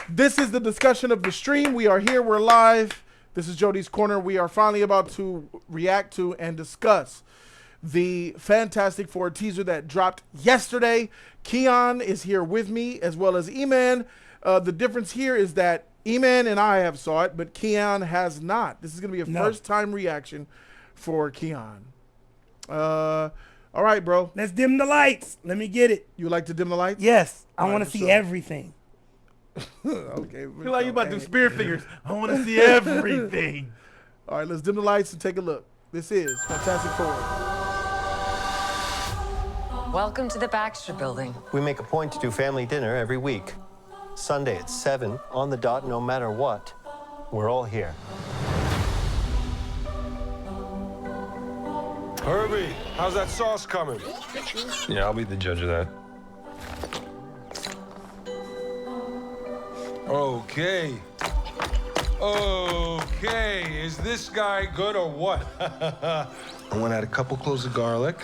This is the discussion of the stream. We are here. We're live. This is Jody's Corner. We are finally about to react to and discuss the Fantastic Four teaser that dropped yesterday. Keon is here with me as well as E-Man. The difference here is that E-Man and I have saw it, but Keon has not. This is going to be a first-time reaction for Keon. All right, bro. Let's dim the lights. Let me get it. You like to dim the lights? Yes. I want to see everything. Okay. Feel like you about to do spirit fingers. I want to see everything. All right, let's dim the lights and take a look. This is Fantastic Four. Welcome to the Baxter Building. We make a point to do family dinner every week. Sunday at 7, on the dot, no matter what. We're all here. Herbie, how's that sauce coming? Yeah, I'll be the judge of that. Okay. Okay, is this guy good or what? I want to add a couple cloves of garlic.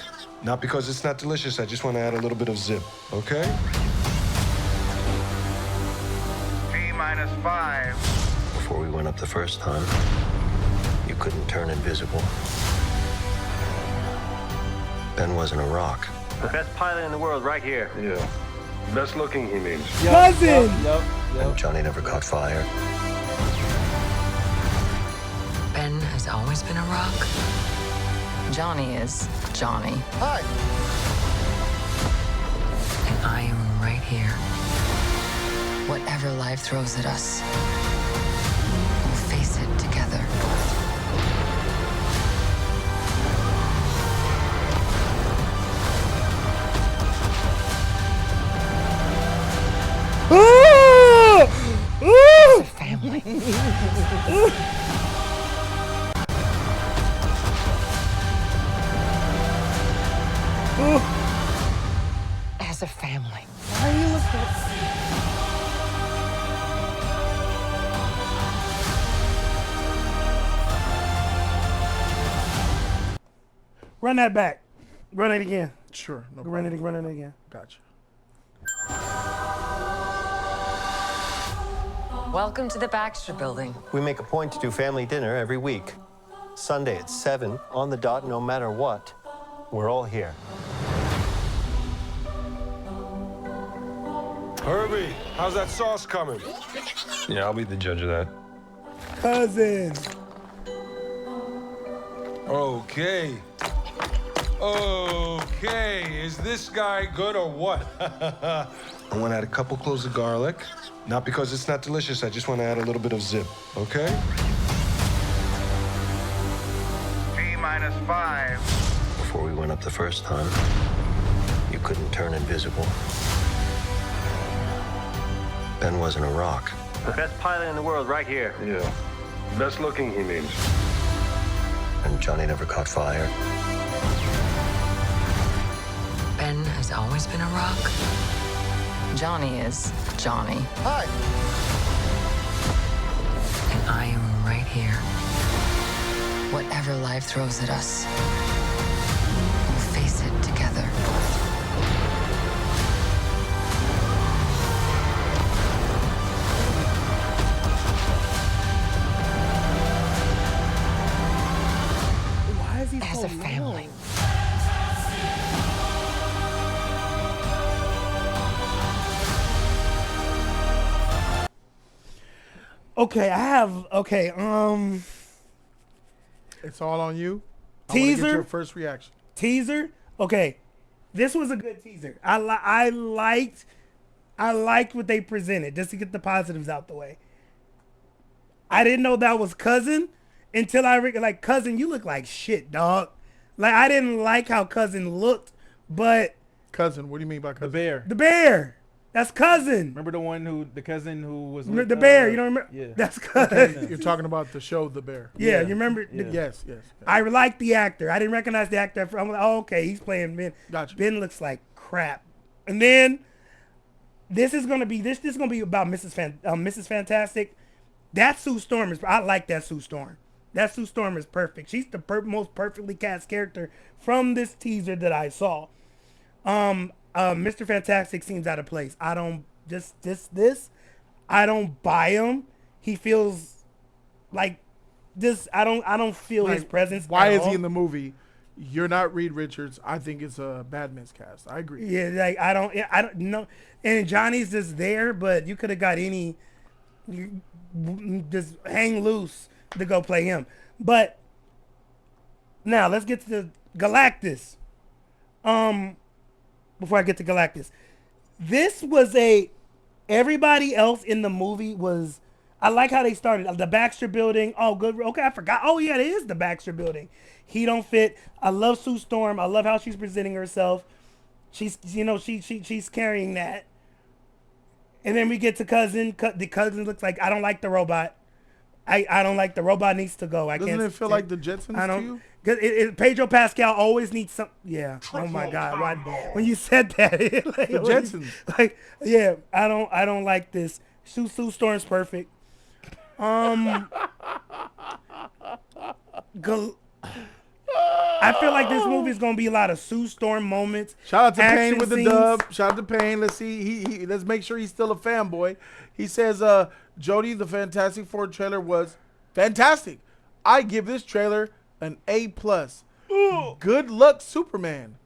Not because it's not delicious, I just want to add a little bit of zip, okay? T-5. Before we went up the first time, you couldn't turn invisible. Ben wasn't a rock. The best pilot in the world right here. Yeah. Best looking, he means. Cousin! And Johnny never caught fire. Ben has always been a rock. Johnny is Johnny. Hi! And I am right here. Whatever life throws at us, we'll face it together. As a family. As a family. Why are you looking? Run that back. Run it again. Sure. No Run problem. it again. Gotcha. Welcome to the Baxter Building. We make a point to do family dinner every week. Sunday at 7, on the dot, no matter what. We're all here. Herbie, how's that sauce coming? Yeah, I'll be the judge of that. Cousin. Okay. Okay, is this guy good or what? I want to add a couple cloves of garlic. Not because it's not delicious, I just want to add a little bit of zip, okay? T-5. Before we went up the first time, you couldn't turn invisible. Ben wasn't a rock. The best pilot in the world right here. Yeah. Best looking, he means. And Johnny never caught fire. Ben has always been a rock. Johnny is Johnny. Hi! And I am right here. Whatever life throws at us, we'll face it together. Why is he so As a family. low? Okay, It's all on you. I wanna Teaser? get your first reaction. teaser. Okay, this was a good teaser. I liked what they presented, just to get the positives out the way. I didn't know that was Cousin until like, Cousin, you look like shit, dog. Like, I didn't like how Cousin looked, but Cousin, what do you mean by cousin? the bear, that's Cousin. Remember the cousin who was Remember with, the bear, you don't remember? Yeah. That's Cousin. You're talking about the show The Bear. Yeah, Yeah. you remember? Yeah. Yes, yes. I like the actor. I didn't recognize the actor. I'm like, oh, okay, he's playing Ben. Gotcha. Ben looks like crap. And then this is gonna be about Mrs. Fantastic. That Sue Storm I like that Sue Storm. That Sue Storm is perfect. She's the most perfectly cast character from this teaser that I saw. Mr. Fantastic seems out of place. I I don't buy him. He feels like this. I don't feel his presence. Why at is all. he in the movie? You're not Reed Richards. I think it's a bad miscast. I agree. Yeah, like I don't know. And Johnny's just there, but you could have got any, just hang loose to go play him. But now let's get to Galactus. Before I get to Galactus, this was everybody else in the movie was. I like how they started the Baxter Building. Oh, good. Okay, I forgot. Oh yeah, it is the Baxter Building. He don't fit. I love Sue Storm. I love how she's presenting herself. She's she's carrying that. And then we get to Cousin. The Cousin looks like I don't like the robot. I don't like the robot. Needs to go. Doesn't it feel like the Jetsons I to don't. you? Cause Pedro Pascal always needs some. Yeah. Oh my God. Why, when you said that, like, The Jetsons. Like, yeah. I don't like this. Sue Storm's perfect. I feel like this movie is gonna be a lot of Sue Storm moments. Shout out to action Payne with the scenes. dub. Shout out to Payne. Let's see. Let's make sure he's still a fanboy. He says, Jody, the Fantastic Four trailer was fantastic. I give this trailer an A+. Good luck, Superman.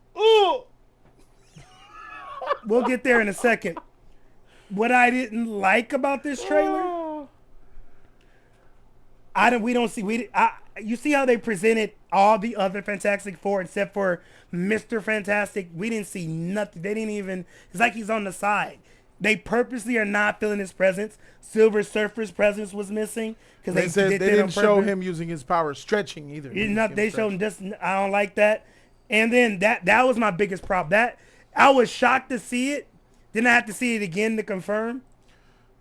We'll get there in a second. What I didn't like about this trailer, you see how they presented all the other Fantastic Four except for Mr. Fantastic. We didn't see nothing. They didn't even. It's like he's on the side. They purposely are not feeling his presence. Silver Surfer's presence was missing because They didn't show him using his power stretching either. They showed him just. I don't like that. And then that was my biggest problem. That I was shocked to see it. Then I have to see it again to confirm.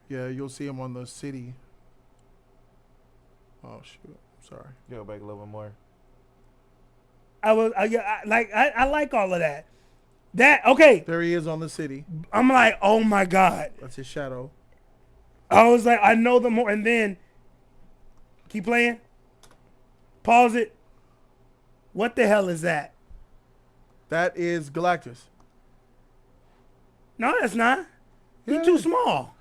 Yeah, you'll see him on the city. Oh shoot! Sorry. Go back a little bit more. I like all of that. Okay. There he is on the city. I'm like, oh my God. That's his shadow. I was like, I know the more, and then keep playing. Pause it. What the hell is that? That is Galactus. No, that's not. Yeah. He's too small.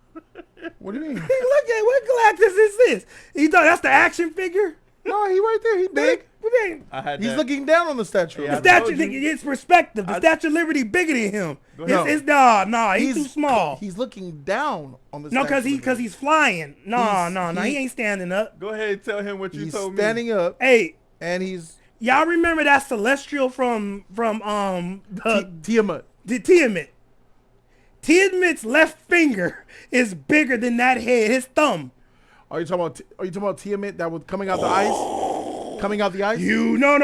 What do you mean? Look at what Galactus is this? You thought that's the action figure? No, he right there. He big. I had He's that. looking down on the statue. Yeah, The I told statue, it's perspective. The Statue of Liberty bigger than him. ahead. It's he's too small. He's looking down on the No, statue. because he's flying. No, he ain't standing up. Go ahead and tell him what you He's told standing up, Hey, and he's y'all remember that Celestial from the Tiamat. Tiamat? Tiamat's left finger is bigger than that head. His thumb. Are you talking about Tiamat that was coming out the ice? Coming out the ice? No.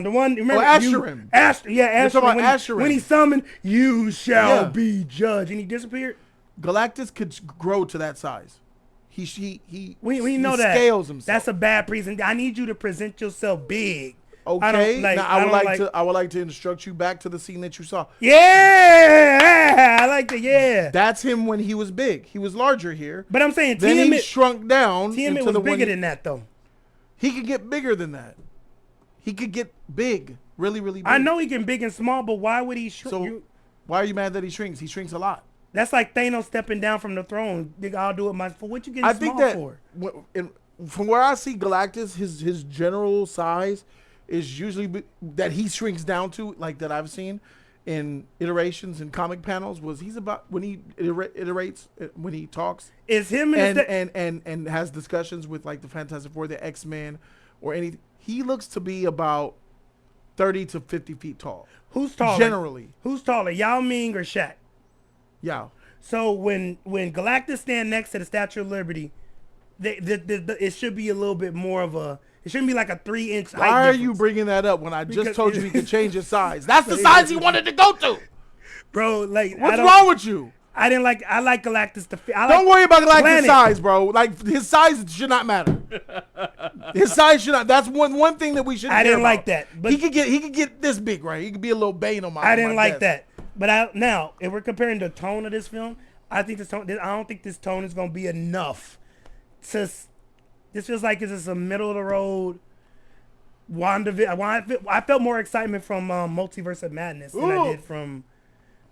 The one, remember? Asterim. Asterim. You're talking about Asterim. When he summoned, you shall Yeah. be judged, and he disappeared. Galactus could grow to that size. He We know that. Scales himself. That's a bad present. I need you to present yourself big. Okay. I Now I would like to instruct you back to the scene that you saw. Yeah, I like that. Yeah, That's him when he was big. He was larger here. but I'm saying Then he Tiamat shrunk down. Tiamat into was the bigger one than that though. He could get bigger than that. He could get big, really, really big. I know he can big and small, but why would he shrink? So why are you mad that he shrinks? He shrinks a lot. That's like Thanos stepping down from the throne. Nigga, I'll do it for what you getting I small think that for? from where I see Galactus, his general size is usually that he shrinks down to, like that I've seen in iterations and comic panels, was he's about when he iterates when he talks Is him and has discussions with like the Fantastic Four, the X-Men, or any. He looks to be about 30 to 50 feet tall. Who's taller? Generally, Who's taller, Yao Ming or Shaq? yeah. So when Galactus stand next to the Statue of Liberty, it should be a little bit more of a. It shouldn't be like a 3-inch height Why are difference. you bringing that up when I just Because told you he could change his size? That's the size he wanted to go to. Bro, like What's wrong with you? I like Galactus Don't worry about Galactus' Planet. size, bro. Like his size should not matter. His size should not. That's one thing that we should. I didn't like that, but he could get this big, right? He could be a little Bane on my. I didn't on my like desk. that. But now, if we're comparing the tone of this film, I think this tone. I don't think this tone is gonna be enough. This feels like it's just a middle of the road. WandaVision. I felt more excitement from Multiverse of Madness than I did from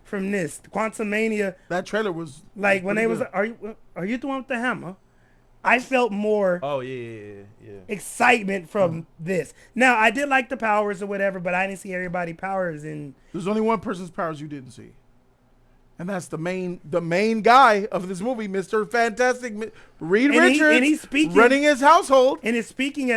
from this. Quantumania, That trailer was like when pretty they was, good. are you the one with the hammer? I felt more Oh yeah. excitement from this. Now I did like the powers or whatever, but I didn't see everybody powers in. There's only one person's powers you didn't see, and that's the main guy of this movie, Mr. Fantastic, Reed Richards, and he's speaking, running his household, and he's speaking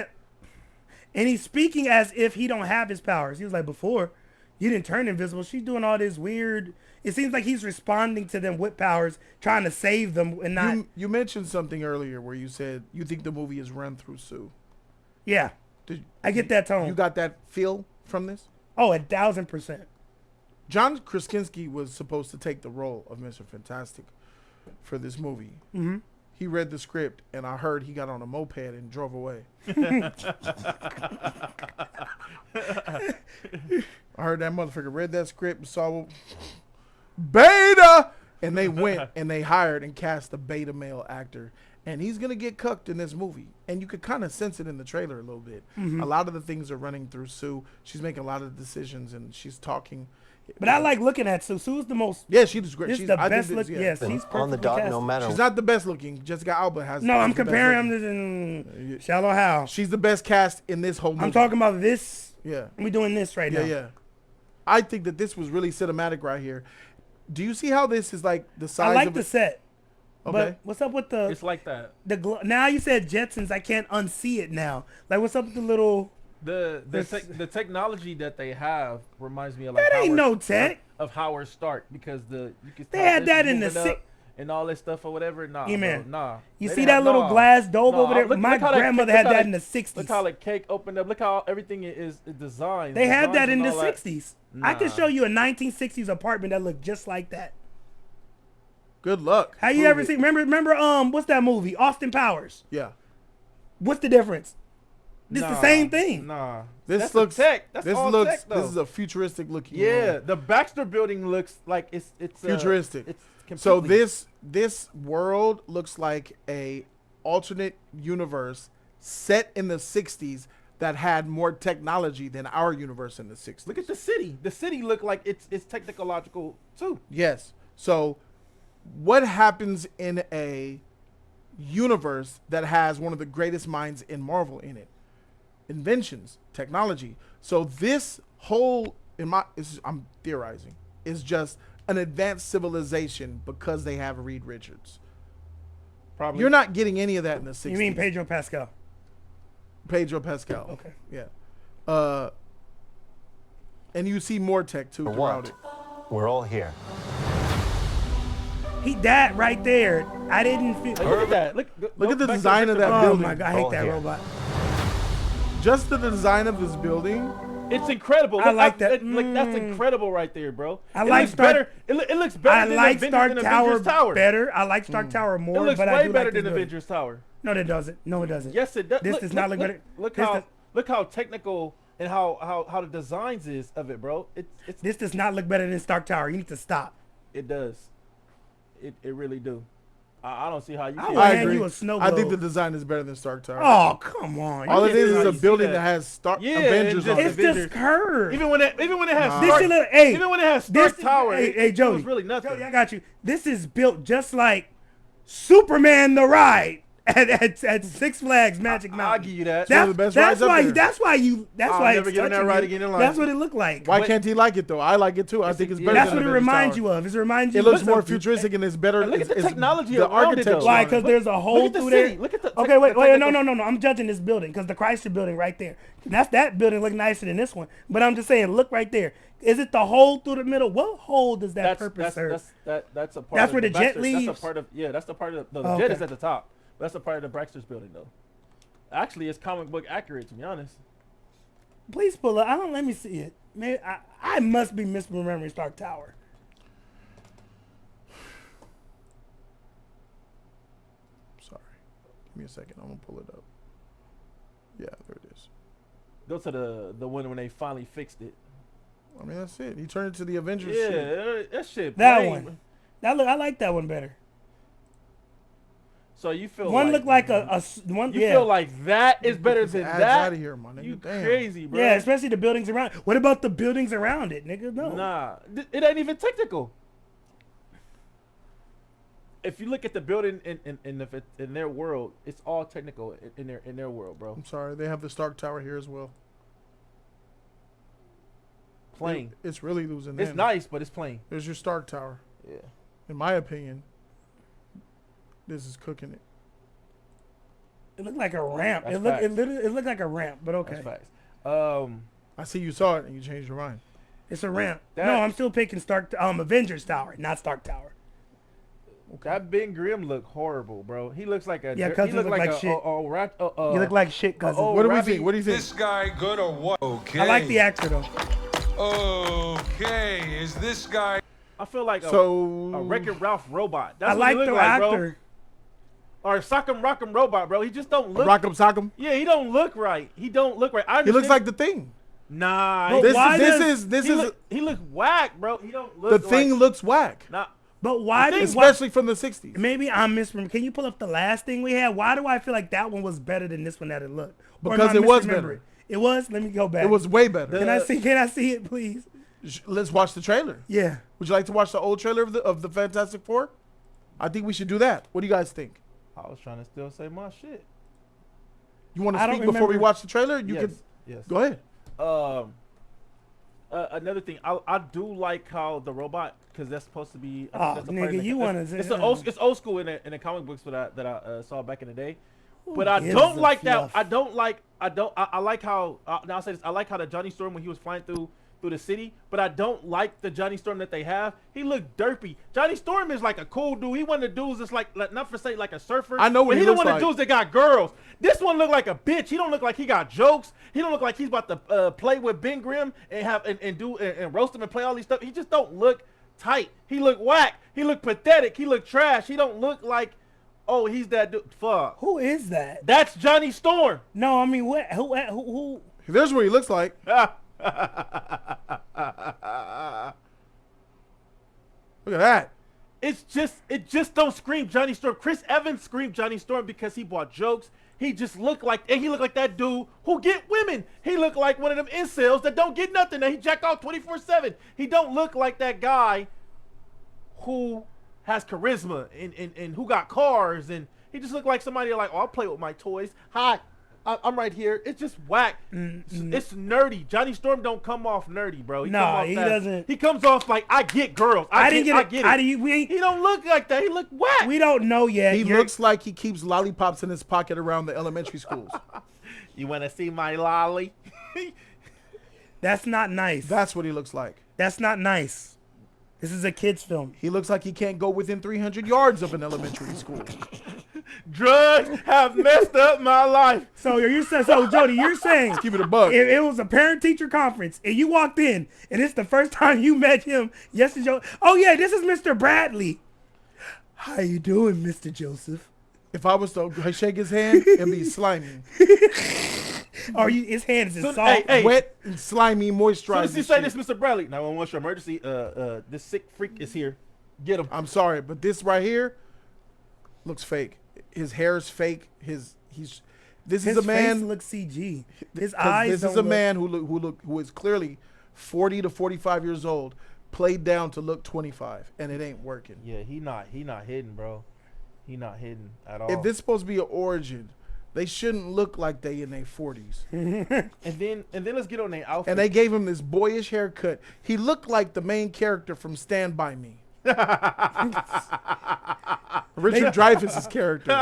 as if he don't have his powers. He was like, before you didn't turn invisible. She's doing all this weird. It seems like he's responding to them with powers, trying to save them and not. You mentioned something earlier where you said you think the movie is run through Sue. Yeah, I get that tone. You got that feel from this? Oh, 1,000%. John Krasinski was supposed to take the role of Mr. Fantastic for this movie. Mm-hmm. He read the script, and I heard he got on a moped and drove away. I heard that motherfucker read that script and saw beta, and they went and they hired and cast a beta male actor, and he's gonna get cucked in this movie, and you could kind of sense it in the trailer a little bit. A lot of the things are running through Sue. She's making a lot of decisions, and she's talking. But I like looking at Sue. Sue's the most. Yeah, she's great. She's She's the I think best this- looking. yeah. Yes, she's perfectly On the dot, cast. no matter. She's not the best looking. Jessica Alba has. No, is I'm the best comparing looking. them to Shallow Hal. She's the best cast in this whole movie. I'm talking about this. Yeah. We're doing this right now. Yeah. I think that this was really cinematic right here. Do you see how this is like the size I like of the it? set. Okay. But what's up with the It's like that. now you said Jetsons, I can't unsee it now. Like what's up with the little The technology that they have reminds me of like That ain't no tech. of Howard Stark, because you can They tell had this that is in the moving sick- up and all this stuff or whatever. Nah, Yeah, bro, man. nah. You They see didn't that have- little glass dome over there? My how that grandmother cake- had look how that in the 60s. Look how the cake opened up. Look how everything is designed. They had that designs in and the all that. 60s. I can Nah. show you a 1960s apartment that looked just like that. Good luck. How you Prove ever it. see? Remember what's that movie? Austin Powers. Yeah. What's the difference? This the Nah, same thing. Nah. This That's looks. tech. That's this all looks. tech, though. This is a futuristic looking. Yeah, room. the Baxter Building looks like it's Futuristic. It's So completely- this world looks like a alternate universe set in the 60s that had more technology than our universe in the 60s. Look at the city. The city look like it's technological too. Yes. So what happens in a universe that has one of the greatest minds in Marvel in it? Inventions, technology. So this whole I'm theorizing, is just an advanced civilization because they have Reed Richards. Probably. You're not getting any of that in the 60s. You mean Pedro Pascal? Pedro Pascal. Okay. Yeah. And you see more tech too For throughout what? it. We're all here. That right there. I didn't feel. Like, look at that. Look Look at the back to design of that Oh building. my god, I Oh, hate that yeah. robot. Just the design of this building. It's incredible. I Look, like that. Like that's incredible right there, bro. I It like looks Stark- better. It looks better I than like Avengers Stark than Tower, Avengers Tower. better. I like Stark Tower more, It looks but I way do better like than this building. Avengers Tower. No, it doesn't. No, it doesn't. Yes, it does. This does not look better. Look This how does- look how technical and how the designs is of it, bro. It's This does not look better than Stark Tower. You need to stop. it does. It really do. I don't see how you. I can. would I hand agree. you a snow I think globe. the design is better than Stark Tower. Oh, come on. All You it is how is a you see building that. that has Stark Yeah, Avengers and on It's it. just- just curved. Even when it has This Stark, shit look- hey, even when it has Stark this- Tower, hey, it Jody. was really nothing. Jody, I got you. This is built just like Superman the ride at Six Flags Magic Mountain. I'll give you that. One of the best that's rides up why. there. That's why you. That's I'll why never it's get on that touching ride you. again in life. That's what it looked like. Why can't he like it though? I like it too. I think it's better That's than what it Avengers reminds Tower. you of. It reminds you. It looks of more something. futuristic and it's better. Look at the it's technology the around it, architecture. though. Why? on it. Because there's a hole at the through city. there. Look at the Okay, wait. the No. technical- I'm judging this building because the Chrysler building right there. That building look nicer than this one. But I'm just saying, look right there. Is it the hole through the middle? What hole does that purpose serve? That's a part. That's of where the jet Baxter's- leaves? That's a part of That's the part of the Oh, jet okay. is at the top. That's a part of the Baxter's building though. Actually, it's comic book accurate to be honest. Please pull up. Let me see it. Maybe I must be misremembering Stark Tower. Sorry. Give me a second. I'm gonna pull it up. Yeah, there it is. Go to the one when they finally fixed it. I mean, that's it. He turned it to the Avengers. Yeah, shit. that shit. That plain. one. I like that one better. So you feel One like, looked like one. You Yeah. feel like that is better than Ads that? out of here, my nigga. You Damn. crazy, bro? Yeah, especially the buildings around. What about the buildings around it, nigga? No. Nah, it ain't even technical. if you look at the building in their world, it's all technical in their world, bro. I'm sorry, they have the Stark Tower here as well. Plain. It's really losing. It's nice, but it's plain. There's your Stark Tower. Yeah. In my opinion, this is cooking it. It looked like a ramp. That's It looked like a ramp, but okay. That's facts. I see you saw it and you changed your mind. It's a ramp. No, I'm still picking Avengers Tower, not Stark Tower. That Ben Grimm look horrible, bro. He looks like a Yeah, cousin he look look like a, shit. you look like shit, cousin. What do we think? What do you think? This guy good or what? Okay. I like the actor though. Okay, is this guy? I feel like a Wreck-It Ralph robot. That's I what like he look the like, actor. Bro. Or Sock'em Rock'em robot, bro. He just don't look. Rock'em Sock'em. Yeah, he don't look right. He don't look right. He looks like the Thing. Nah. But He look whack, bro. He don't look. The Thing looks whack. Nah. But why did especially from the 60s? Maybe I'm misremembering. Can you pull up the last thing we had? Why do I feel like that one was better than this one that it looked? Or Because am I it was misremembering? better. It was. Let me go back. It was way better. Can I see it, please? Let's watch the trailer. Yeah. Would you like to watch the old trailer of the Fantastic Four? I think we should do that. What do you guys think? I was trying to still say my shit. You want to speak before we watch the trailer? You Yes. can. Yes. Go ahead. Another thing, I do like how the robot, because that's supposed to be. I think that's a part nigga, of you want to? It's old school in the comic books that I saw back in the day. But I gives don't a like fluff? that. I like how. Now I say this. I like how the Johnny Storm when he was flying through the city, but I don't like the Johnny Storm that they have. He looked derpy. Johnny Storm is like a cool dude. He one of the dudes that's like not for say like a surfer. I know what but he don't looks one of like. the dudes that got girls. This one look like a bitch. He don't look like he got jokes. He don't look like he's about to play with Ben Grimm and have and roast him and play all these stuff. He just don't look tight. He look whack. He look pathetic. He look trash. He don't look like, oh, he's that dude. Fuck. Who is that? That's Johnny Storm. No, I mean what? Who? There's what he looks like. Look at that. It just don't scream Johnny Storm. Chris Evans screamed Johnny Storm because he bought jokes. He just looked like, and he looked like that dude who get women. He looked like one of them incels that don't get nothing. That he jack off 24/7. He don't look like that guy who has charisma and who got cars, and he just looked like somebody like, oh, I'll play with my toys. Hi, I'm right here. It's just whack. It's nerdy. Johnny Storm don't come off nerdy, bro. He doesn't. He comes off like, I get girls. I get it. He don't look like that. He look whack. We don't know yet. He looks like he keeps lollipops in his pocket around the elementary schools. You want to see my lolly? That's not nice. That's what he looks like. That's not nice. This is a kid's film. He looks like he can't go within 300 yards of an elementary school. Drugs have messed up my life. So Jody, you're saying Keep it a buck. if it was a parent-teacher conference and you walked in and it's the first time you met him, yes, oh yeah, this is Mr. Bradley. How you doing, Mr. Joseph? If I was to shake his hand, it'd be slimy. His hand is soft. Hey. Wet and slimy, moisturized. As soon as you say this, Mr. Bradley, 911, your emergency. This sick freak is here. Get him. I'm sorry, but this right here looks fake. His hair is fake. This is a man. His face looks CG. His eyes. This is a man who is clearly 40 to 45 years old, played down to look 25, and it ain't working. Yeah, he not hidden, bro. He not hidden at all. If this is supposed to be an origin, they shouldn't look like they in their 40s. and then let's get on their outfit. And they gave him this boyish haircut. He looked like the main character from Stand By Me. Richard Dreyfuss's character.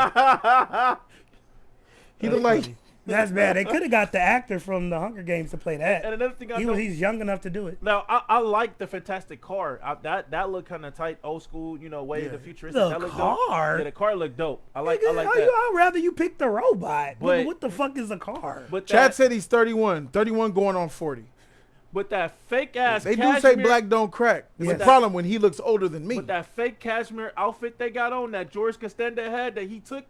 He looked like. That's bad. They could have got the actor from the Hunger Games to play that. And another thing he's young enough to do it. Now I like the Fantastic car. That looked kind of tight, old school, way the futuristic. The that looked car? dope. Yeah, the car looked dope. I like that. I'd rather you pick the robot. But- What the fuck is a car? But Chad said he's 31. 31 going on 40. But that fake ass. They cashmere, do say black don't crack. It's a problem when he looks older than me. But that fake cashmere outfit they got on, that George Costanza had that he took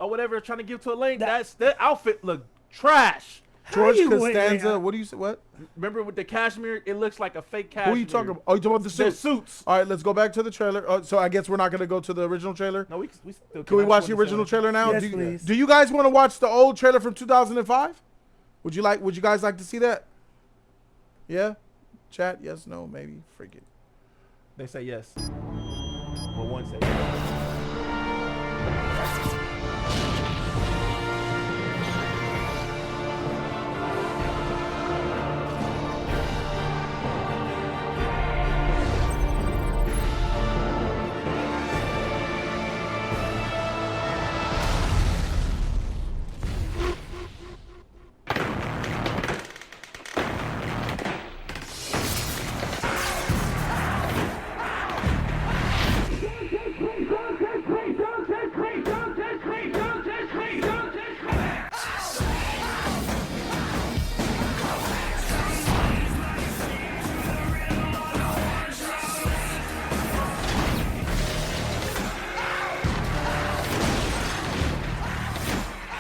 or whatever, trying to give to Elaine, that outfit looked trash. George Costanza, what do you say? What? Remember with the cashmere, it looks like a fake cashmere. Who are you talking about? Oh, you talking about the The suits? suits. All right, let's go back to the trailer. So I guess we're not going to go to the original trailer? No, we still Can we watch the original trailer now? Yes, please. Do you guys want to watch the old trailer from 2005? Would you guys like to see that? Yeah? Chat? Yes, no, maybe. Freak it. They say yes. Well, one say yes.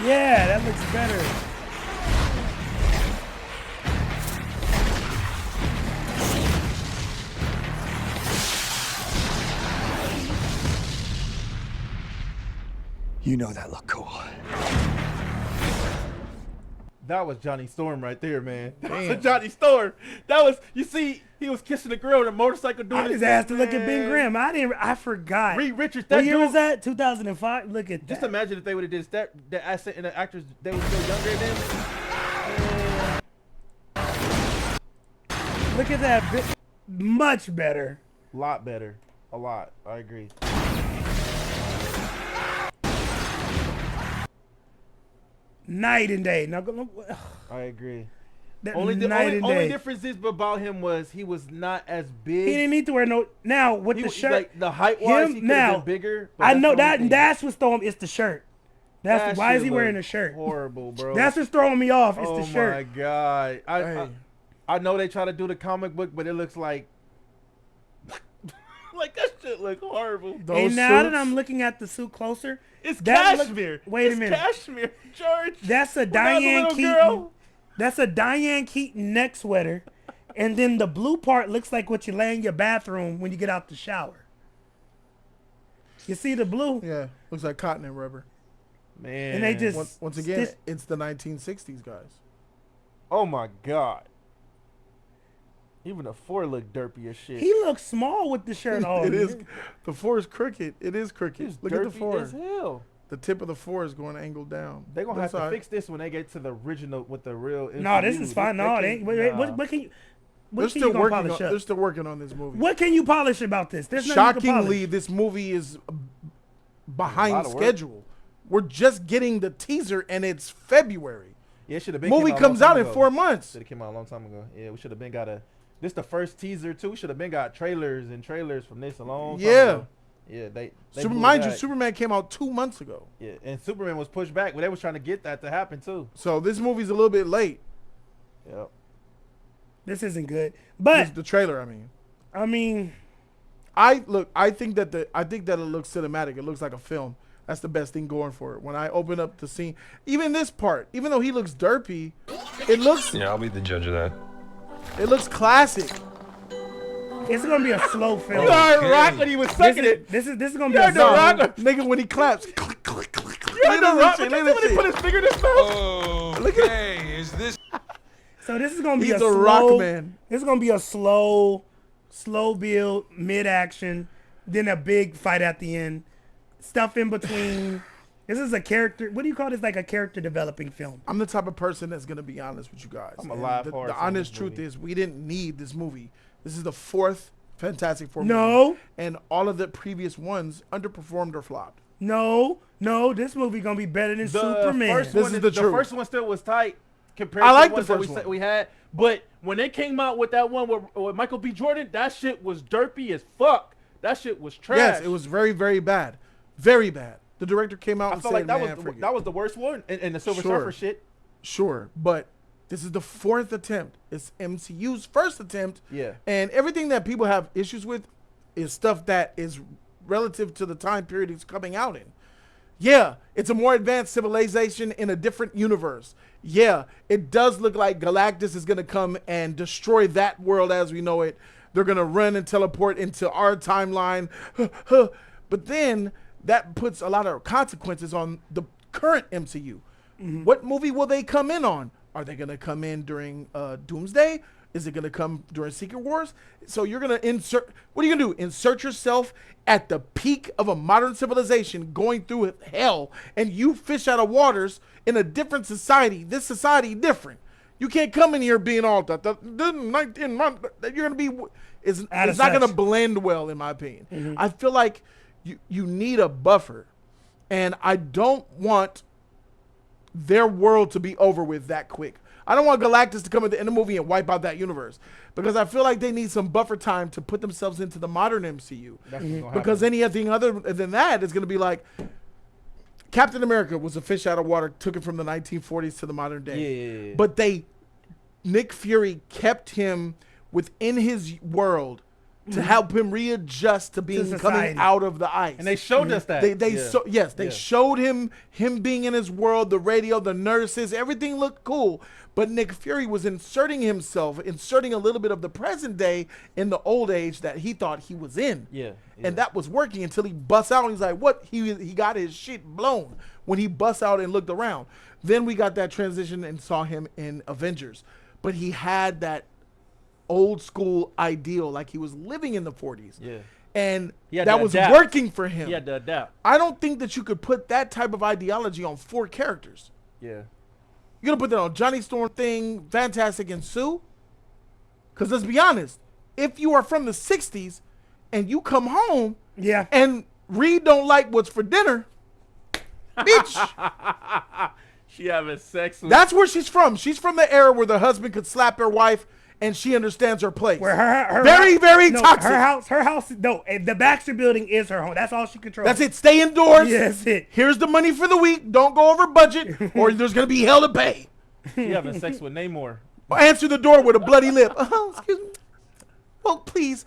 Yeah, that looks better. You know that look cool. That was Johnny Storm right there, man. That was a Johnny Storm. That was, you see, he was kissing the girl on a motorcycle doing I his just asked to look at Ben Grimm. I forgot. Reed Richards. What That year dude, was that? 2005. Look at just that. imagine if they would have did that. The accent and the actors, they were still younger then. Look at that. Much better. A lot better. A lot. I agree. Night and day. Now, I agree. that Only night and day. only difference is about him was he was not as big. He didn't need to wear no. Now with He the was- shirt, like, the height wise, him he could now. have been bigger. but I that's know the only that. thing. That's what's throwing. It's the shirt. That's That why is shit he wearing a look shirt? Horrible, bro. That's what's throwing me off. It's oh the shirt. my god. Hey. I know they try to do the comic book, but it looks like like that shit look horrible. And now that I'm looking at the suit closer, It's that look- cashmere. wait a It's minute. Cashmere, George. that's a When I was a Diane little Keaton. girl. That's a Diane Keaton neck sweater, and then the blue part looks like what you lay in your bathroom when you get out the shower. You see the blue, Yeah, looks like cotton and rubber. Man. and they just Once again, stitch- it's the 1960s, guys. Oh my god. Even the 4 look derpy as shit. He looks small with the shirt on. It is. The 4 is crooked. It is crooked. He's Look at the derpy 4. as hell. The tip of the 4 is going angled down. They're gonna That's have to all right. fix this when they get to the original with the real. No, this MCU. is fine. They No, it can't- ain't. Wait, nah. what can you? They're What can still you gonna working. polish They're up? still working on this movie. What can you polish about this? There's nothing you can Shockingly, polish. this movie is A behind lot of work. schedule. We're just getting the teaser, and it's February. Yeah, it should have been. Movie came comes a long out time in ago. 4 months. Should have came out a long time ago. Yeah, we should have been got a. This the first teaser too. We should have been got trailers from this a long time Yeah. ago. Yeah, they blew Mind you, back. Superman came out 2 months ago. Yeah, and Superman was pushed back, but they was trying to get that to happen too. So this movie's a little bit late. Yep. This isn't good. This, But the trailer, I mean. I mean, I think that it looks cinematic. It looks like a film. That's the best thing going for it. When I open up the scene, even this part, even though he looks derpy, it looks Yeah, I'll be the judge of that. classic. it's gonna be a slow film. You heard Rock when he was This sucking is, it. this is gonna be You a heard the slow. Rock. Nigga, when he claps. You heard the Rock. But when he put his finger in his mouth. Okay, is this? So this is gonna be He's a a slow. rock man. This is gonna be a slow build, mid action, then a big fight at the end. Stuff in between. This is a character. What do you call this? Like a character developing film. I'm the type of person that's gonna be honest with you guys. I'm a And live the, hard the fan of honest this truth movie. is we didn't need this movie. This is the 4th Fantastic Four No. movie. And all of the previous ones underperformed or flopped. No, this movie gonna be better than The Superman. first This one, is the truth. first one still was tight compared I to like the the ones that first one. we had. But when they came out with that one with Michael B. Jordan, that shit was derpy as fuck. That shit was trash. Yes, it was very, very bad. Very bad. The director came out I and felt said, like "Man, that was the worst one. And the Silver Sure. Surfer shit. Sure, but this is the 4th attempt. It's MCU's first attempt. Yeah. And everything that people have issues with is stuff that is relative to the time period it's coming out in. Yeah, it's a more advanced civilization in a different universe. Yeah, it does look like Galactus is going to come and destroy that world as we know it. They're going to run and teleport into our timeline. But then that puts a lot of consequences on the current MCU. What movie will they come in on? Are they going to come in during Doomsday? Is it going to come during Secret Wars? So you're going to insert, what are you going to do? Insert yourself at the peak of a modern civilization going through hell, and you fish out of waters in a different society. This society different. You can't come in here being all that. You're going to be, it's not going to blend well, in my opinion. Mm-hmm. I feel like you need a buffer, and I don't want their world to be over with that quick. I don't want Galactus to come at the end of the movie and wipe out that universe, because I feel like they need some buffer time to put themselves into the modern MCU. Because anything other than that is going to be like Captain America was a fish out of water, took it from the 1940s to the modern day. Yeah. But Nick Fury kept him within his world to help him readjust to being coming out of the ice. And they showed us that. They showed him being in his world, the radio, the nurses, everything looked cool. But Nick Fury was inserting a little bit of the present day in the old age that he thought he was in. Yeah. And that was working until he busts out and he's like, what? He got his shit blown when he busts out and looked around. Then we got that transition and saw him in Avengers. But he had that old school ideal, like he was living in the 40s. Yeah. And that was working for him. He had to adapt. I don't think that you could put that type of ideology on 4 characters. Yeah. You're going to put that on Johnny Storm, Thing, Fantastic, and Sue? Because let's be honest, if you are from the 60s and you come home and Reed don't like what's for dinner, bitch. She having sex with... That's where she's from. She's from the era where the husband could slap her wife and she understands her place. Where her very toxic. Her house, no, the Baxter building is her home. That's all she controls. That's it. Stay indoors. Yes, it. Here's the money for the week. Don't go over budget or there's going to be hell to pay. She having sex with Namor. Answer the door with a bloody lip. Oh, excuse me. Well, please,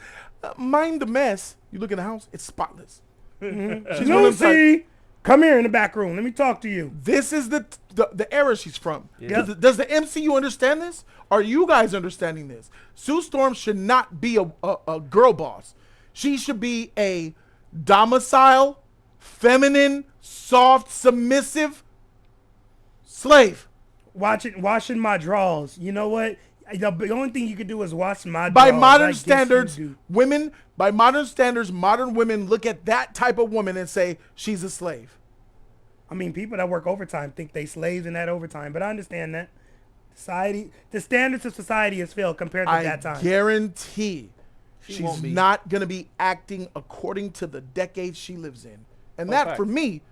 mind the mess. You look in the house, it's spotless. She's Lucy, come here in the back room. Let me talk to you. This is the era she's from. Yeah. Does the MCU understand this? Are you guys understanding this? Sue Storm should not be a girl boss. She should be a domicile, feminine, soft, submissive slave. Washing my drawers. You know what? The only thing you could do is wash my drawers. By modern standards, modern women look at that type of woman and say she's a slave. I mean, people that work overtime think they slaves in that overtime, but I understand that. The standards of society has failed compared to that time. I guarantee she's not going to be acting according to the decade she lives in. And that, for me,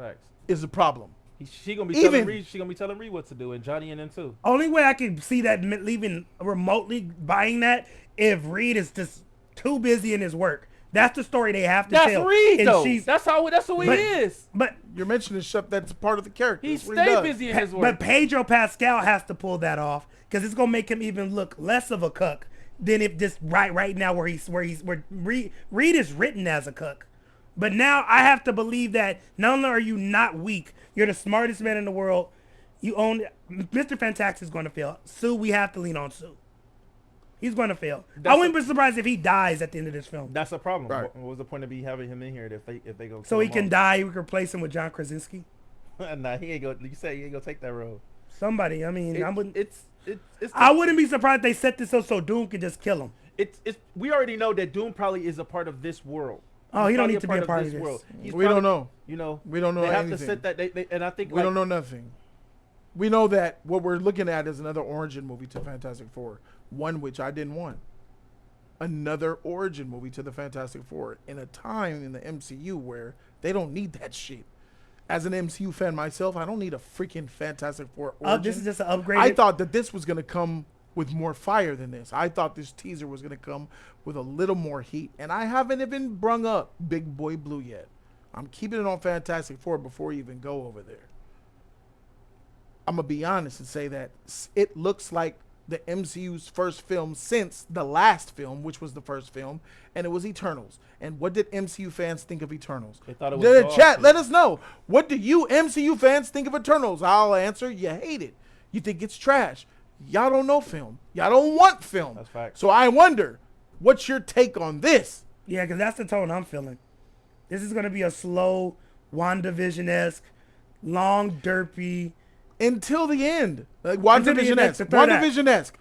is a problem. She gonna be telling Reed what to do, and Johnny and them too. Only way I can see that leaving remotely buying that if Reed is just too busy in his work. That's the story they have to tell. That's Reed, though. That's who he is. But you're mentioning stuff that's part of the character. He stay busy in his work. But Pedro Pascal has to pull that off because it's gonna make him even look less of a cuck than if this right now where Reed is written as a cuck. But now I have to believe that not only are you not weak, you're the smartest man in the world. You own Mr. Fantastic is going to fail. Sue, we have to lean on Sue. He's going to fail. I wouldn't be surprised if he dies at the end of this film. That's a problem. Right. What was the point of having him in here if they go? So he can die. We can replace him with John Krasinski. Nah, he ain't go. You say he ain't gonna take that role. Somebody. I mean, I wouldn't be surprised if they set this up so Doom could just kill him. We already know that Doom probably is a part of this world. Oh, he don't need to be a part of this world. We don't know. You know, we don't know anything. They have to set that. And I think we don't know nothing. We know that what we're looking at is another origin movie to Fantastic Four, one which I didn't want. Another origin movie to the Fantastic Four in a time in the MCU where they don't need that shit. As an MCU fan myself, I don't need a freaking Fantastic Four origin. This is just an upgrade. I thought that this was going to come with more fire than this. I thought this teaser was going to come with a little more heat. And I haven't even brung up Big Boy Blue yet. I'm keeping it on Fantastic Four before we even go over there. I'm going to be honest and say that it looks like the MCU's first film since the last film, which was the first film, and it was Eternals. And what did MCU fans think of Eternals? They thought it was chat, let us know. What do you MCU fans think of Eternals? I'll answer, you hate it. You think it's trash. Y'all don't know film. Y'all don't want film. That's fact. So I wonder, what's your take on this? Yeah, because that's the tone I'm feeling. This is going to be a slow, WandaVision-esque, long, derpy. until the end. Like Until the end, that's WandaVision-esque. the third act. WandaVision-esque.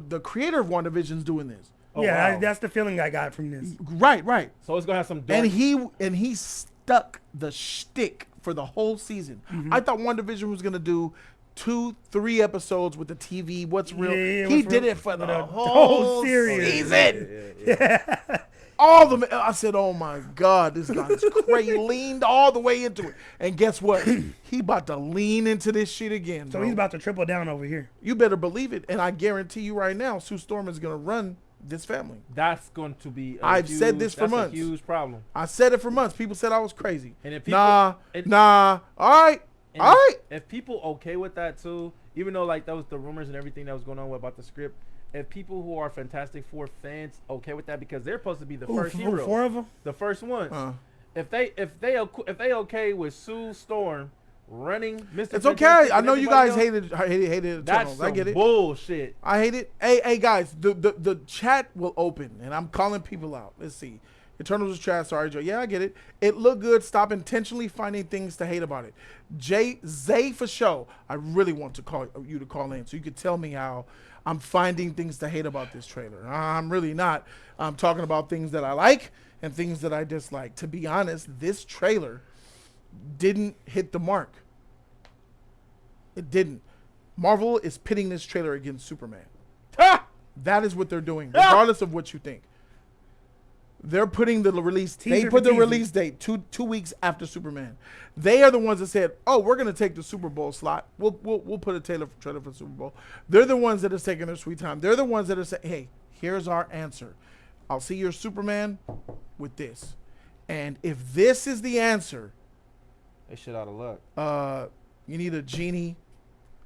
The creator of WandaVision's doing this. yeah, wow. that's the feeling I got from this. Right. So it's gonna have some dark. And he stuck the shtick for the whole season. I thought WandaVision was gonna do 2-3 episodes with the TV. What's real? Yeah, He what's did real- it for the the whole whole series. season. All the I said, oh my God, this guy's crazy. Leaned all the way into it, and guess what? He about to lean into this shit again. So bro. he's about to triple down over here. You better believe it, and I guarantee you right now, Sue Storm is gonna run this family. That's going to be. I've said this for that's months. A huge problem. I said it for months. People said I was crazy. And if people, Nah. All right. and All right. If people okay with that too, even though like that was the rumors and everything that was going on about the script, if people who are Fantastic Four fans okay with that because they're supposed to be the first hero, 4 of them? the first ones. If they okay with Sue Storm running Mr. It's okay. Fantastic I and know you everybody guys else, hated that's Eternals. I get it. bullshit. I hate it. Hey guys, the chat will open, and I'm calling people out. Let's see. Eternals is trash. Sorry, Joe. Yeah, I get it. It looked good. Stop intentionally finding things to hate about it. Zay for show. I really want to call you to call in so you could tell me how I'm finding things to hate about this trailer. I'm really not. I'm talking about things that I like and things that I dislike. To be honest, this trailer didn't hit the mark. It didn't. Marvel is pitting this trailer against Superman. That is what they're doing, regardless of what you think. They're putting the release. They put the release date two weeks after Superman. They are the ones that said, "Oh, we're going to take the Super Bowl slot. We'll put a trailer for the Super Bowl." They're the ones that are taking their sweet time. They're the ones that are saying, "Hey, here's our answer. I'll see your Superman with this." And if this is the answer, They shit out of luck. you need a genie.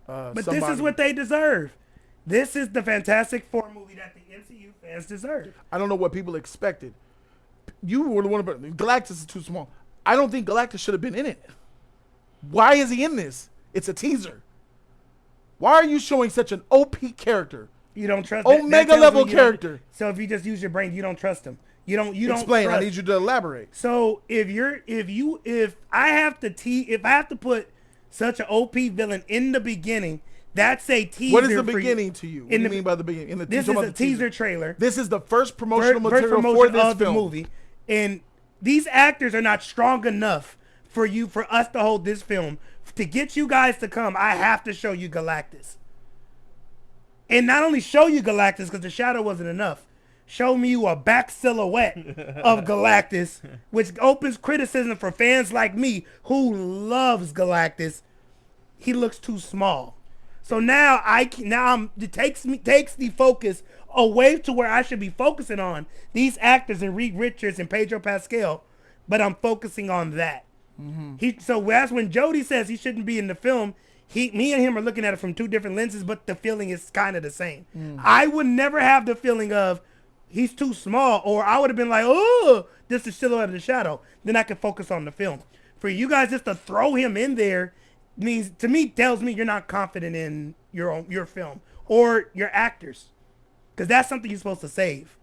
But this is what they deserve. This is the Fantastic Four movie that the MCU fans deserve. I don't know what people expected. You were the one about Galactus is too small. I don't think Galactus should have been in it. Why is he in this? It's a teaser. Why are you showing such an OP character? You don't trust Omega tells level me you don't- character. So if you just use your brain, you don't trust him. You don't Explain. Trust. I need you to elaborate. So if I have to put such an OP villain in the beginning, that's a teaser. What is the for beginning to you? What do you mean by the beginning? This is a teaser trailer. This is the first promotional First material promotion for this of film. the movie, and these actors are not strong enough for us to hold this film. To get you guys to come, I have to show you Galactus, and not only show you Galactus because the shadow wasn't enough. Show me you a back silhouette of Galactus, which opens criticism for fans like me who loves Galactus. He looks too small. So now it takes the focus away to where I should be focusing on these actors and Reed Richards and Pedro Pascal, but I'm focusing on that. So that's when Jody says he shouldn't be in the film. Me and him are looking at it from two different lenses, but the feeling is kind of the same. I would never have the feeling of he's too small, or I would have been like, oh, this is silhouette of the shadow. Then I could focus on the film. For you guys just to throw him in there tells me you're not confident in your film or your actors, because that's something you're supposed to save.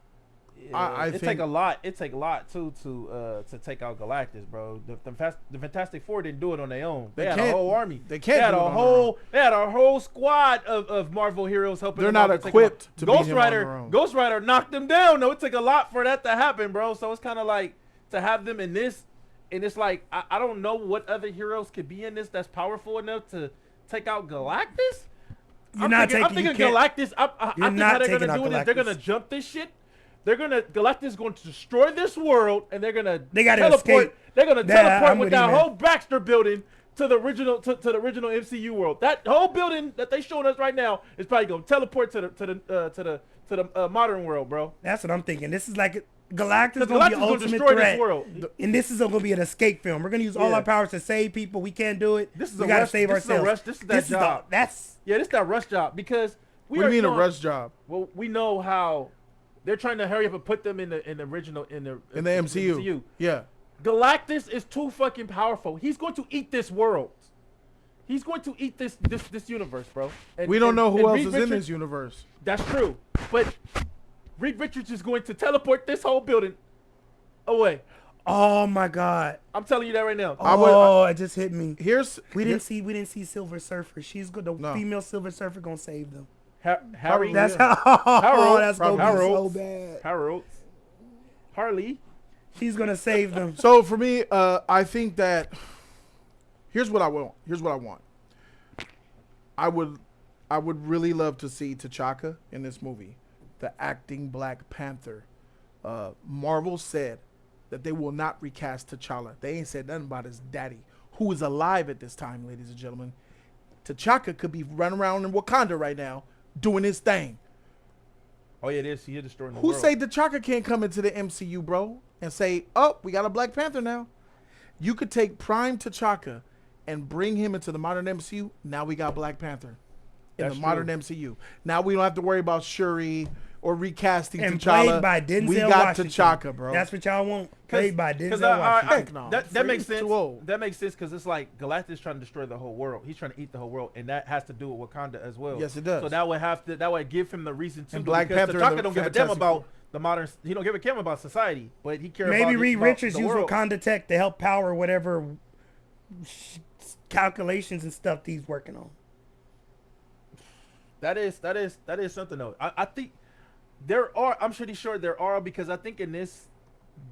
Yeah, it take a lot. It take a lot too to take out Galactus, bro. The Fantastic Four didn't do it on their own. They had a whole army. They can't. They had a whole squad of Marvel heroes helping. They're them not out equipped to Ghost beat him on their Rider. own. Ghost Rider knocked them down. No, it took a lot for that to happen, bro. So it's kind of like to have them in this, and it's like I don't know what other heroes could be in this that's powerful enough to take out Galactus. I'm thinking Galactus. I think how they're gonna do it is they're gonna jump this shit. Galactus is going to destroy this world, and they gotta teleport. Escape. They're gonna teleport with that whole Baxter building to the original MCU world. That whole building that they showing us right now is probably gonna teleport to the modern world, bro. That's what I'm thinking. This is like Galactus is gonna be ultimate destroy threat, this world. And this is gonna be an escape film. We're gonna use all our powers to save people. We can't do it. We gotta save ourselves. This is that job. This is that rush job because What do you mean a rush job? Well, we know how they're trying to hurry up and put them in the MCU. Yeah. Galactus is too fucking powerful. He's going to eat this world. He's going to eat this universe, bro. We don't know who else is in this universe. That's true. But Reed Richards is going to teleport this whole building away. Oh my God. I'm telling you that right now. Oh, it just hit me. We didn't here- see Silver Surfer. She's good. The No. female Silver Surfer gonna save them. Harry. That's yeah. how. Harold, That's gonna be Harold. so bad. Harold. Harley. She's gonna save them. So for me, I think that here's what I want. Here's what I want. I would really love to see T'Chaka in this movie, the acting Black Panther. Marvel said that they will not recast T'Challa. They ain't said nothing about his daddy, who is alive at this time, ladies and gentlemen. T'Chaka could be running around in Wakanda right now doing his thing. Oh yeah, it is. He is destroying the Who world. say T'Chaka can't come into the MCU, bro, and say, oh, we got a Black Panther now? You could take prime T'Chaka and bring him into the modern MCU. Now we got Black Panther in That's the modern true. MCU. Now we don't have to worry about Shuri or recasting And T'Challa. played by Denzel we got Washington. T'Chaka, bro. That's what y'all want. Played by Denzel I- Washington. Heck no. That Freddie's makes sense. too old. That makes sense because it's like Galactus trying to destroy the whole world. He's trying to eat the whole world, and that has to do with Wakanda as well. Yes, it does. So that would give him the reason to. And do Black because Panther T'Chaka and the don't give a damn Fantastic about Four. the modern. He don't give a damn about society, but he cares about. Maybe Reed about Richards the use world. Wakanda tech to help power whatever calculations and stuff he's working on. That is something though. I think there are. I'm pretty sure there are because I think in this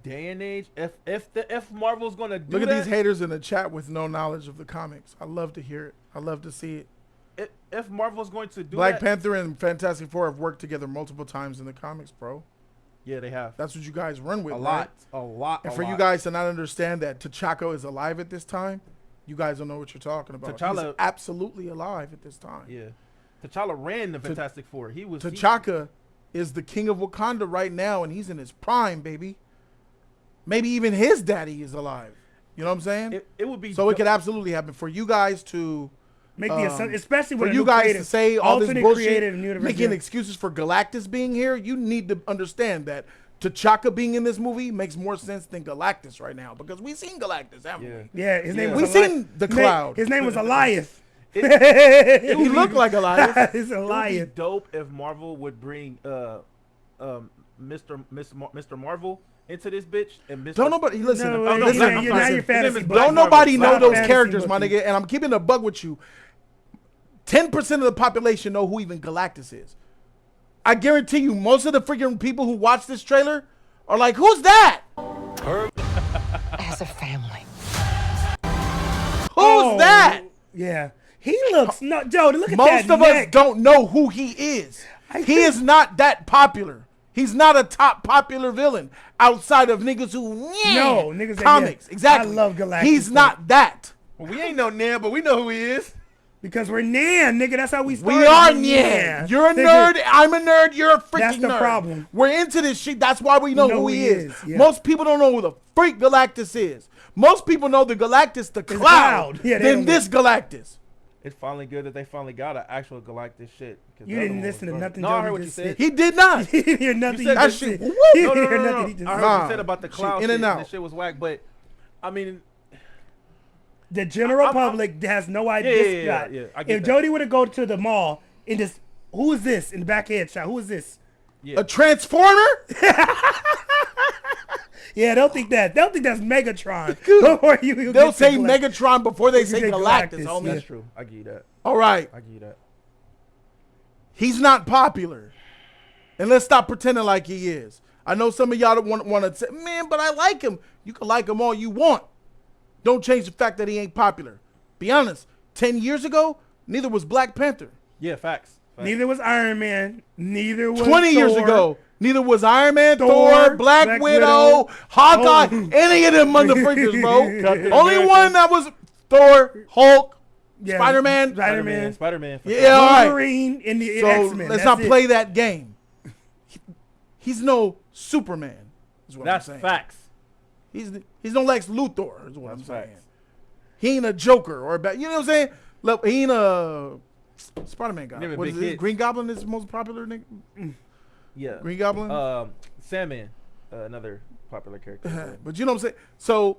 day and age, if Marvel's gonna do Look at that, these haters in the chat with no knowledge of the comics. I love to hear it. I love to see it. if Marvel's going to do Black that, Panther and Fantastic Four have worked together multiple times in the comics, bro. yeah, they have That's what you guys run with, a right? lot. And for you guys to not understand that T'Chaka is alive at this time, you guys don't know what you're talking about. T'Challa- He's absolutely alive at this time. Yeah. T'Challa ran the Fantastic Four. He was T'Chaka is the king of Wakanda right now, and he's in his prime, baby. Maybe even his daddy is alive. You know what I'm saying? It would be So it could absolutely happen. For you guys to Make the assumption, especially for with a you new guys creative, to say all this alternate bullshit, creative universe, making yeah. excuses for Galactus being here, you need to understand that T'Chaka being in this movie makes more sense than Galactus right now because we've seen Galactus, haven't Yeah. we? Yeah, his name Yeah. was We seen the cloud. His name was Elias. He looked like Elias. It's It would Elias. be dope if Marvel would bring Mr. Marvel into this bitch and Mr. Don't nobody listen. No, listen, listen, I'm you're not sorry. your fantasy His name is book. Black Don't Marvel. nobody know Black those fantasy characters, my bookie. nigga. And I'm keeping a bug with you. 10% of the population know who even Galactus is. I guarantee you, most of the freaking people who watch this trailer are like, "Who's that? As a family. Who's that?" Yeah. He looks no Jody, look at Most that of us neck. don't know who he is. He is not that popular. He's not a top popular villain outside of niggas who No, niggas that- comics. yeah. Exactly. I love Galactus, He's though. not that. Well, we ain't no Nan, but we know who he is. Because we're Nan, nigga. That's how we started. We are We're Nyan. You're a Nigga, nerd. I'm a nerd. You're a freaking That's the nerd. problem. We're into this shit. That's why we know who he is. yeah. Most people don't know who the freak Galactus is. Most people know the Galactus, the cloud, Cloud. Yeah, they than don't this Galactus. It's finally good that they finally got an actual Galactus shit. 'cause You the other didn't one listen to was nothing garbage. No, I Jody heard what you just said. said. He did not. He didn't hear nothing. You You said that just shit. said. Woo! He No, didn't no, hear no, nothing. no. He just I heard said. what you said about the cloud in shit. and out. The shit was whack, but I mean, The general public has no idea. yeah, I get If that. Jody would have go to the mall and just, who is this in the back headshot? Who is this? A transformer? Yeah, they'll think that. They'll think that's Megatron. Before you They'll get say to Galactus. Megatron before they say say Galactus, Galactus, homie. yeah. that's true. I give you that. All right. I give you that. He's not popular. And let's stop pretending like he is. I know some of y'all don't want to say, man, but I like him. You can like him all you want. Don't change the fact that he ain't popular. Be honest. 10 years ago, neither was Black Panther. Yeah, facts. Neither was Iron Man. Neither was 20 years Thor. ago, neither was Iron Man, Thor, Thor, Black Widow, Hawkeye, any of them motherfuckers, bro. Only one that was Thor, Hulk, Yeah, Spider-Man. Spider-Man. Spider-Man. for Yeah, all right. Wolverine in the So X-Men. let's That's not it. play that game. He's no Superman, is what That's I'm saying. facts. He's no Lex Luthor, is what I'm That's saying. facts. He ain't a Joker or a you know what I'm saying? Look, he ain't a Spider-Man guy. Never What big is it? hits. Green Goblin is the most popular nigga? Yeah. Green Goblin? Sandman, another popular character. But you know what I'm saying? So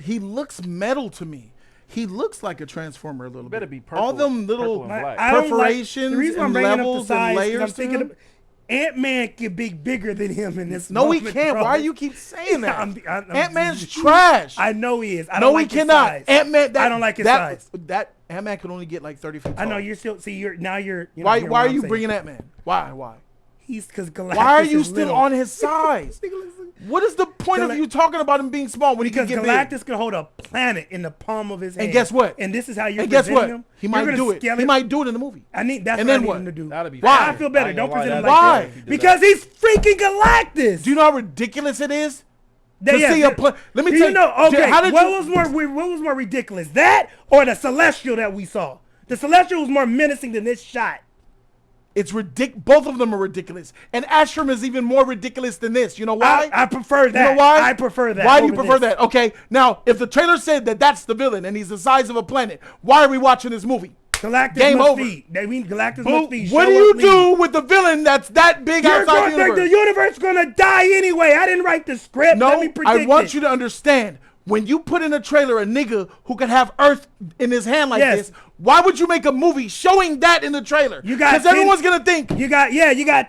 he looks metal to me. He looks like a transformer a little Better bit. be purple. All them little purple and black. I don't like- perforations the reason I'm and bringing up the levels size and is layers I'm to thinking him. Ant-Man can be bigger than him in this No, moment, he can't. bro. Why you keep saying that? I'm Ant-Man's trash. I know he is. I no, don't like he cannot. his size. Ant-Man. I don't like his size. That Ant-Man can only get like 30 feet tall. I know you're still. See, you're now you're. Why hearing are what I'm you saying. bringing Ant-Man? Why? He's because Galactus. Why are you is still little. on his size? What is the point of you talking about him being small when he Because can get Galactus big? can hold a planet in the palm of his hand. And guess what? And this is how you're And guess presenting what? him. He You're might gonna do it. scale He might do it in the movie. I need that's And what then I need what? him to do. That'd be Why? I feel better. I ain't Don't gonna lie, present him that'd like Why? that. Because he's freaking Galactus. Do you know how ridiculous it is? To Yeah, see yeah. a let me Do tell you know? Okay. How did What was more ridiculous? That or the Celestial that we saw? The Celestial was more menacing than this shot. It's ridiculous. Both of them are ridiculous. And Ashram is even more ridiculous than this. You know why? I prefer that. You know why? I prefer that. Why do you over prefer this. that? Okay, now, if the trailer said that that's the villain and he's the size of a planet, why are we watching this movie? Galactus Game must over. feed. That means Galactus Boo, must feed. what do Show you up, do leave. with the villain that's that big You're outside the going, universe? the universe gonna die anyway. I didn't write the script. Let No, me predict I want it. you to understand. When you put in a trailer a nigga who could have Earth in his hand like Yes. this, why would you make a movie showing that in the trailer? You got Because 10 everyone's gonna think, You got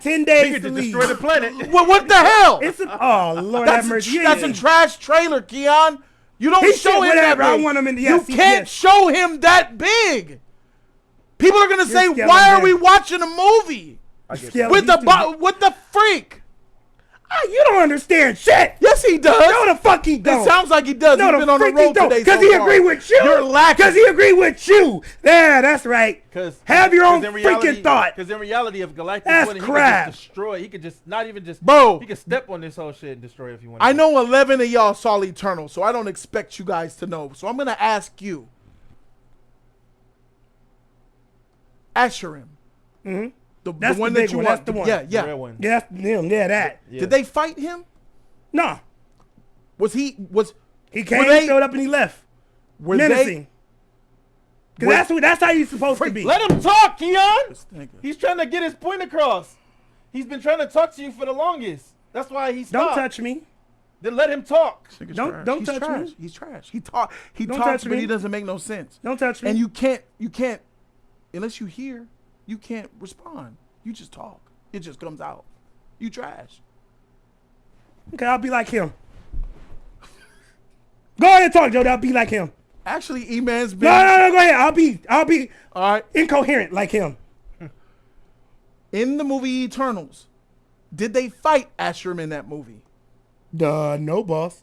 10 He days could to just leave. destroy the planet. well, what the hell? It's oh Lord have mercy. That's a trash trailer, Keon. You don't He show said him whatever. that I big. want him in the- You yes, can't yes. show him that big. People are gonna say, scaling "Why are him. we watching a movie Scale with these the two- with the freak?" You don't understand shit. Yes, he does. No, the fuck he don't. It sounds like he does. No, He's the been on the freak he road don't. today. Because so he far. agree with you. You're lacking. Because he agree with you. Yeah, that's right. Have your own freaking thought. Because in reality, if Galactus That's wanted, he crap. could just destroy. He could just not even just. Bro. He could step on this whole shit and destroy it if he wanted. I know 11 of y'all saw Eternal, so I don't expect you guys to know. So I'm gonna ask you, Asherim. Mm-hmm. The That's one the that big you one. want. That's the one. Yeah, The yeah. real one. Yeah, that's him. Yeah, that. Yeah. Did they fight him? No. He He came, Were they- showed up, and he left. were Menacing. Were- Because that's how he's supposed to be. Let him talk, Keon. This nigga. He's trying to get his point across. He's been trying to talk to you for the longest. That's why he Don't stopped. touch me. Then let him talk. This nigga's Don't- trash. don't He's touch trash. me. He's trash. He Don't talks, touch but me. he doesn't make no sense. Don't touch me. And you can't, unless you hear, you can't respond. You just talk. It just comes out. You trash. Okay, I'll be like him. Go ahead and talk, Jody. I'll be like him. Actually, E-Man's been. No, go ahead. I'll be All right. incoherent like him. In the movie Eternals, did they fight Asherim in that movie? No, boss.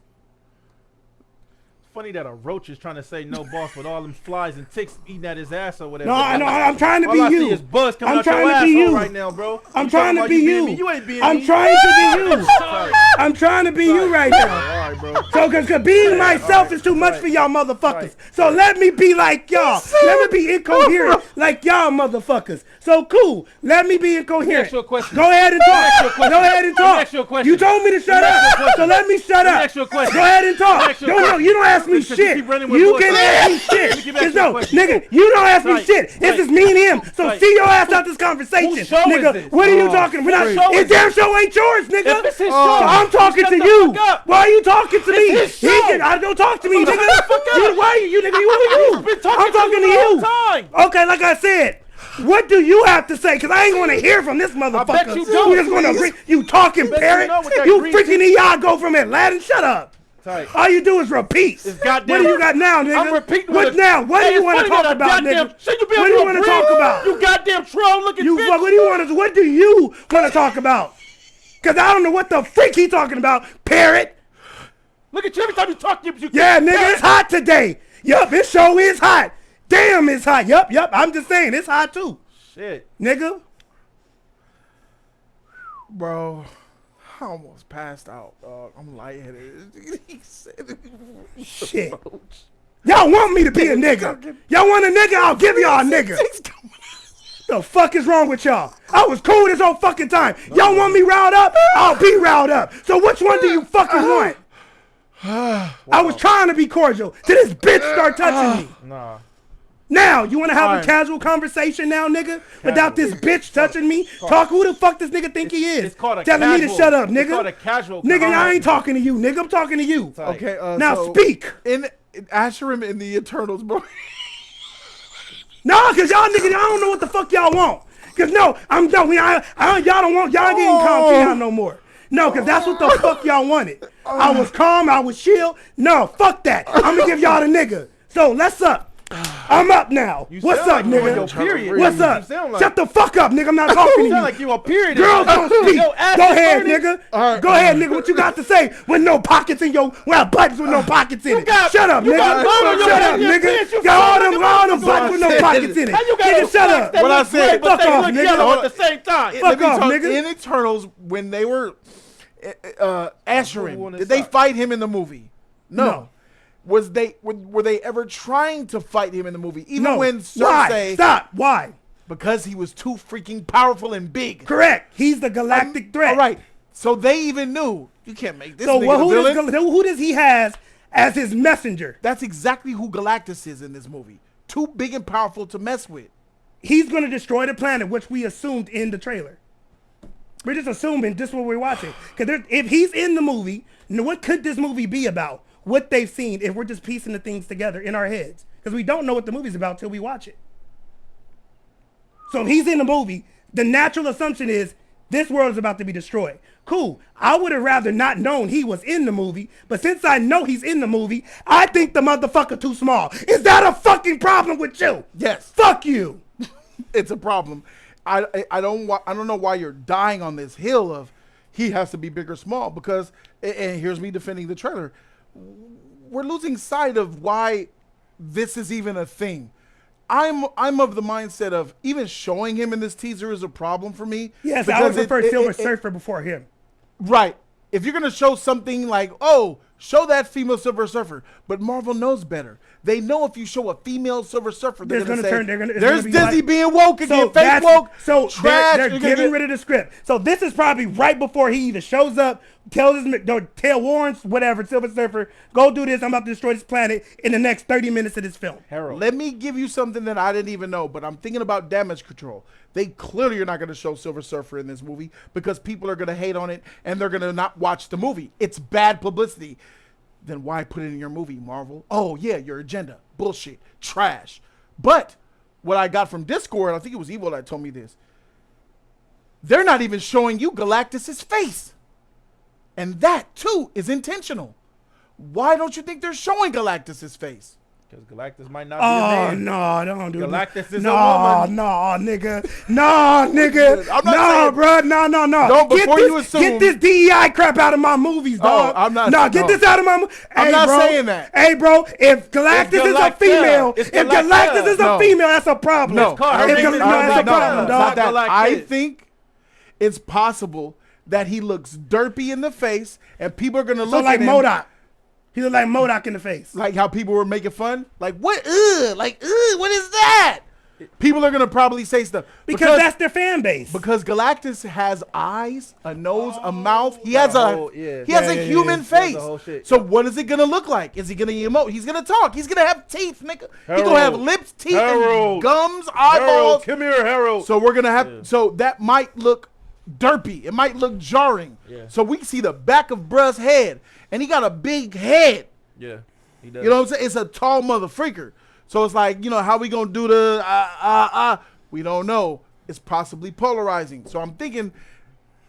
Funny that a roach is trying to say no boss with all them flies and ticks eating at his ass or whatever. No, I know. I'm trying to all be I you. see is buzz coming I'm out your trying to asshole be you. right now, bro. I'm You trying talking to about be being you. me. You ain't being I'm me. trying to be you. Sorry. I'm trying to be you right now. All right, bro. So, cause being myself is too much for y'all motherfuckers. So let me be like y'all. Let me be incoherent like y'all motherfuckers. So cool. Let me be incoherent. ask you a question. Go ahead and ask you a talk. question. Go ahead and Let me talk. ask you a question. You told me to shut Let me ask you a up. question. So let me shut Let me up. ask you a question. Go ahead and Let me talk. ask you a question. You don't ask me Because you shit. keep running with You bullshit. can ask me Let me shit. ask you a Cause no, question. nigga, you don't ask me Right. shit. It's Right. just me and him. So Right. see your ass out this conversation. Whose show is Nigga, this? what are you talking? We're not. Whose show His is damn show ain't yours, nigga. If it's his So show, I'm talking shut to the you. fuck up. Why are you talking to me? It's his show. I don't talk to me, Shut nigga. the fuck up. Why are you nigga? Who are you? He's been talking I'm talking to to you you. the whole time. Okay, like I said. What do you have to say? Cause I ain't gonna hear from this motherfucker. bet you don't. You're just gonna agree. You talking bet you parrot. know with that You green freaking tea. Iago from Atlanta. Shut up. Tight. All you do is repeat. It's goddamn- What do you got now, nigga? I'm repeating What now? What do you want to talk about, nigga? Should you be What do you want to talk about? You goddamn troll looking You bitch. fuck, what do you want to? What do you want to talk about? Cause I don't know what the freak he talking about, parrot. Look at you every time you talk. You Yeah, nigga, it's hot today. Yup, this show is hot. Damn, it's hot. Yup. I'm just saying, it's hot too, Shit. nigga. Bro, I almost passed out, dog. I'm lightheaded. He said Shit. Y'all want me to be a nigga? Y'all want a nigga? I'll give y'all a nigga. The fuck is wrong with y'all? I was cool this whole fucking time. Y'all want me riled up? I'll be riled up. So which one do you fucking want? I was trying to be cordial. Till this bitch start touching me. Nah. Now, you want to have Alright. a casual conversation now, nigga? Without this bitch touching me? Talk, who the fuck this nigga think he is? It's called a Telling me to casual- shut up, It's called a nigga. casual. Nigga, I comment. ain't talking to you, nigga. I'm talking to you. Okay, Now so speak. in Asherim in the Eternals, bro. Nah, cause y'all niggas, I don't know what the fuck y'all want. Cause no, I'm done. Y'all ain't getting calm down no more. No, cause that's what the fuck y'all wanted. I was calm, I was chill. No, fuck that. I'm gonna give y'all the nigga. So let's up. I'm up now. What's up, nigga? Period. What's up? Like, shut the fuck up, nigga. I'm not talking to you. You sound like you a period. Girls don't speak. Go ahead, Bernie. nigga. Go ahead, nigga. What you got to say? With no pockets in your, buttons with no pockets in it. Shut up, nigga. Shut up, nigga. Got all them buttons with no pockets in it. Nigga, shut up. What I said, fuck off, nigga. At the same time. Fuck off, nigga. In Eternals, when they were Asherin, did they fight him in the movie? No. Were they ever trying to fight him in the movie? Even when Cersei... Stop. Why? Because he was too freaking powerful and big. Correct. He's the galactic threat. All right. So they even knew, you can't make this so nigga the villain. Who does he has as his messenger? That's exactly who Galactus is in this movie. Too big and powerful to mess with. He's going to destroy the planet, which we assumed in the trailer. We're just assuming this is what we're watching. Because if he's in the movie, what could this movie be about? What they've seen if we're just piecing the things together in our heads. Because we don't know what the movie's about till we watch it. So if he's in the movie, the natural assumption is this world is about to be destroyed. Cool. I would have rather not known he was in the movie, but since I know he's in the movie, I think the motherfucker too small. Is that a fucking problem with you? Yes. Fuck you. It's a problem. I don't know why you're dying on this hill of he has to be big or small, because, and here's me defending the trailer, we're losing sight of why this is even a thing. I'm of the mindset of even showing him in this teaser is a problem for me. Yes, I would prefer Silver Surfer before him. Right. If you're going to show something like, oh, show that female Silver Surfer, but Marvel knows better. They know if you show a female Silver Surfer, they're going to say, there's Disney being woke again, fake woke, so trash. They're getting rid of the script. So this is probably right before he either shows up, tell Warren's, whatever, Silver Surfer, go do this, I'm about to destroy this planet in the next 30 minutes of this film. Harold. Let me give you something that I didn't even know, but I'm thinking about damage control. They clearly are not going to show Silver Surfer in this movie because people are going to hate on it and they're going to not watch the movie. It's bad publicity. Then why put it in your movie, Marvel? Oh, yeah, your agenda. Bullshit. Trash. But what I got from Discord, I think it was Evo that told me this, they're not even showing you Galactus' face. And that, too, is intentional. Why don't you think they're showing Galactus' face? Because Galactus might not be a man. No, don't do Galactus is a woman. No, nigga. No, nigga. I'm not saying, bro. No. Don't, before you assume. Get this DEI crap out of my movies, dog. I'm not. No, get this out of my movies. I'm not saying that. Hey, bro, if Galactus is a female, that's a problem. No, that's a problem, dog. I think it's possible that he looks derpy in the face and people are going to look at him. MODOK. He looked like MODOK in the face. Like how people were making fun? Like, what? What is that? People are going to probably say stuff. Because that's their fan base. Because Galactus has eyes, a nose, a mouth. He has a human face. So what is it going to look like? Is he going to emote? He's going to talk. He's going to have teeth, nigga. He's going to have lips, teeth, and gums, eyeballs. Come here, Harold. So we're going to have, so that might look derpy. It might look jarring. Yeah. So we see the back of bruh's head. And he got a big head. Yeah, he does. You know what I'm saying? It's a tall motherfreaker. So it's like, how we going to do the, we don't know. It's possibly polarizing. So I'm thinking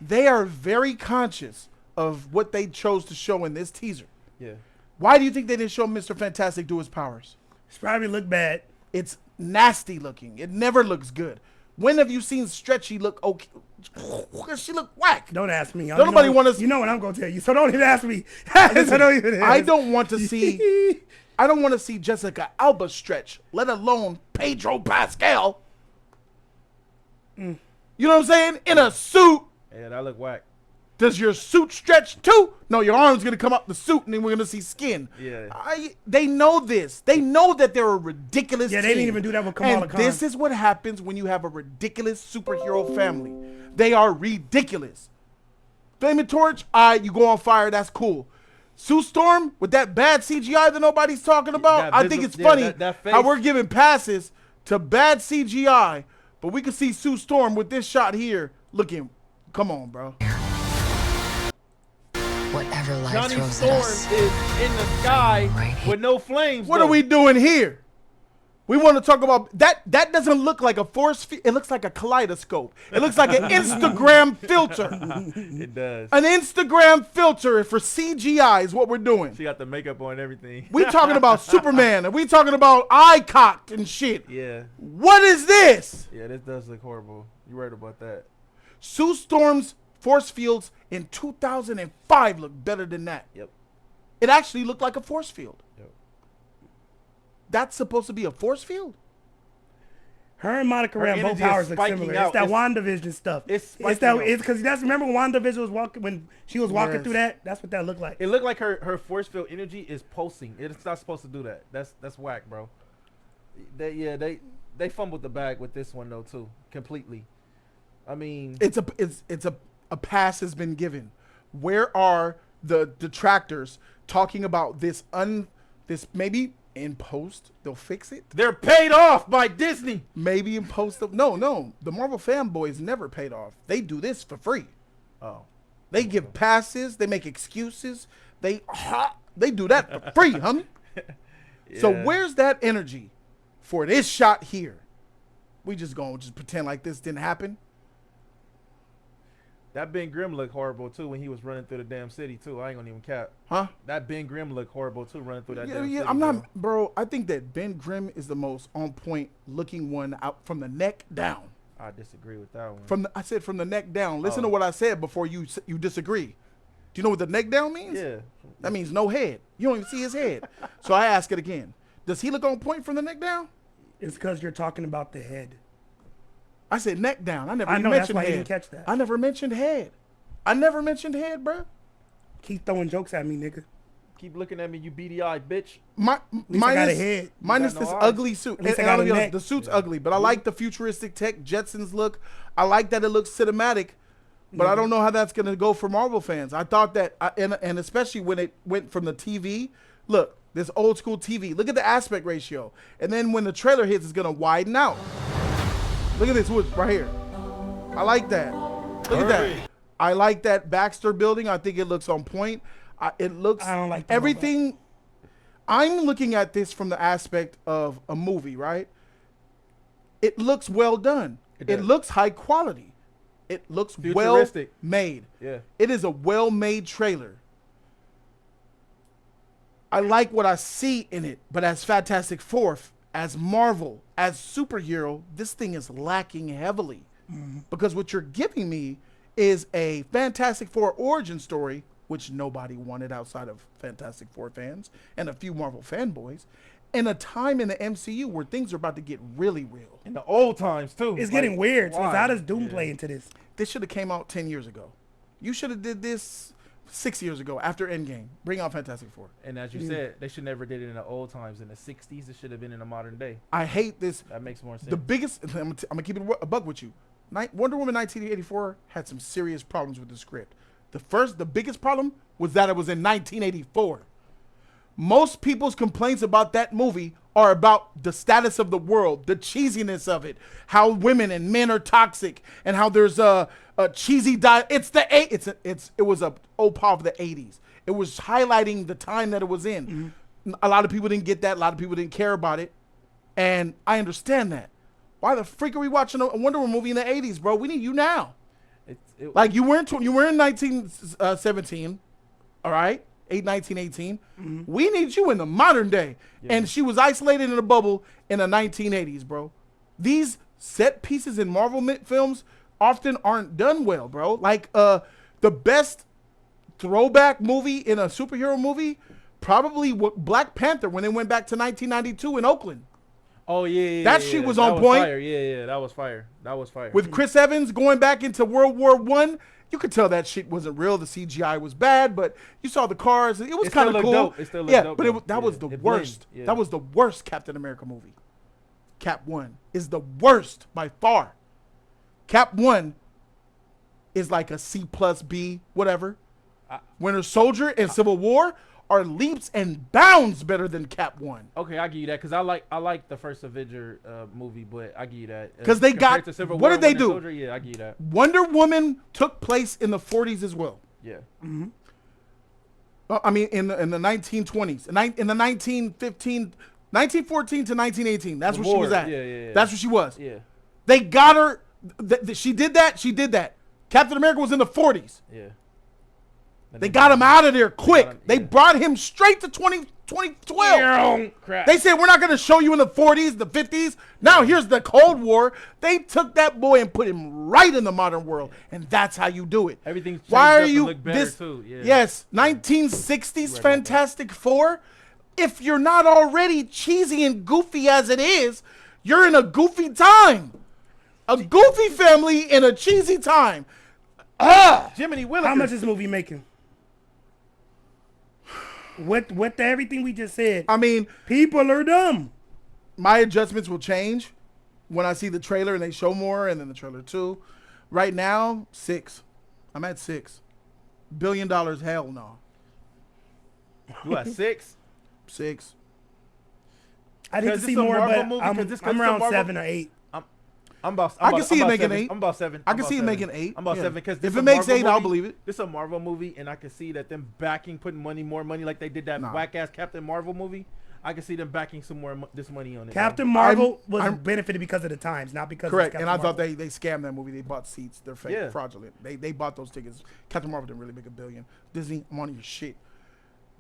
they are very conscious of what they chose to show in this teaser. Yeah. Why do you think they didn't show Mr. Fantastic do his powers? It's probably look bad. It's nasty looking. It never looks good. When have you seen Stretchy look okay? She look whack. Don't ask me. Don't nobody want to. You know what I'm gonna tell you. So don't even ask me. I don't want to see. I don't want to see Jessica Alba stretch, let alone Pedro Pascal. You know what I'm saying? In a suit. Yeah, that look whack. Does your suit stretch too? No, your arm's gonna come up the suit, and then we're gonna see skin. Yeah. They know this. They know that they're a ridiculous. Yeah, they team. didn't even do that with Kamala Khan. This is what happens when you have a ridiculous superhero family. They are ridiculous. Flaming Torch, you go on fire. That's cool. Sue Storm with that bad CGI that nobody's talking about. I think it's funny how we're giving passes to bad CGI, but we can see Sue Storm with this shot here looking. Come on, bro. Whatever life Johnny throws Storm at us, is in the sky right here. with no flames. What are we doing here? We want to talk about that. That doesn't look like a force field. It looks like a kaleidoscope. It looks like an Instagram filter. It does. An Instagram filter for CGI is what we're doing. She got the makeup on and everything. We talking about Superman, and we talking about eye cocked and shit. Yeah. What is this? Yeah, this does look horrible. You're right about that. Sue Storm's force fields in 2005 looked better than that. Yep. It actually looked like a force field. Yep. That's supposed to be a force field? Her and Monica Her Rambeau energy is powers look spiking similar. out. It's that It's- WandaVision stuff. it's It's spiking that. out. It's because that's remember when WandaVision was walking when she was walking Yes. through that. That's what that looked like. It looked like her force field energy is pulsing. It's not supposed to do that. That's whack, bro. They fumbled the bag with this one though too, completely. I mean, It's a pass has been given. Where are the detractors talking about this maybe in post they'll fix it? they're paid off by Disney. Maybe in post no. The Marvel fanboys never paid off. They do this for free. Oh, They give passes, they make excuses. They do that for free, homie. So Yeah. where's that energy for this shot here? We just gonna pretend like this didn't happen? that Ben Grimm looked horrible too when he was running through the damn city too. I ain't gonna even cap. Huh? That Ben Grimm looked horrible too, running through that Yeah, damn city. I'm bro. not, bro. I think that Ben Grimm is the most on point looking one out from the neck down. I disagree with that one. I said from the neck down. Listen Oh. to what I said before you disagree. Do you know what the neck down means? Yeah. That means no head. You don't even see his head. So I ask it again. Does he look on point from the neck down? It's because you're talking about the head. I said neck down. I never I even know, that's mentioned why head. you didn't catch that. I never mentioned head. I never mentioned head, bro. Keep throwing jokes at me, nigga. Keep looking at me, you beady eyed bitch. least I got a head. Minus You got this no eyes. ugly suit. At least I And got I'll a be honest, neck. the suit's ugly, but I like the futuristic tech Jetsons look. I like that it looks cinematic, but I don't know how that's gonna go for Marvel fans. I thought that, and especially when it went from the TV. Look, this old school TV. Look at the aspect ratio, and then when the trailer hits, it's gonna widen out. Look at this wood right here. I like that. Look at that. I like that Baxter building. I think it looks on point. It looks. I don't like the everything. I'm looking at this from the aspect of a movie, right? It looks well done. It does. looks high quality. It looks well Futuristic. made. Yeah. It is a well-made trailer. I like what I see in it, but as Fantastic Four, as Marvel, as superhero, this thing is lacking heavily. Because what you're giving me is a Fantastic Four origin story, which nobody wanted outside of Fantastic Four fans and a few Marvel fanboys, in a time in the MCU where things are about to get really real. In the old times too. It's getting weird. So why? how does Doom play into this? This should have came out 10 years ago. You should have did this 6 years ago after Endgame. Bring out Fantastic Four. And as you said, they should never did it in the old times. In the 60s, it should have been in the modern day. I hate this. That makes more sense. The biggest, I'm gonna keep it a buck with you. Wonder Woman 1984 had some serious problems with the script. The biggest problem was that it was in 1984. Most people's complaints about that movie are about the status of the world, the cheesiness of it, how women and men are toxic, and how there's a cheesy it was a OPA of the 80s. It was highlighting the time that it was in. A lot of people didn't get that. A lot of people didn't care about it, and I understand that. Why the freak are we watching a Wonder Woman movie in the 80s, bro? We need you now. Like you were in 1917, all right? 1918. We need you in the modern day. Yeah. And she was isolated in a bubble in the 1980s, bro. These set pieces in Marvel films often aren't done well, bro. Like the best throwback movie in a superhero movie, probably Black Panther when they went back to 1992 in Oakland. Oh yeah, that shit was on point. Fire. Yeah, that was fire. That was fire. With Chris Evans going back into World War I, you could tell that shit wasn't real. The CGI was bad, but you saw the cars. It was kind of cool. Dope. It still looked dope. But that was the worst. Yeah. That was the worst Captain America movie. Cap 1 is the worst by far. Cap 1 is like a C plus B, whatever. Winter Soldier and Civil War are leaps and bounds better than Cap 1. Okay, I give you that because I like the first Avenger movie, but I give you that because they got what did they do? Soldier, yeah, I give you that. Wonder Woman took place in the 40s as well. Yeah. I mean, in the 1920s, in the 1915 1914 to 1918. That's The where she was war. at. Yeah. That's where she was. Yeah. They got her. She did that. She did that. Captain America was in the 40s. Yeah. They got him out of there quick. They yeah. brought him straight to 2012. Crap. They said, we're not going to show you in the 40s, the 50s. Now here's the Cold War. They took that boy and put him right in the modern world. And that's how you do it. Everything's changed Why up are and you look better this? too. Yeah. Yes, 1960s Fantastic Four. If you're not already cheesy and goofy as it is, you're in a goofy time. A goofy family in a cheesy time. Jiminy Willikers. How much is this movie making? With everything we just said, I mean, people are dumb. my adjustments will change when I see the trailer and they show more, and then the trailer 2. Right now, 6. I'm at $6 billion. Hell no. You at 6? 6. I need to 'Cause see it's a more, Marvel but movie, 'cause it's I'm a around Marvel- 7 or 8. I can see it making 7. 8. I'm about 7. I can see it making 8. I'm about Yeah. 7 because if it makes 8, I'll believe it. This is a Marvel movie, and I can see that them backing, putting more money like they did that whack ass Captain Marvel movie. I can see them backing some more this money on it. Captain Marvel I'm benefited because of the times, not because Correct, of and I Captain thought they scammed that movie. They bought seats. They're fake, Yeah. fraudulent. They bought those tickets. Captain Marvel didn't really make $1 billion. Disney, I'm on your shit.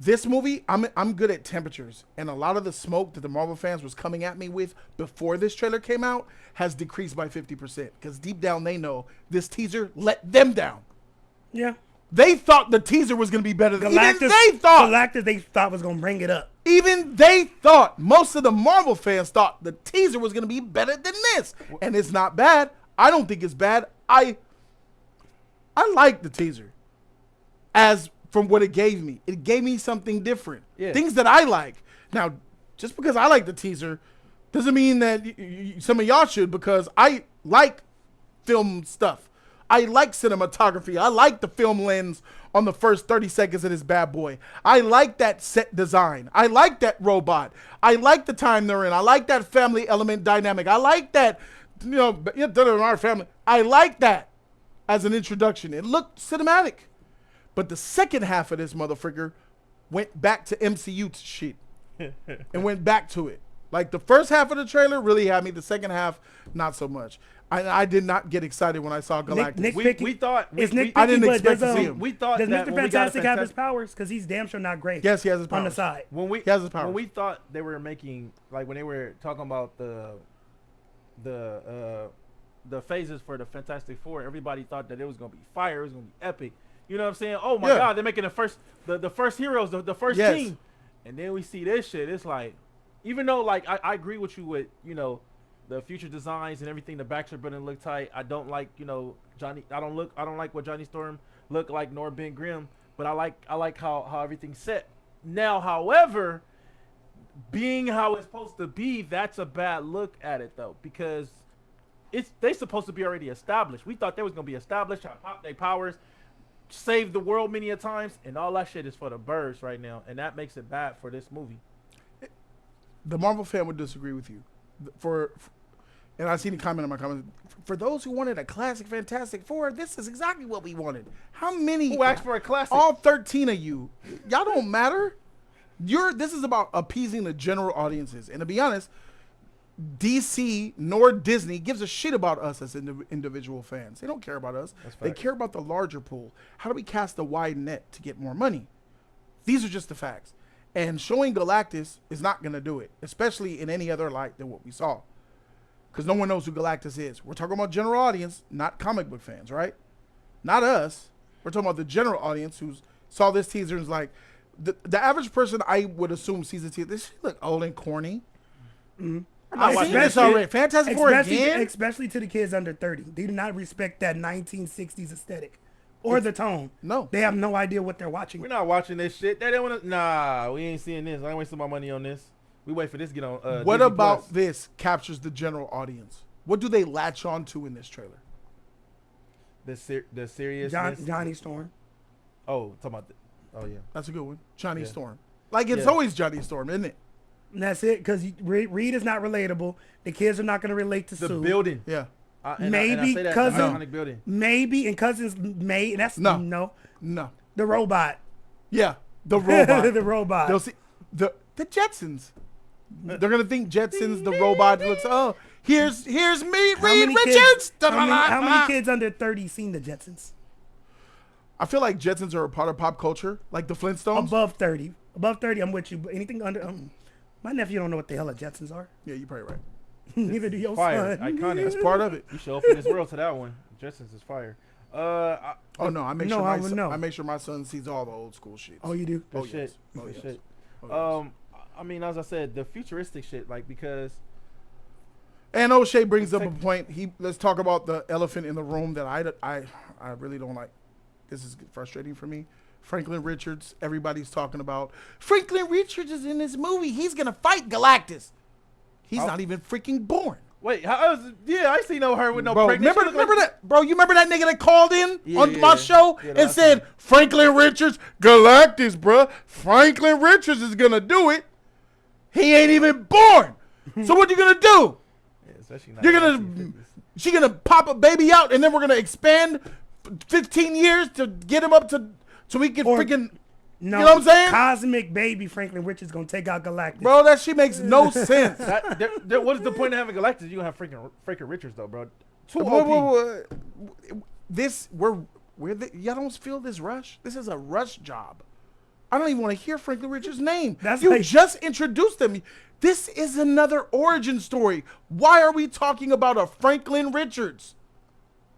This movie, I'm good at temperatures, and a lot of the smoke that the Marvel fans was coming at me with before this trailer came out has decreased by 50%. Because deep down they know this teaser let them down. Yeah. They thought the teaser was going to be better than Galactus. Galactus They thought was gonna bring it up. Even they thought, most of the Marvel fans thought the teaser was going to be better than this. And it's not bad. I don't think it's bad. I like the teaser as from what it gave me. It gave me something different. Yeah. Things that I like. Now, just because I like the teaser doesn't mean that some of y'all should, because I like film stuff. I like cinematography. I like the film lens on the first 30 seconds of this bad boy. I like that set design. I like that robot. I like the time they're in. I like that family element dynamic. I like that, our family. I like that as an introduction. It looked cinematic. But the second half of this motherfucker went back to MCU shit and went back to it. Like the first half of the trailer really had me. The second half, not so much. I did not get excited when I saw Galactus. We thought it's Nick I didn't Picky, but expect does, to see him. We thought does that Mr. when we got Fantastic have his powers? Because he's damn sure not great. Yes, he has his powers. On the side. He has his powers. When we thought they were making, like when they were talking about the phases for the Fantastic Four, everybody thought that it was gonna be fire. It was gonna be epic. You know what I'm saying? Oh my God, they're making the first heroes, the first team, and then we see this shit. It's like, even though like I agree with you with the future designs and everything, the Baxter building look tight. I don't like Johnny. I don't like what Johnny Storm looked like nor Ben Grimm, but I like how everything's set. Now, however, being how it's supposed to be, that's a bad look at it though, because they supposed to be already established. We thought they was gonna be established, try to pop their powers, save the world many a times, and all that shit is for the birds right now, and that makes it bad for this movie. The Marvel fan would disagree with you. And I seen a comment in my comments. For those who wanted a classic Fantastic Four, this is exactly what we wanted. How many? Who asked for a classic? All 13 of you. Y'all don't matter. This is about appeasing the general audiences. And to be honest, DC nor Disney gives a shit about us as individual fans. They don't care about us. They care about the larger pool. How do we cast a wide net to get more money? These are just the facts. And showing Galactus is not going to do it, especially in any other light than what we saw. Because no one knows who Galactus is. We're talking about general audience, not comic book fans, right? Not us. We're talking about the general audience who saw this teaser and is like, the average person, I would assume, sees the teaser. This shit look old and corny. Mm-hmm. I've seen this already. Fantastic Four again? Especially to the kids under 30. They do not respect that 1960s aesthetic or the tone. No. They have no idea what they're watching. We're not watching this shit. They don't want to. Nah, we ain't seeing this. I ain't wasting my money on this. We wait for this to get on. What Disney about Plus. this captures the general audience? What do they latch on to in this trailer? The serious Johnny Storm. Oh, talking about. Oh yeah, that's a good one. Johnny Storm. Like it's always Johnny Storm, isn't it? And that's it, because Reed is not relatable. The kids are not going to relate to the Sue. building. Yeah. Maybe cousin. Building. Maybe and cousins. That's no. The robot. Yeah, the robot. The robot. They'll see the Jetsons. They're gonna think Jetsons the robot looks. Oh, here's me, How Reed many Richards. kids- how many kids under 30 seen the Jetsons? I feel like Jetsons are a part of pop culture, like the Flintstones. Above 30. Above 30, I'm with you. But anything under my nephew don't know what the hell the Jetsons are. Yeah, you're probably right. Neither do your Fire, son. iconic. That's part of it. You should open this world to that one. Jetsons is fire. Oh no, I make No, sure I my would son, know. I make sure my son sees all the old school shit. Oh, you do? Good Oh, shit. yes. Oh, Good yes. shit. Oh, yes. I mean, as I said, the futuristic shit, like, because And O'Shea brings up a point. Let's talk about the elephant in the room that I really don't like. This is frustrating for me. Franklin Richards. Everybody's talking about Franklin Richards is in this movie. He's gonna fight Galactus. He's not even freaking born. wait, I see no her with no Bro, pregnant. remember that? Bro, you remember that nigga that called in on my Yeah. show Yeah, and that's said Franklin Richards, Galactus, bro. Franklin Richards is gonna do it. He ain't even born. So what you gonna do? Especially not You're in gonna, 1950s. she gonna pop a baby out, and then we're gonna expand 15 years to get him up to, so we can Or- freaking, No, you know what I'm saying? Cosmic baby Franklin Richards gonna take out Galactus. Bro, that shit makes no sense. What is the point of having Galactus? You gonna have Franklin Richards though, bro. Too Whoa, OP. whoa, whoa. This y'all don't feel this rush? This is a rush job. I don't even want to hear Franklin Richards' name. That's You like- just introduced them. This is another origin story. Why are we talking about a Franklin Richards?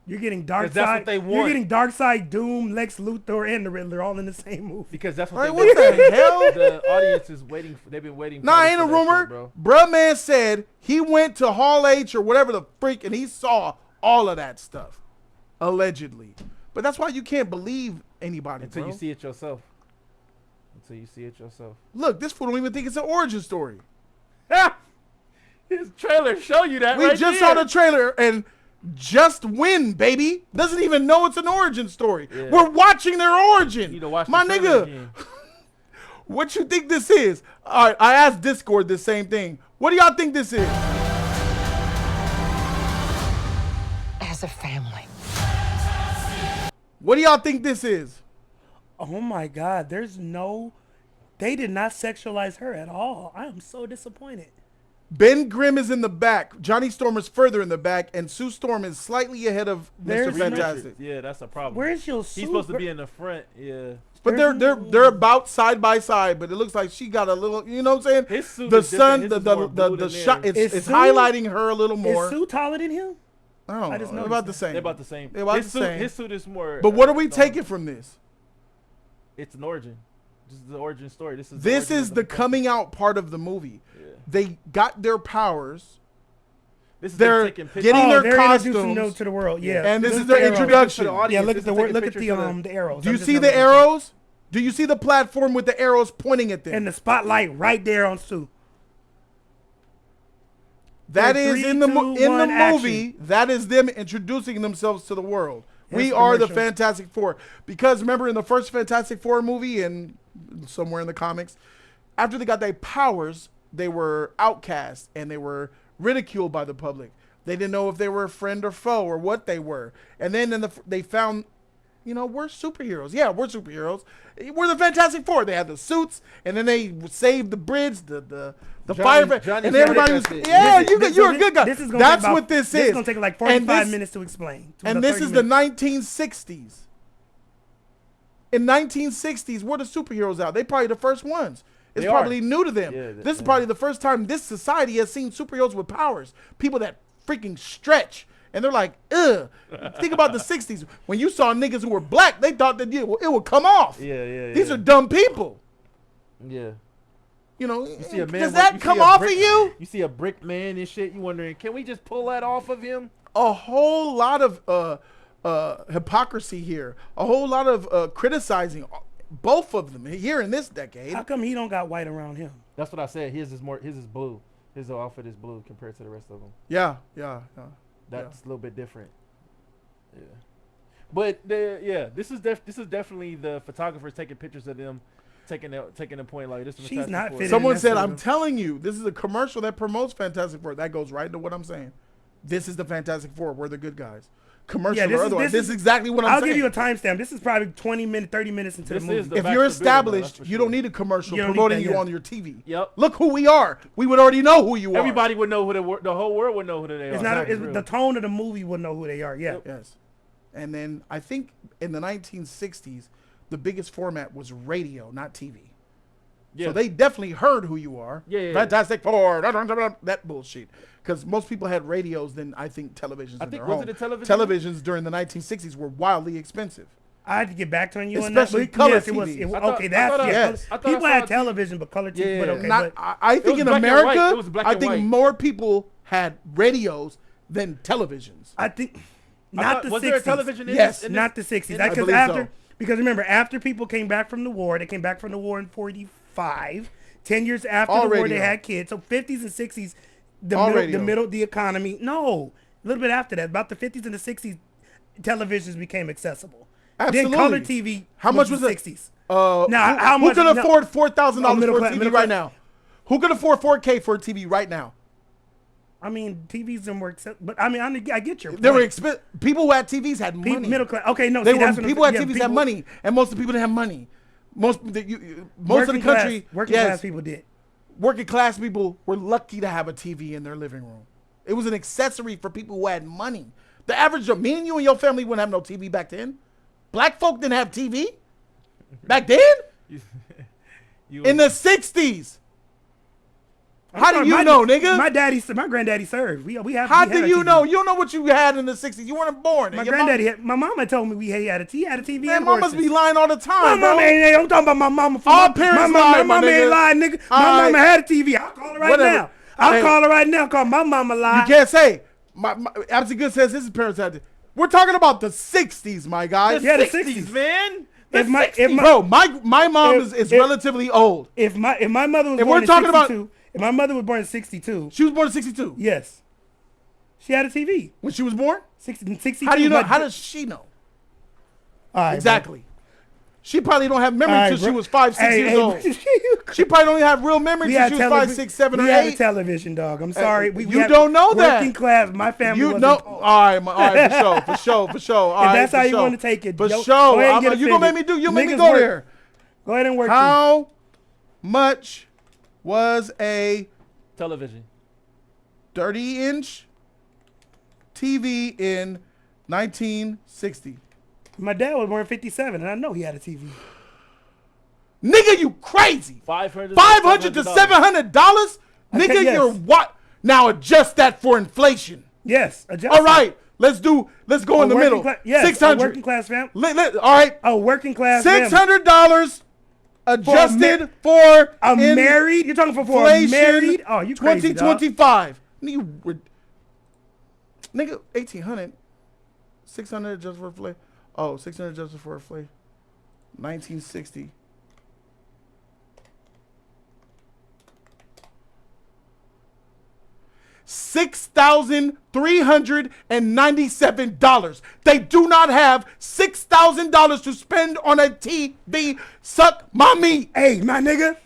You're getting Dark 'Cause that's what Side. they You're want. getting Dark Side, Doom, Lex Luthor, and the Riddler all in the same movie. Because that's All what right, they what the hell? The audience is waiting. They've been waiting. Nah, for ain't a that rumor. shit, bro. Bruh man said he went to Hall H or whatever the freak and he saw all of that stuff. Allegedly. But that's why you can't believe anybody, Until bro. you see it yourself. Look, this fool don't even think it's an origin story. His trailer show you that. We right just there. saw the trailer and just win, baby. Doesn't even know it's an origin story. Yeah. We're watching their origin. You need to watch the My trailer nigga, again. what you think this is? All right, I asked Discord the same thing. What do y'all think this is? As a family. What do y'all think this is? Oh my God, they did not sexualize her at all. I am so disappointed. Ben Grimm is in the back. Johnny Storm is further in the back, and Sue Storm is slightly ahead of There's Mr. no- Fantastic. Yeah, that's a problem. Where's your He's supposed to be in the front. Yeah. But they're about side by side, but it looks like she got a little, you know what I'm saying? His suit The is sun, different. His the is more blue the than shot, theirs. it's Is Sue- highlighting her a little more. Is Sue taller than him? I don't know. I just They're noticed about that. the same. They're about the same. They're about his the suit, same. His suit is more. But what are we normal. taking from this? It's an origin. This is the origin story. This is. This origin is of the coming out part of the movie. Yeah. They got their powers, This is they're them taking pictures. getting their they're introducing costumes, them to the world. Yeah, and this Look is at their the arrows. introduction. To the audience. Yeah, look This at the is taking look at the pictures for the arrows. Do I'm you just see not the looking at arrows? Do you see the platform with the arrows pointing at them? and the spotlight right there on Sue? That In is 3, in the 2, movie. 1, That is them introducing themselves to the world. We Yes, are the commercial. Fantastic Four. Because remember in the first Fantastic Four movie and somewhere in the comics, after they got their powers, they were outcast and they were ridiculed by the public. They didn't know if they were a friend or foe or what they were. And then they found, we're superheroes. Yeah, we're superheroes. We're the Fantastic Four. They had the suits, and then they saved the bridge, the fire, Johnny and everybody was, Johnny- yeah, This- you're a this- good guy. This is gonna That's take about, what this This is. is gonna take like And 45 this- minutes to explain. And this is the 1960s. In 1960s, where the superheroes out? They probably the first ones. It's They are. probably new to them. Yeah, This is probably the first time this society has seen superheroes with powers. People that freaking stretch. And they're like, ugh. Think about the 60s. When you saw niggas who were black, they thought that it would come off. Yeah. These are dumb people. Yeah. You See a man does with- that you see come a off brick- of you? You see a brick man and shit. You wondering, can we just pull that off of him? A whole lot of hypocrisy here. A whole lot of criticizing both of them here in this decade. How come he don't got white around him? That's what I said. His is blue. His outfit is blue compared to the rest of them. Yeah. That's a little bit different. Yeah. But this is definitely the photographers taking pictures of them, taking a point like this. is She's Fantastic not Four. fitting. Someone that's said, what I'm it is. telling you, this is a commercial that promotes Fantastic Four. That goes right to what I'm saying. This is the Fantastic Four. We're the good guys. commercial this or is- otherwise. this This is is- exactly what I'm I'll saying. give you a timestamp. This is probably 20 minutes, 30 minutes into This the is movie. the If Back you're to Bill, though, that's established, for you sure. don't need a commercial You don't need promoting that, you yeah. on your TV. Yep. Look who we are. We would already know who you are. Everybody would know who the whole world would know who they are. It's not That's it's, real. the tone of the movie will know who they are. Yeah. Yes. And then I think in the 1960s, the biggest format was radio, not TV. Yeah. So they definitely heard who you are. Yeah. Fantastic Four, that bullshit. Because most people had radios than I think televisions I in think- their was home. it a television? Televisions during the 1960s were wildly expensive. I had to get back to you on Especially that. color Yes, it was. TV. It was I thought- okay, I that's thought I- yeah. yes. I thought I People saw had it. television, but color TV. Yeah. But okay, Not, but I think was in black and America, white. It was black I and think white. more people had radios than televisions. I think I not thought- the was 60s. there a television in Yes, this? in Not this- the 60s. in this- I Because believe after, so. because remember, after people came back from the war, they came back from the war in 45. 10 years after All the war, radio. they had kids. So 50s and 60s, All radio. the economy. No, a little bit after that, about the 50s and the 60s, televisions became accessible. Absolutely. Then color TV. How much was the it? 60s? Now, how who much- can no. afford $4,000 Oh, middle for a class- TV middle right class. now? Who can afford 4K for a TV right now? I mean, TVs didn't work, but I mean, I get your point. They were expensive. People who had TVs had money. Middle class. Okay, no, They see, were that's what people I'm, had TVs had money, and most of the people didn't have money. Most of the Working country, class, working yes, class people did. working class people were lucky to have a TV in their living room. It was an accessory for people who had money. The average, me and you and your family wouldn't have no TV back then. Black folk didn't have TV back then. In the 60s. How do you know, nigga? My granddaddy served. We have. How we had do a you TV. know? You don't know what you had in the 60s. You weren't born. My Your mom- granddaddy, my mama told me he had a TV Man, and mom horses. must be lying all the My time, bro. mama ain't. I'm talking about my mama. All my parents mama, lie, my my mama ain't nigga. lying, nigga. All My right. mama had a TV. I'll call her right Whatever. now. I'll Hey. call her right now. Call my mama You lie. can't say. My Absy Good says his parents had it. We're talking about the 60s, my guy. Yeah, the 60s, 60s. man. If my Bro, my mom If- is if- relatively old. if my mother was If born we're in talking about- 62, if my mother was born in 62, She was born in 62. yes, she had a TV. When she was born? 62. How do you know? my- How does she know? All right, Exactly. She probably don't have memory All right, until she bro. was 5, 6 years old. She probably don't even have real memory We until had she was 5, 6, 7, or we had a 8. television, dog. I'm sorry. We you had don't know that. Working class. My family You wasn't know, poor. all right, for sure. All right, that's for how you sure. wanna take it, For yo, sure. go ahead and get You gonna make me offended. do? You make me Niggas go work. there. Go ahead and work. How much was a Television. 30-inch TV in 1960? My dad was born in 57, and I know he had a TV. Nigga, you crazy? $500 to $700? Nigga, yes. you're what? Now adjust that for inflation. Yes. Adjust All right, let's go in the middle. Yes, 600. A working class family. All right, A working class family. $600 adjusted for A married? You're talking for a inflation married? Oh, you crazy, dog. 2025. Nigga, 1800. 600 adjusted for inflation. Oh, 600 adjusted for inflation. 1960. $6,397. They do not have $6,000 to spend on a TV. Suck my meat. Hey, my nigga.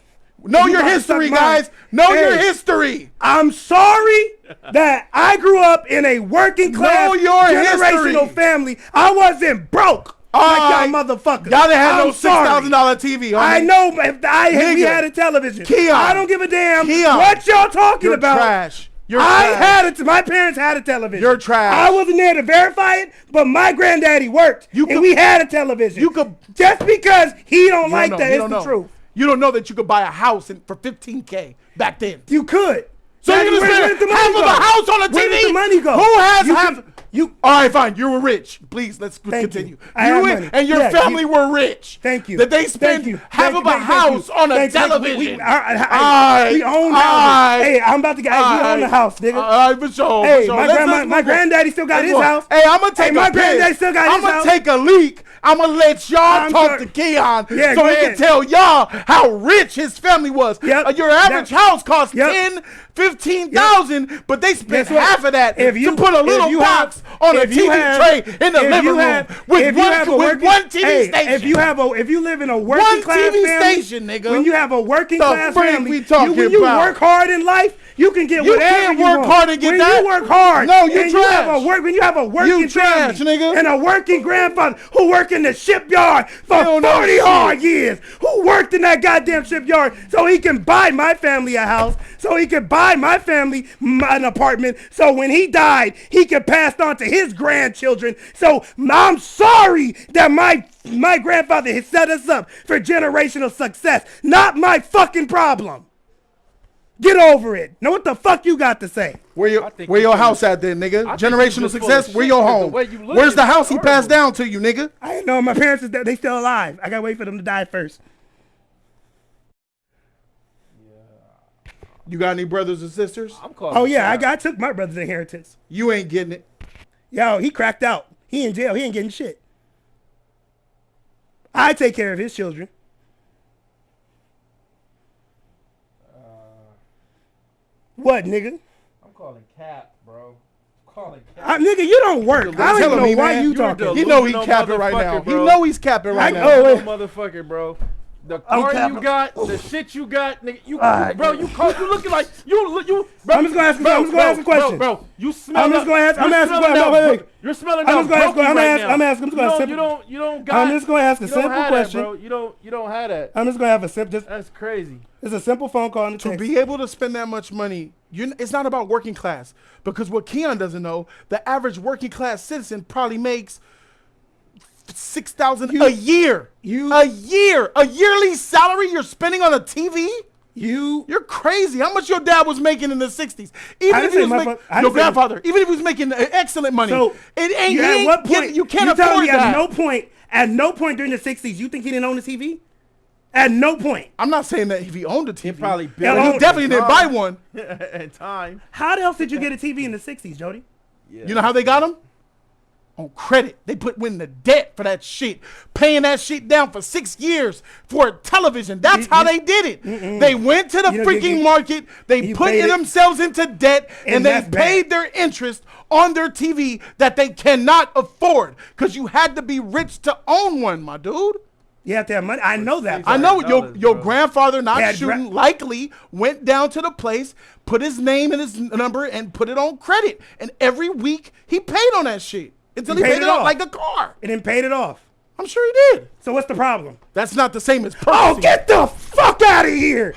Know You your about to history, suck mine. guys. Know Hey. your history. I'm sorry that I grew up in a working class Know your generational history. family. I wasn't broke like y'all motherfuckers. Y'all didn't have I'm no $6,000 sorry. TV. I homie. know, but if we Nigga. had a television. Keon. I don't give a damn Keon. what y'all talking You're about. trash. You're I trash. had it. My parents had a television. You're trash. I wasn't there to verify it, but my granddaddy worked, and we had a television. You could just because he don't You like don't know. that, You it's don't the know. truth. You don't know that you could buy a house for $15K back then. You could. So Where- you're gonna where spend did the money half of go? a house on a TV? Where did the money go? Who has You half? could- you- All right, fine. You were rich. Please, let's Thank continue. you. I have and- money. and your Yeah, family you- were rich. Thank you. That they Thank spent you. half Thank of you. a Thank house you. on a Thank you. television. We own Alright. houses. Hey, I'm about to get. We own the house, nigga. All right, for sure. Hey, for sure. my Let's grandma, move my on. granddaddy still got Let's his go. house. Hey, I'm gonna take my a piss. granddaddy still got his I'm gonna house. take a leak. I'm gonna let y'all I'm talk sorry. to Keon Yeah, so go he can ahead. tell y'all how rich his family was. Yep. Your average Yep. house costs Yep. 10, 15,000, but they spent Guess what? half of that If you- to put a if little you box have- on a if you TV have- tray in the if living you room have- with if you have a one working- TV hey, station. If you live in a working One class TV family, station, nigga. when you have a working The class freak family, we talking when you about? work hard in life, You can get You whatever can't you work want. hard and get when that. you work hard. No, you and trash. When you have a working You trash, family nigga. and a working grandfather who worked in the shipyard for You don't know 40 shit. hard years, who worked in that goddamn shipyard so he can buy my family a house, so he can buy my family an apartment, so when he died, he could pass on to his grandchildren. So I'm sorry that my grandfather has set us up for generational success. Not my fucking problem. Get over it. Now what the fuck you got to say? Where your house at then, nigga? I think Generational you just full success. of Where shit, your 'cause the home? way you live Where's is the house he horrible. passed down to you, nigga? I didn't know my parents is they still alive. I gotta wait for them to die first. You got any brothers and sisters? I'm calling. Oh yeah, shot. I took my brother's inheritance. You ain't getting it. Yo, he cracked out. He in jail. He ain't getting shit. I take care of his children. What, nigga? I'm calling cap, bro. I'm calling cap. Nigga, you don't work. I don't Telling even know me, why man. you You talking. He know he Delusional capping right now. motherfucker, He bro. know he's capping right now. oh, No wait. motherfucker, bro. The I'm car capping. you got, the shit you got, nigga. You, Alright. bro, you looking like you. Bro, I'm just gonna ask you- I'm just gonna ask a question. Bro, you smell. I'm just gonna ask- I'm you're asking- smelling wait, out- wait, wait. You're smelling I'm out just gonna ask- broken I'm right ask- now. I'm asking- I'm just gonna simple- You don't got. I'm just gonna ask a you don't simple have question. that, bro. You don't have that. I'm just gonna have a simple. Just That's crazy. it's a simple phone call and a To text. be able to spend that much money, it's not about working class. Because what Keon doesn't know, the average working class citizen probably makes $6,000 a year. A yearly salary you're spending on a TV. You're crazy. How much your dad was making in the '60s? Even if he was making your grandfather, even if he was making excellent money, So it ain't. you, at what point you can't you telling afford me that. At no point during the '60s, you think he didn't own a TV? At no point. I'm not saying that if he owned a TV, He probably but built he it definitely in didn't time. buy one. In time. How else did you get a TV in the '60s, Jody? You know how they got them? On credit. They put in the debt for that shit, paying that shit down for 6 years for television. That's how they did it. They went to the You know, freaking market. They you put paid it. themselves into debt, and they that's bad. paid their interest on their TV that they cannot afford because you had to be rich to own one, my dude. You have to have money. I know that. I know $600, your bro. grandfather not Had shooting likely went down to the place, put his name and his number, and put it on credit. And every week he paid on that shit until he paid it off like a car. And then paid it off. I'm sure he did. So what's the problem? That's not the same as Oh, purchasing. get the fuck out of here!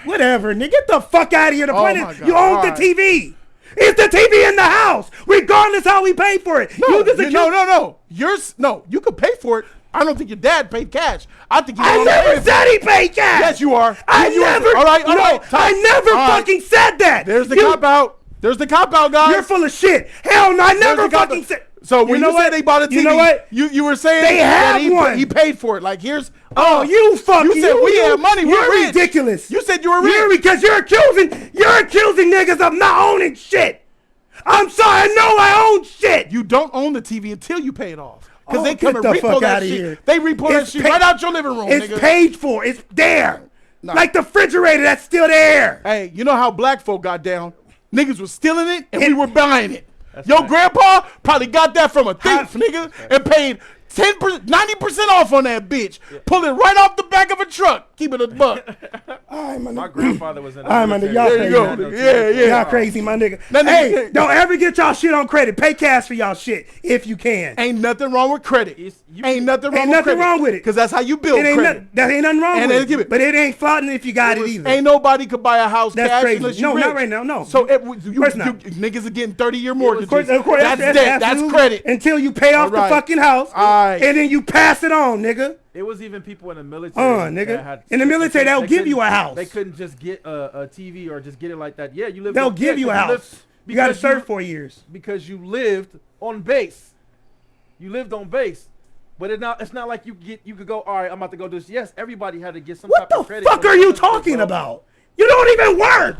Whatever, nigga. Get the fuck out of here. The point my is, God. you own All the right. TV. It's the TV in the house, regardless how we pay for it. No, no. You could pay for it. I don't think your dad paid cash. I think you I own never it. said he paid cash. Yes, you are. I You are. never. All right. I never All right. fucking said that. There's the You- cop out. There's the cop out, guys. You're full of shit. Hell no, I never There's the cop fucking out. said. So when know you said what? they bought a TV, You know what? You were saying They that have one. he paid for it. Like here's Oh, you fucking. You said we have money. You're We're rich. ridiculous. You said you were rich. You're because you're accusing niggas of not owning shit. I'm sorry. I know I own shit. You don't own the TV until you pay it off. Because Oh, they come get and the repo fuck that outta shit. here. They repo that It's shit paid- right out your living room, It's nigga. paid for. It's there. Nah. Like the refrigerator that's still there. Hey, you know how black folk got down? Niggas was stealing it and we It- were buying it. Your grandpa probably got that from a thief, nigga, and paid 10%, 90% off on that bitch. Pull it right off the back of a truck. Keep it a buck. All right, my My nigga. grandfather was in the All right, my nigga. military. Y'all There you crazy. go. my nigga. Yeah, yeah. Y'all crazy, my nigga. That nigga- Hey, don't ever get y'all shit on credit. Pay cash for y'all shit if you can. Ain't nothing wrong with credit. Ain't nothing wrong Ain't with nothing credit. wrong with it. Because that's how you build It ain't credit. that ain't nothing wrong And with they give it. it. But it ain't flooding if you got it either. Ain't nobody could buy a house That's cash crazy. unless you No, rich. not right now, no. So Of course not. niggas are getting 30-year mortgages. Of course, that's debt. That's absolutely- credit. Until you pay off All right. the fucking house, All right. and then you pass it on, nigga. It was even people in the military. Nigga. that had- In the military, they'll they give you a couldn't- house. They couldn't just get a TV or just get it like that. Yeah, you live. They'll give you a house. You got to serve 4 years. because you lived on base. You lived on base. But it's not like you could go, all right, I'm about to go do this. Yes, everybody had to get some What type the of credit. fuck for are you this shit, talking bro. about? You don't even work.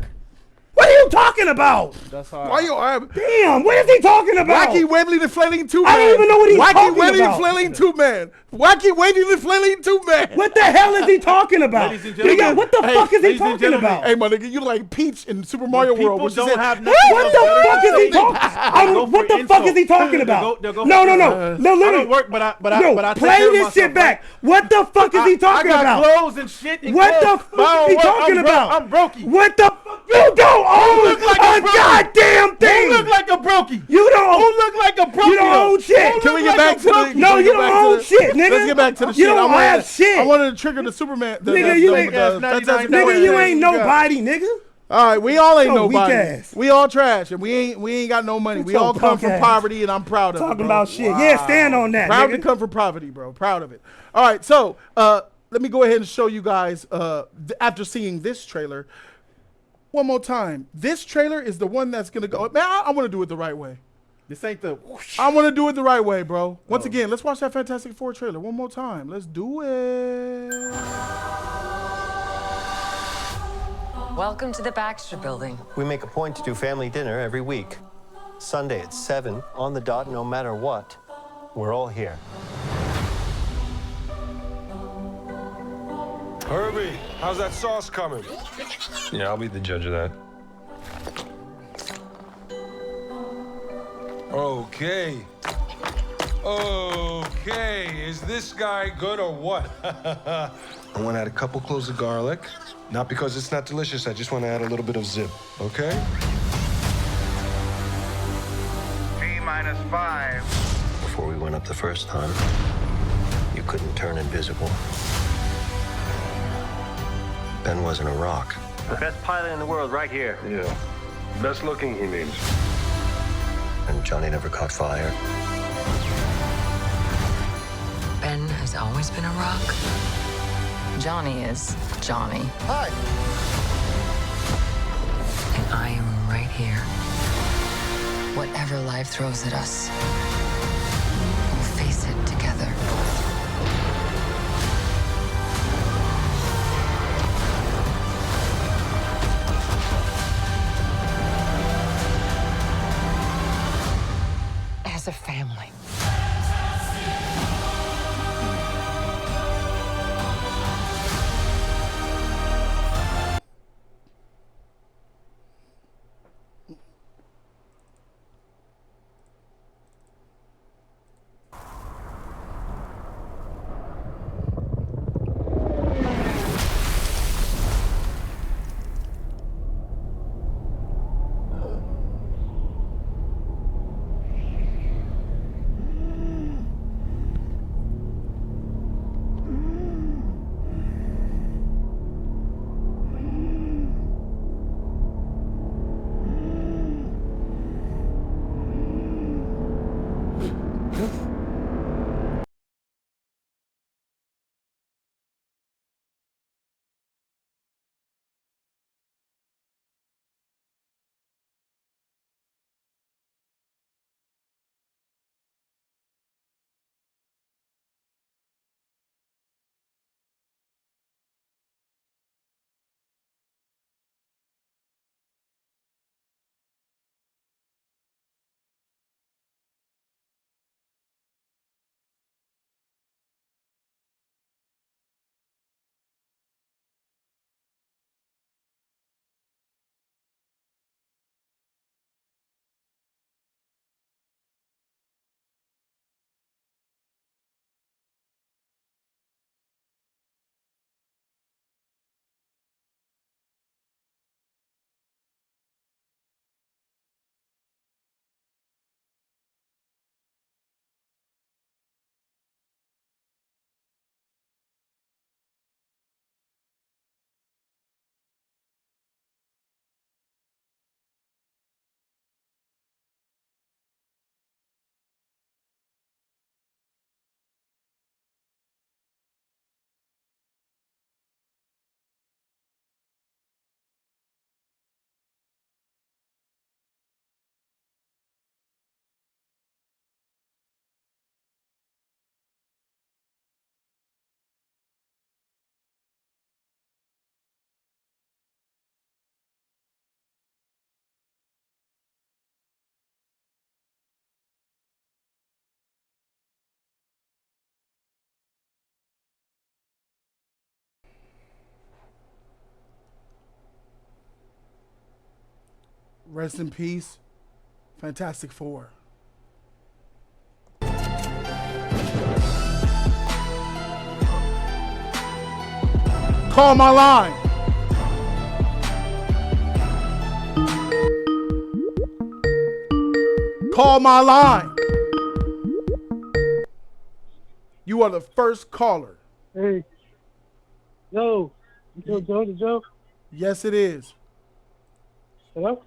What are you talking about? That's hard. Why you Damn, what is he talking about? Wacky Webley the Flailing Two Man? I don't even know what he's Wacky talking Webley about. the Flailing Two Man. Wacky Webley the Flailing Two Man. What the hell is he talking about? Ladies and gentlemen. Nigga, what the Hey, fuck is he ladies and talking gentlemen. about? Hey, my nigga, you like Peach in Super Mario People World. When she don't said, have nothing What else the better fuck to is he say. talking? Go What for the fuck is he insult. talking They'll about? go- they'll go No, for- no, I literally. don't work, but I No, take play care of this myself, shit back. right? What the fuck is he talking I got about? clothes and shit. And What the clothes. fuck is he talking about? I'm brokey. What the fuck You don't own look like a a brokey? goddamn thing. Who look like a brokey? You don't. Who look like a brokey? You don't own shit. Can we get back to the? No, you don't own shit, nigga. Let's get back to the shit. You don't have shit. I wanted to trigger the Superman. Nigga, you ain't. Nigga, you ain't nobody, nigga. All right, we all ain't Yo, weak nobody. ass. We all trash, and we ain't got no money. We Yo, all come punk from ass. poverty, and I'm proud of it. Talking bro. about shit. Yeah, stand on that, Proud nigga. to come from poverty, bro. Proud of it. All right, so let me go ahead and show you guys. After seeing this trailer, one more time. This trailer is the one that's gonna go. Man, I want to do it the right way. This ain't the. Whoosh. I want to do it the right way, bro. Once again, let's watch that Fantastic Four trailer one more time. Let's do it. Welcome to the Baxter Building. We make a point to do family dinner every week. Sunday at 7, on the dot, no matter what. We're all here. Herbie, how's that sauce coming? Yeah, I'll be the judge of that. Okay. Okay, is this guy good or what? I want to add a couple cloves of garlic. Not because it's not delicious, I just want to add a little bit of zip, okay? T-5. Before we went up the first time, you couldn't turn invisible. Ben wasn't a rock. The best pilot in the world right here. Yeah. Best looking, he means. And Johnny never caught fire. Ben has always been a rock. Johnny is Johnny. Hi. And I am right here. Whatever life throws at us, we'll face it together. As a family. Rest in peace, Fantastic Four. Call my line. Call my line. You are the first caller. Hey. Yo. You Jody Joe? Yes, it is. Hello?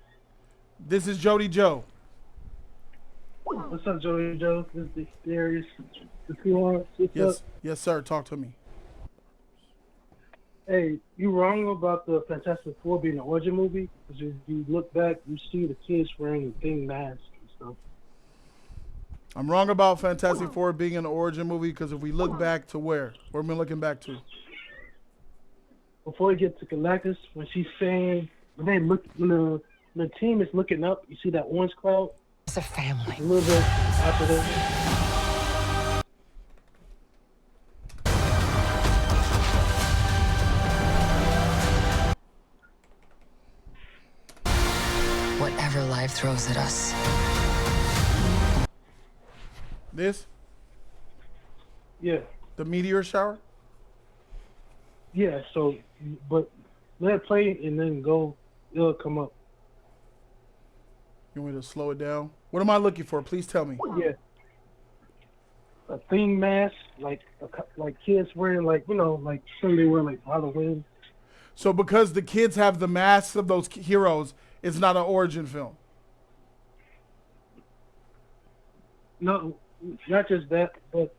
This is Jody Joe. What's up, Jody Joe? This is Darius. What's up? Yes, sir. Talk to me. Hey, you wrong about the Fantastic Four being an origin movie. Because if you look back, you see the kids wearing the thing masks and stuff. I'm wrong about Fantastic Four being an origin movie because if we look back to where are we looking back to? Before we get to Galactus, when she's saying, when the team is looking up, you see that orange cloud? It's a family. A little bit after that. Whatever life throws at us. This? Yeah. The meteor shower? Yeah, so, but let it play and then go, it'll come up. You want me to slow it down? What am I looking for? Please tell me. Yeah. A theme mask, like kids wearing, like, you know, like some they wear, like Halloween. So because the kids have the masks of those heroes, it's not an origin film. No, not just that, but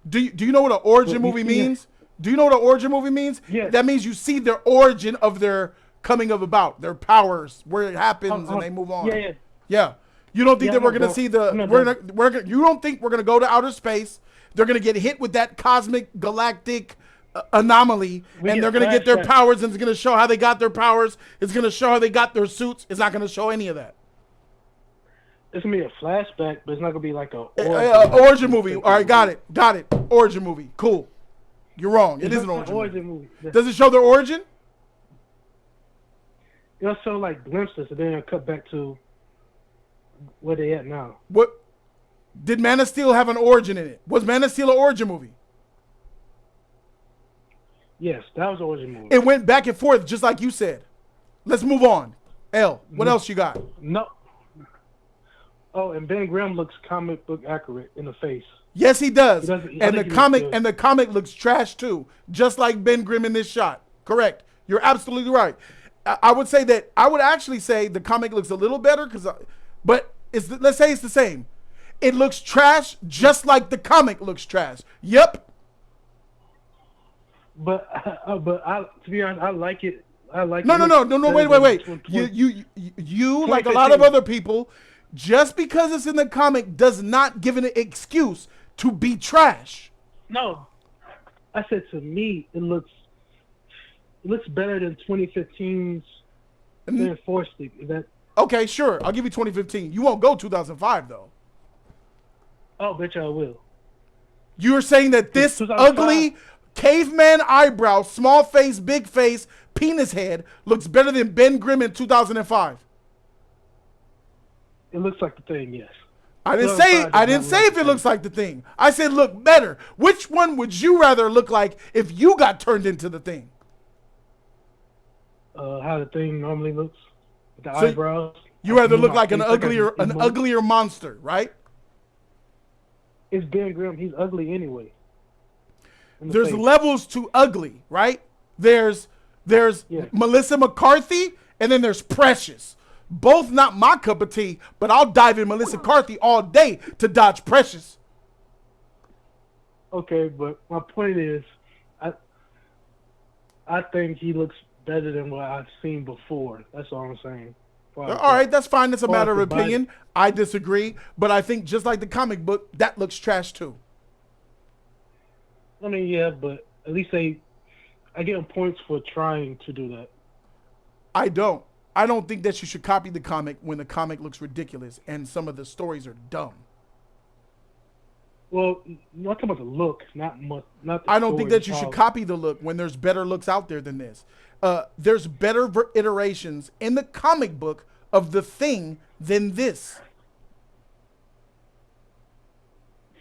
do you know what an origin movie means? Do you know what an origin movie means? Yeah. That means you see their origin of their coming of about, their powers, where it happens, and they move on. Yeah. Yeah. You don't think that we're gonna no, see the no, you don't think we're gonna go to outer space? They're gonna get hit with that cosmic galactic anomaly, and they're gonna get their powers, and it's gonna show how they got their powers. It's gonna show how they got their suits. It's not gonna show any of that. It's gonna be a flashback, but it's not gonna be like a origin movie. All right, got it. Origin movie. Cool. You're wrong. It is an origin movie. Does it show their origin? It'll show like glimpses, and then it'll cut back to where they at now. What did Man of Steel have an origin in it? Was Man of Steel an origin movie? Yes, that was an origin movie. It went back and forth, just like you said. Let's move on. L, what else you got? No. Oh, and Ben Grimm looks comic book accurate in the face. Yes, he does. And the comic looks trash too, just like Ben Grimm in this shot. Correct. You're absolutely right. I would say that I would actually say the comic looks a little better but let's say it's the same. It looks trash just like the comic looks trash. Yep. But to be honest, I like it. No. Wait. You like a lot of other people, just because it's in the comic does not give an excuse to be trash. No, I said to me it looks better than 2015's Fanforce. Is that okay? Sure, I'll give you 2015. You won't go 2005 though. Oh, bet you I will. You're saying that this ugly caveman eyebrow, small face, big face, penis head looks better than Ben Grimm in 2005? It looks like the Thing, yes. I didn't say if it looks like the Thing. I said look better. Which one would you rather look like if you got turned into the Thing? How the Thing normally looks with the eyebrows. You rather look like an uglier monster, right? It's Ben Grimm. He's ugly anyway. There's levels to ugly, right? There's Melissa McCarthy, and then there's Precious. Both not my cup of tea, but I'll dive in Melissa McCarthy all day to dodge Precious. Okay, but my point is, I think he looks better than what I've seen before. That's all I'm saying. All right, that's fine. That's a matter of opinion. I disagree, but I think just like the comic book, that looks trash too. I mean, yeah, but at least I give them points for trying to do that. I don't think that you should copy the comic when the comic looks ridiculous and some of the stories are dumb. Well, not talking about the look, not the I don't think that you should copy the look when there's better looks out there than this. There's better iterations in the comic book of the Thing than this.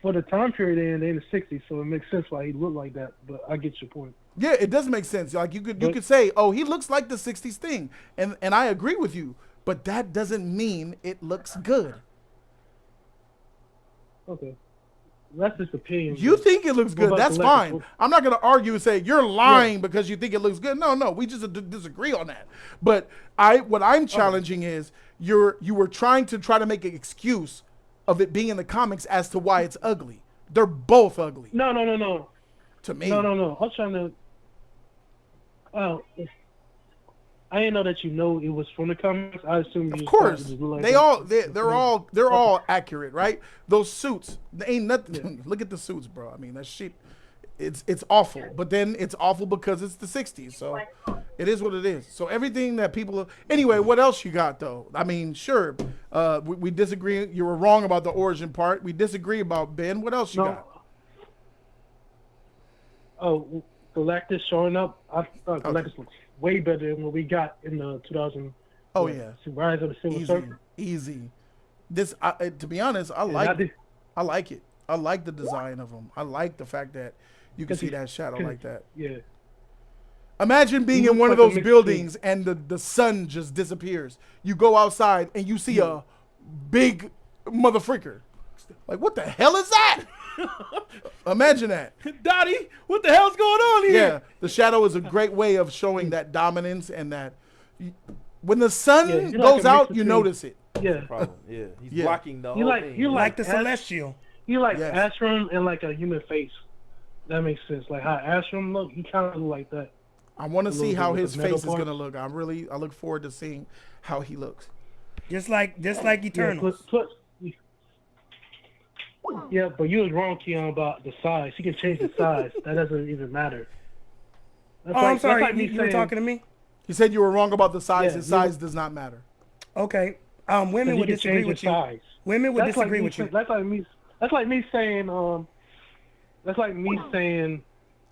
For the time period they're in the 60s, so it makes sense why he looked like that, but I get your point. Yeah, it does make sense. Like you could say, oh, he looks like the 60s Thing, and I agree with you, but that doesn't mean it looks good. Okay. That's just opinion. You think it looks What good? about That's the Lakers? fine. I'm not going to argue and say you're lying because you think it looks good. No, we just disagree on that. But what I'm challenging is you were trying to make an excuse of it being in the comics as to why it's ugly. They're both ugly. No. To me. No. I was trying to. I didn't know that it was from the comics. I assume Of course, they're all accurate, right? Those suits, they ain't nothing. Yeah. Look at the suits, bro. I mean, that shit, it's awful. But then it's awful because it's the '60s, so it is what it is. So everything that people. Anyway, what else you got though? I mean, sure, we disagree. You were wrong about the origin part. We disagree about Ben. What else you got? Oh, Galactus showing up. I thought Galactus looks way better than what we got in the 2000. Oh yeah, Rise of the Silver Surfer. Easy. This, to be honest, I like it. I like the design of them. I like the fact that you can see that shadow like that. Yeah. Imagine being in one of those buildings and the sun just disappears. You go outside and you see a big motherfreaker. Like, what the hell is that? Imagine that. Dottie, what the hell's going on here? Yeah, the shadow is a great way of showing that dominance and that when the sun goes out, you notice it. Yeah. Yeah, he's blocking the whole thing. You like the celestial. You like Ashram and like a human face. That makes sense. Like how Ashram look, he kind of look like that. I want to see how his face is going to look. I look forward to seeing how he looks. Just like Eternals. Yeah, but you was wrong, Keon, about the size. He can change the size. That doesn't even matter. I'm sorry. You were talking to me? He said you were wrong about the size. His size does not matter. Okay. Women would disagree with you. Size. Women would disagree with you. That's like me saying. That's like me saying,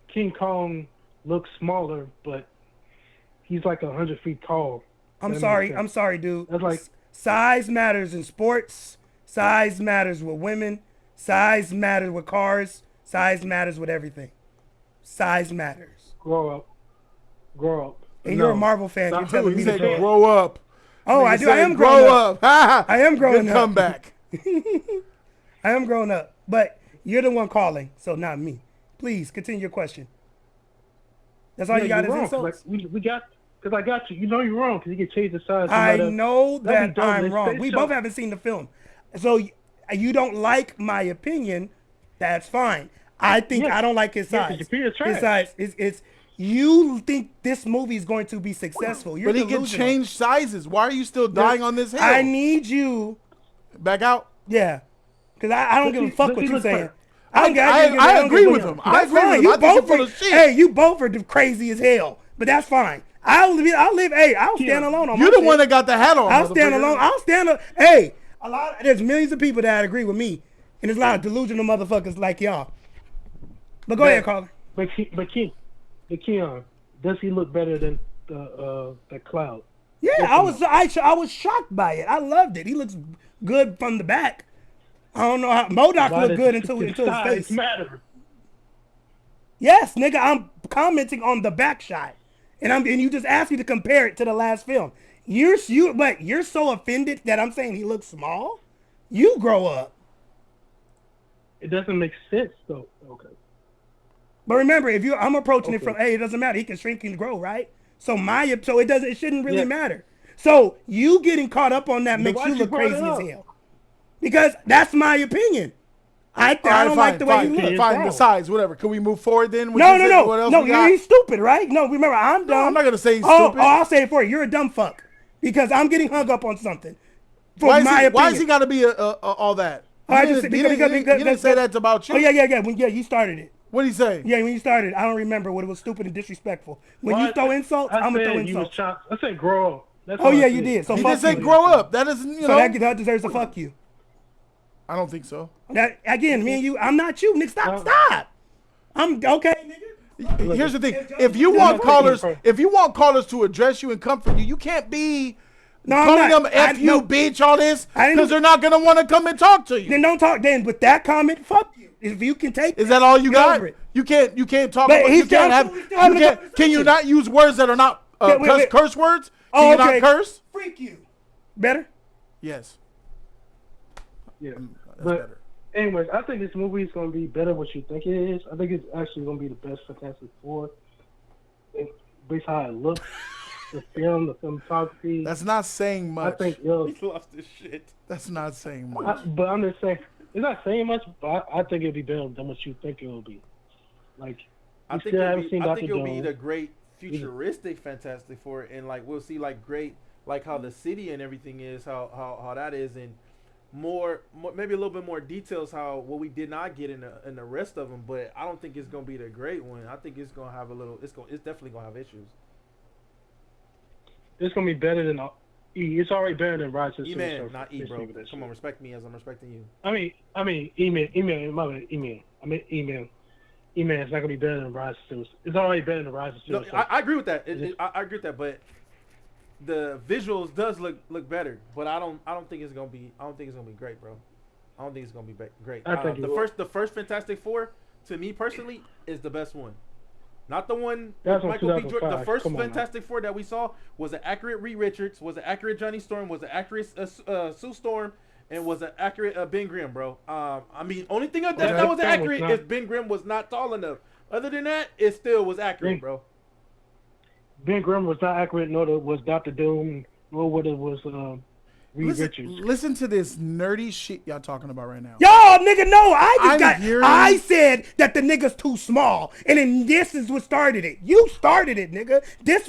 King Kong looks smaller, but he's like 100 feet tall. I'm sorry, dude. That's like size matters in sports. Size matters with women. Size matters with cars. Size matters with everything. Size matters. Grow up. And you're a Marvel fan. You're telling me to grow up. Oh, I do. I am growing up. I am growing up. Come back. I am growing up. But you're the one calling, so not me. Please continue your question. That's all you got is insults? We got, because I got you. You know you're wrong because you can change the size. I know that I'm wrong. We both haven't seen the film. So you don't like my opinion. That's fine. I think I don't like his size. His size is you think this movie is going to be successful. You're but he can change sizes. Why are you still dying on this hill? I need you back out. Yeah, because I don't give a fuck what you're saying. I agree with him. I agree with him. You both are, hey, you both are crazy as hell. But that's fine. I'll live. Hey, I'll stand alone on my You're the one that got the hat on. I'll stand alone. Hey, there's millions of people that agree with me, and there's a lot of delusional motherfuckers like y'all. But go ahead, Carl. But Keon, does he look better than the Cloud? Yeah, I was shocked by it. I loved it. He looks good from the back. I don't know how MODOK looked good until his face. Matter. Yes, nigga, I'm commenting on the back shot, and you just asked me to compare it to the last film. You're so offended that I'm saying he looks small. You grow up. It doesn't make sense though. Okay. But remember, I'm approaching it from, hey, it doesn't matter. He can shrink and grow, right? So it shouldn't really matter. So you getting caught up on that makes you look crazy as hell. Because that's my opinion. I don't like the way you look. Fine, the size, whatever. Can we move forward then? No, he's stupid, right? No, remember, I'm dumb. No, I'm not going to say he's stupid. Oh, I'll say it for you. You're a dumb fuck. Because I'm getting hung up on something. Why has he got to be all that? He didn't say that's about you. Oh, yeah. You started it. What did he say? Yeah, when you started, I don't remember what it was stupid and disrespectful. When you throw insults, I'm going to throw insults. I said grow up. You did. So he fuck didn't say grow up. That isn't, you know. So that deserves a fuck you. I don't think so. That again, me and you, I'm not you, Nick. Stop. I'm okay, nigga. Here's the thing: if you want callers to address you and comfort you, you can't be calling them "f you, bitch," all this because they're not gonna want to come and talk to you. Then don't talk. Then with that comment, fuck you. If you can take, is that all you got? You can't talk. Can you not use words that are not curse words? Can you not curse? Freak you. Better. Yes. Yeah. That's better. Anyways, I think this movie is going to be better than what you think it is. I think it's actually going to be the best Fantastic Four. Based on how it looks, the film, the cinematography. That's not saying much. I think He lost his shit. That's not saying much. but I'm just saying, it's not saying much, but I think it'll be better than what you think it will be. Like, I think it'll be the great futuristic Fantastic Four, and like we'll see like great like how the city and everything is, how that is, and more maybe a little bit more details how what we did not get in the rest of them. But I don't think it's gonna be the great one. I think it's gonna have it's definitely gonna have issues. It's gonna be better than E. It's already better than Rise of the E-Man, Silver not Surfer. E, bro. Come on, respect me as I'm respecting you. I mean, E-Man. My bad, E-Man. I mean, E-Man. E-Man is not gonna be better than Rise of the Silver Surfer. It's already better than Rise of the Silver Surfer. I agree with that. I agree with that, but the visuals does look better. But I don't think it's gonna be great, bro. I don't think it's gonna be great. I think the first Fantastic Four, to me personally, is the best one. Not the one That's with Michael B. Jordan. The first Come on, Fantastic Four that we saw was an accurate Reed Richards, was an accurate Johnny Storm, was an accurate Sue Storm, and was an accurate Ben Grimm, bro. I mean, only thing that was accurate is Ben Grimm was not tall enough. Other than that, it still was accurate, bro. Ben Grimm was not accurate, nor was Dr. Doom, nor what it was Reed Richards. Listen to this nerdy shit y'all talking about right now. Y'all, nigga, no, I said that the nigga's too small, and then this is what started it. You started it, nigga.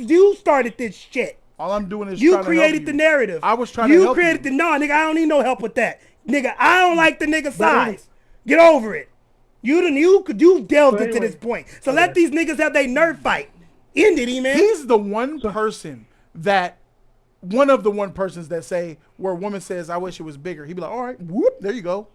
You started this shit. All I'm doing is you trying to help created the narrative. I was trying to help you. You created no, nigga. I don't need no help with that, nigga. I don't like the nigga size. Get over it. You delved into this point. So let these niggas have their nerd fight. End it, man. He's the one person that. One of the one persons that say where a woman says, "I wish it was bigger," he'd be like, "All right, whoop, there you go."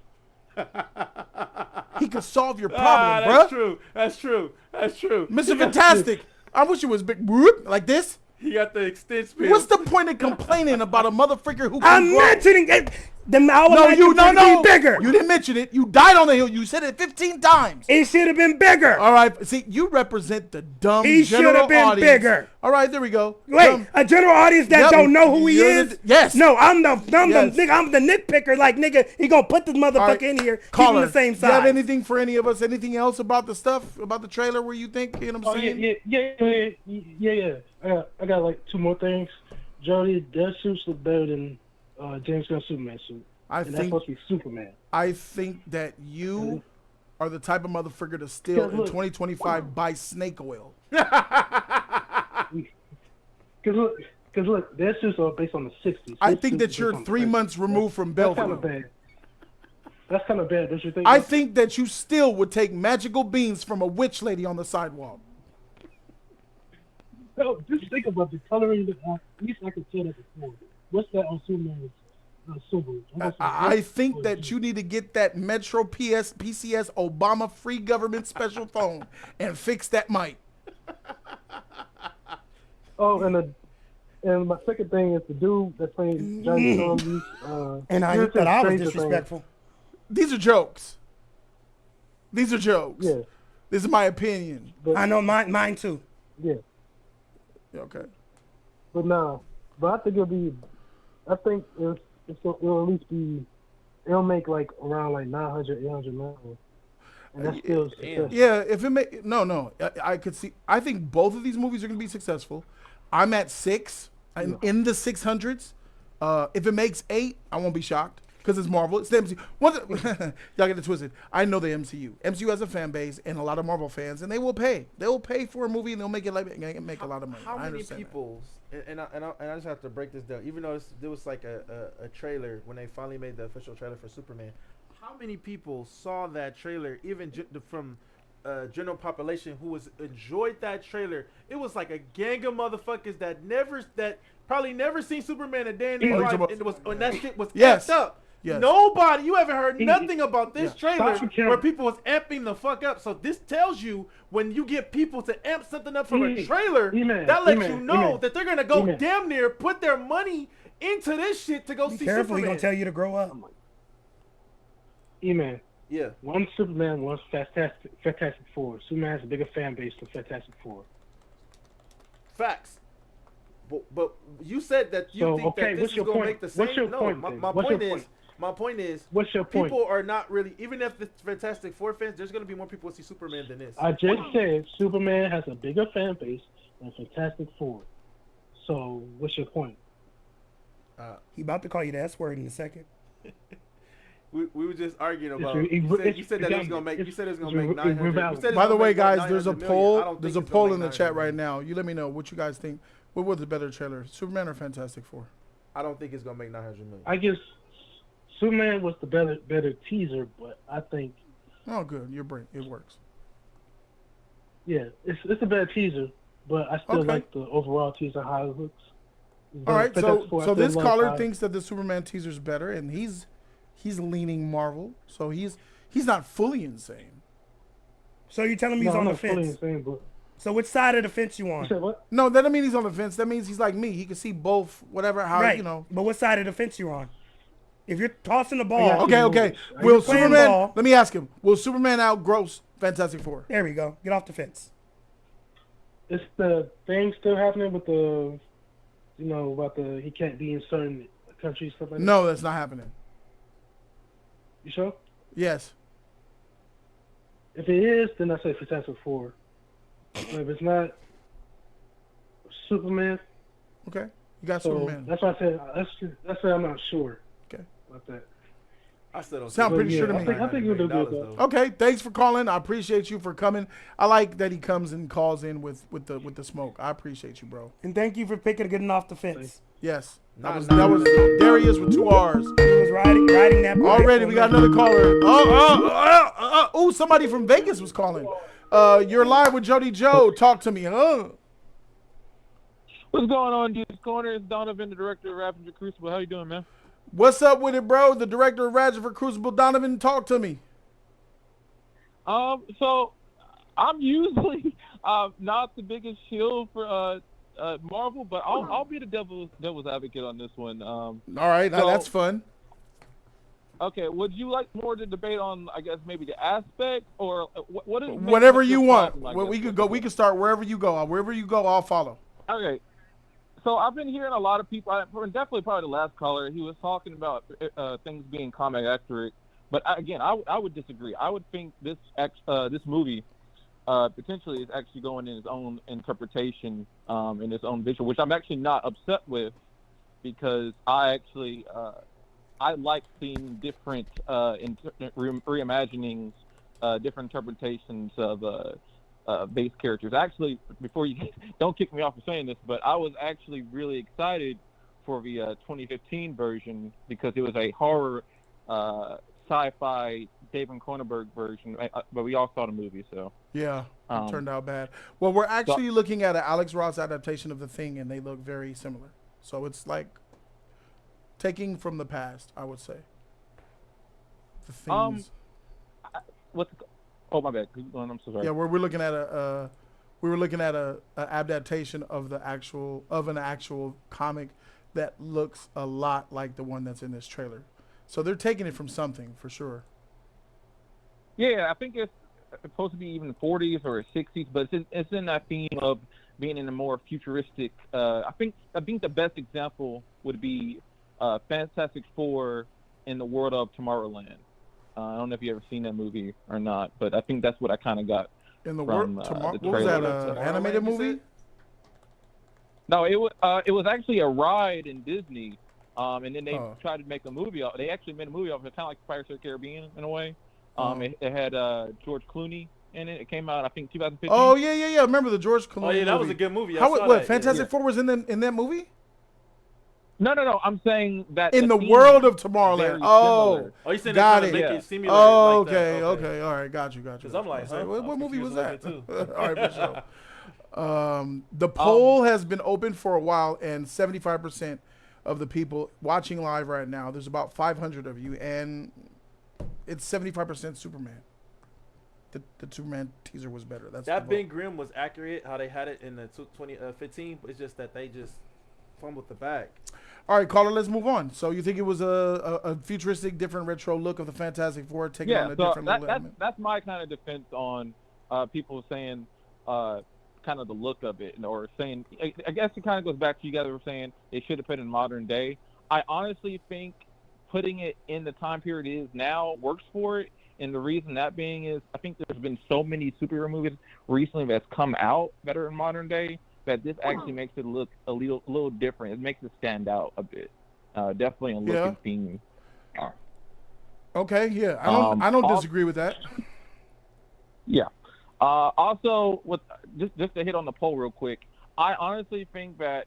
He could solve your problem, bro. That's true. Mr. Fantastic, I wish it was big, whoop, like this. He got the extension. What's the point of complaining about a motherfucker who? I'm mentioning it. The No. Bigger. You didn't mention it. You died on the hill. You said it 15 times. It should have been bigger. All right. See, you represent the dumb He should have been audience. Bigger. All right, there we go. Wait, a general audience that don't know who he is? Yes. No, I'm the nigga. I'm the nitpicker. Like, nigga, he gonna put this motherfucker in here. Keep him the same size. Do you have anything for any of us? Anything else about the stuff, about the trailer where you think, you know what I'm saying? Yeah. I got like two more things. Jody, their suits look better than James Gunn's Superman suit. That's supposed to be Superman. I think that you are the type of motherfucker to steal in 2025 buy snake oil. Because look, their suits are based on the 60s. I think that you're 3 months removed from Blvd. That's kind of bad. Don't you think? I think that you still would take magical beans from a witch lady on the sidewalk. No, just think about the coloring. At least I could tell that before. What's that on Superman's? I think that you need to get that Metro PCS Obama free government special phone and fix that mic. Oh, and my second thing is the dude that played Johnny Storm. And I thought I was disrespectful. These are jokes. Yeah. This is my opinion. But, I know mine too. Yeah. Okay. But I think it'll be. I think it'll at least be. It'll make like around like 900, 800 million. And that's still success. Yeah. If it make no, I could see. I think both of these movies are gonna be successful. I'm at 6. I'm in the 600s. If it makes 8, I won't be shocked. Because it's Marvel. It's the MCU. Y'all get it twisted. I know the MCU. MCU has a fan base and a lot of Marvel fans, and they will pay. They will pay for a movie, and they'll make it make a lot of money. How many people? And I just have to break this down. Even though there was like a trailer when they finally made the official trailer for Superman. How many people saw that trailer? Even from general population who enjoyed that trailer. It was like a gang of motherfuckers that probably never seen Superman a day in their life. And that shit was amped up. Yes. Nobody, you haven't heard nothing about this trailer where people was amping the fuck up. So this tells you when you get people to amp something up from a trailer, that lets you know that they're gonna go damn near put their money into this shit to go see careful, Superman. He gonna tell you to grow up. E-Man. Yeah. One Superman, one Fantastic Four. Superman has a bigger fan base than Fantastic Four. Facts. But you said that you think that this is going to make the same. My point is, My point is, What's your point? people are not really, even if it's Fantastic Four fans, there's gonna be more people who see Superman than this. I just said Superman has a bigger fan base than Fantastic Four. So what's your point? He about to call you the S word in a second. We were just arguing about. You said that it was gonna make. You said it was gonna make 900. By the way, guys, there's a 900 million. I poll. don't There's think a it's gonna poll make in the 900 chat right million. now. You let me know what you guys think. What was the better trailer, Superman or Fantastic Four? I don't think it's gonna make 900 million. I guess Superman was the better teaser, but I think Oh, good. Your brain, it works. yeah, it's a better teaser, but I still Okay. like the overall teaser how it looks. All right, Fantastic Four, I so still this love caller how- thinks that the Superman teaser's better, and he's leaning Marvel, so he's not fully insane. So you're telling me he's No, on I'm the not fully fence? insane, but So which side of the fence you you on? said what? No, that doesn't mean he's on the fence. That means he's like me. He can see both, whatever, how Right. you know. But what side of the fence you on? If you're tossing the ball, Yeah, Okay. Are Will you playing Superman? ball? Let me ask him. Will Superman outgross Fantastic Four? there we go. Get off the fence. It's the thing still happening with the, about the he can't be in certain countries stuff like that. No, that's not happening. You sure? Yes. If it is, then I say Fantastic Four. But if it's not, Superman. Okay. You got So Superman. that's why I said that's why I'm not sure. Okay. About that. I still don't. Sound think pretty it's sure to gonna me. make I think $900 you'll do million good, though. Okay. Thanks for calling. I appreciate you for coming. I like that he comes and calls in with the smoke. I appreciate you, bro. And thank you for picking getting off the fence. Yes. That Nah, was nah. that was Darius with 2 R's. He was riding that. bike Already, for we got nothing. another caller. Oh, somebody from Vegas was calling. You're live with Jody Joe. Talk to me. What's going on, dude's corner? It's Donovan, the director of Ravager Crucible. How you doing, man? What's up with it, bro? The director of Ravager for Crucible, Donovan. Talk to me. So I'm usually not the biggest shield for Marvel, but I'll be the devil's advocate on this one. All right, now so- that's fun. Okay, would you like more to debate on, I guess, maybe the aspect, or what is Whatever you want. I Well, guess, we could with go. it? We can start wherever you go. Wherever you go, I'll follow. Okay. So I've been hearing a lot of people, definitely probably the last caller, he was talking about things being comic accurate. But again, I would disagree. I would think this movie potentially is actually going in its own interpretation, in its own visual, which I'm actually not upset with, because I actually I like seeing different reimaginings, different interpretations of base characters. Actually, before you don't kick me off for saying this, but I was actually really excited for the 2015 version because it was a horror sci-fi David Cronenberg version, but we all saw the movie, so Yeah, it turned out bad. Well, we're actually looking at an Alex Ross adaptation of The Thing, and they look very similar. So it's like taking from the past, I would say. The Things. Oh, my bad. Keep going. I'm so sorry. Yeah, we're looking at a adaptation of an actual comic that looks a lot like the one that's in this trailer. So they're taking it from something for sure. Yeah, I think it's supposed to be even 40s or 60s, but it's in that theme of being in a more futuristic. I think the best example would be Fantastic Four in the world of Tomorrowland. I don't know if you ever seen that movie or not, but I think that's what I kind of got In the from world, the what was that? trailer. Animated movie? No, it was actually a ride in Disney, and then they tried to make a movie. They actually made a movie of it, kind of like Pirates of the Caribbean in a way. It had George Clooney in it. It came out, I think, 2015. Oh yeah. Remember the George Clooney? Oh yeah, that movie. was a good movie. Fantastic Four was in that movie? No. I'm saying that In the theme world of is Tomorrowland. very Oh, similar. Oh, you saying got they're it. trying to make Yeah. it simulate Oh, like that? okay. All right, got you. Because I'm like, huh? What movie was that? Too. All right, for sure. The poll has been open for a while, and 75% of the people watching live right now, there's about 500 of you, and it's 75% Superman. The Superman teaser was better. That's That the vote. Ben Grimm was accurate how they had it in the 2015, but it's just that they just fumbled the bag. All right, caller, let's move on. So you think it was a futuristic, different retro look of the Fantastic Four taking on a different little element? That's my kind of defense on people saying kind of the look of it, or saying, I guess it kind of goes back to you guys were saying they should have put in modern day. I honestly think putting it in the time period it is now works for it. And the reason that being is I think there's been so many superhero movies recently that's come out that are in modern day that this actually makes it look a little different. It makes it stand out a bit. Definitely in look and theme. Okay, yeah. I don't disagree with that. Yeah. Also, just to hit on the poll real quick, I honestly think that,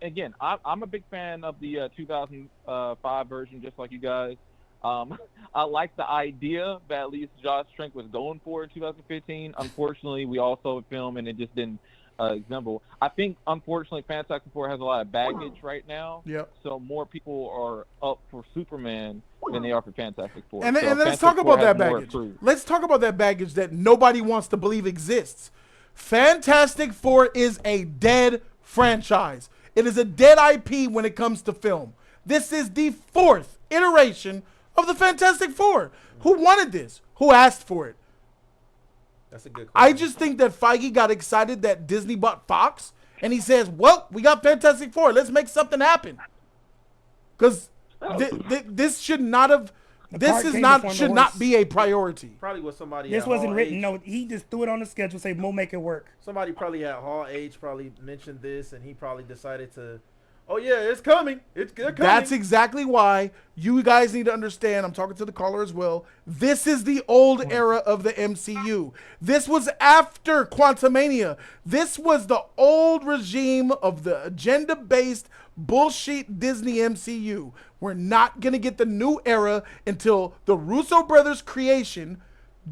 again, I'm a big fan of the 2005 version, just like you guys. I like the idea that at least Josh Trank was going for in 2015. Unfortunately, we also film and it just didn't example. I think, unfortunately, Fantastic Four has a lot of baggage right now. Yep. So more people are up for Superman than they are for Fantastic Four. And so let's talk about that baggage. Let's talk about that baggage that nobody wants to believe exists. Fantastic Four is a dead franchise. It is a dead IP when it comes to film. This is the 4th iteration of the Fantastic Four. Who wanted this? Who asked for it? That's a good question. I just think that Feige got excited that Disney bought Fox, and he says, well, we got Fantastic Four. Let's make something happen. Because this should not have... should not be a priority. Probably was somebody. This wasn't written. Age. No, he just threw it on the schedule. Say, we'll make it work. Somebody probably at Hall Age probably mentioned this, and he probably decided to. Oh yeah, it's coming. They're coming. That's exactly why you guys need to understand. I'm talking to the caller as well. This is the old era of the MCU. This was after Quantumania. This was the old regime of the agenda-based bullshit Disney MCU. We're not going to get the new era until the Russo brothers' creation,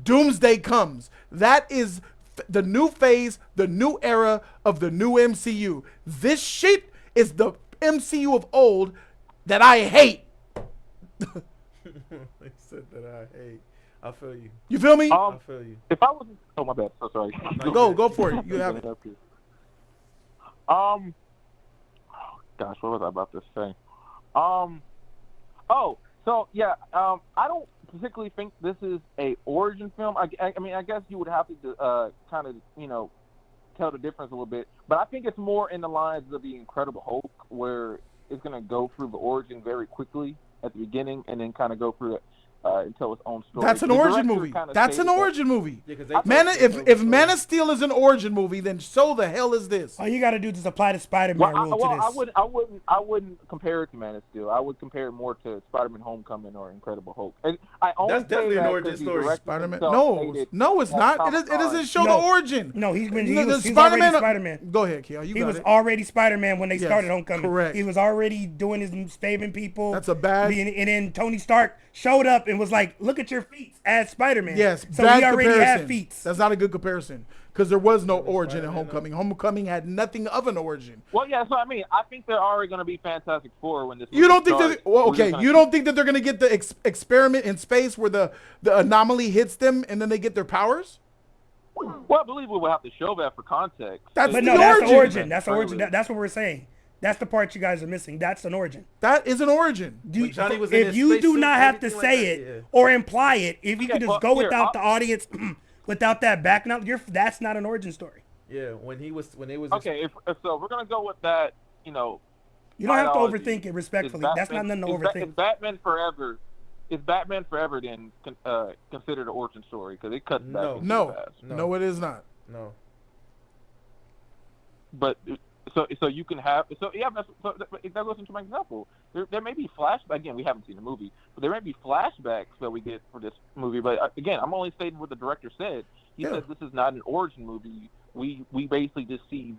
Doomsday comes. That is the new phase, the new era of the new MCU. This shit is the MCU of old that I hate. He said that I hate. I feel you. You feel me? I feel you. If I was, oh my bad, so sorry. Go for it. You have it. Oh, gosh, what was I about to say? I don't particularly think this is a origin film. I mean, I guess you would have to kind of, tell the difference a little bit. But I think it's more in the lines of the Incredible Hulk, where it's going to go through the origin very quickly at the beginning and then kind of go through it and tell its own story. That's an origin movie. That's an origin movie. If Man of Steel is an origin movie, then so the hell is this. All you got to do is just apply the Spider-Man rule to this. I wouldn't compare it to Man of Steel. I would compare it more to Spider-Man: Homecoming or Incredible Hulk. And that's definitely an origin story. Spider-Man. No, it's not. It doesn't show the origin. No, he was already Spider-Man. Go ahead, Kiel. He was already Spider-Man when they started Homecoming. Correct. He was already doing his saving people. That's a bad. And then Tony Stark showed up and was like, "Look at your feats as Spider-Man." Yes, so we already have feats. That's not a good comparison because there was no origin in Homecoming. Homecoming had nothing of an origin. Well, yeah, so I mean, I think they're already going to be Fantastic Four when this. You don't think that? Well, okay, you don't think that they're going to get the experiment in space where the anomaly hits them and then they get their powers? Well, I believe we will have to show that for context. That's the origin. That's the origin. That's what we're saying. That's the part you guys are missing. That's an origin. That is an origin. If you do not have to say it or imply it, if you can just go without the audience, without that background, that's not an origin story. Yeah, when it was. Okay, so we're gonna go with that. You don't have to overthink it. Respectfully, that's not nothing to overthink. Is Batman Forever then considered an origin story because it cuts back? No, it is not. No. But. So you can have that goes into my example. There may be flashbacks. Again, we haven't seen the movie, but there may be flashbacks that we get for this movie. But again, I'm only stating what the director said. He said this is not an origin movie. We basically just see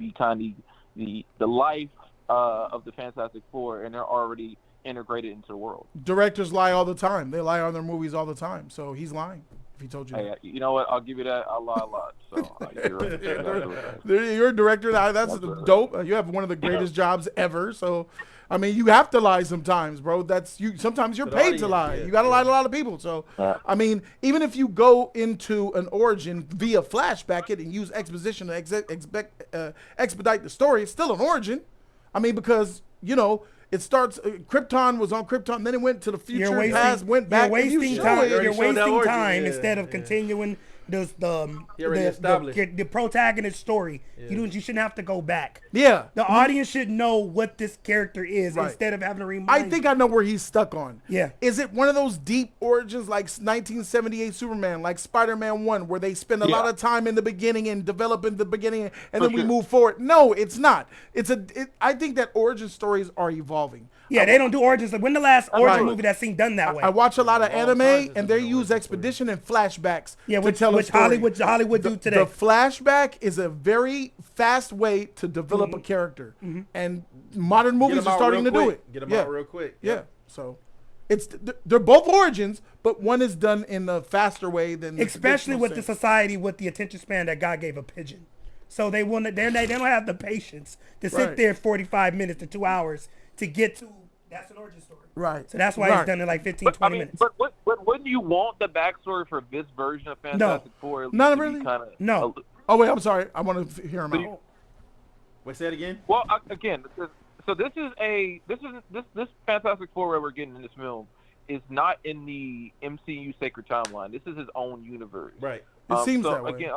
the life of the Fantastic Four, and they're already integrated into the world. Directors lie all the time. They lie on their movies all the time. So he's lying. If he told you that. You know what? I'll give you that. I lie a lot. So you're a director. That's dope. You have one of the greatest jobs ever. So, I mean, you have to lie sometimes, bro. That's you. Sometimes you're paid to lie. You got to lie to a lot of people. So, I mean, even if you go into an origin via flashback it and use exposition to expedite the story, it's still an origin. I mean, because it starts. Krypton was on Krypton, then it went to the future. Past went back. You're wasting time instead of continuing He already established. the protagonist story. Yeah. You shouldn't have to go back. Yeah. The audience should know what this character is Right. instead of having to remind. I think I know where he's stuck on. Yeah. Is it one of those deep origins like 1978 Superman, like Spider-Man 1, where they spend a lot of time in the beginning and developing the beginning and then we move forward? No, it's not. I think that origin stories are evolving. Yeah, they don't do origins. When the last origin movie that's seen done that way? I watch a lot of anime and they use expedition and flashbacks Yeah, to which tell a story. Hollywood do today. The flashback is a very fast way to develop a character, and modern movies are starting to do it. Get them out real quick. Yeah, so they're both origins, but one is done in a faster way than Especially with the sense. society with the attention span that God gave a pigeon. So they don't have the patience to sit Right. there 45 minutes to 2 hours to get to that's an origin story. Right. So that's why it's done in like 15, 20 minutes. But wouldn't you want the backstory for this version of Fantastic Four? at least Not to be really. kinda- No. Oh wait, I'm sorry. I want to hear him out. Wait, say it again. Well, again, so this Fantastic Four that we're getting in this film is not in the MCU sacred timeline. This is his own universe. Right. It seems so that way. Again,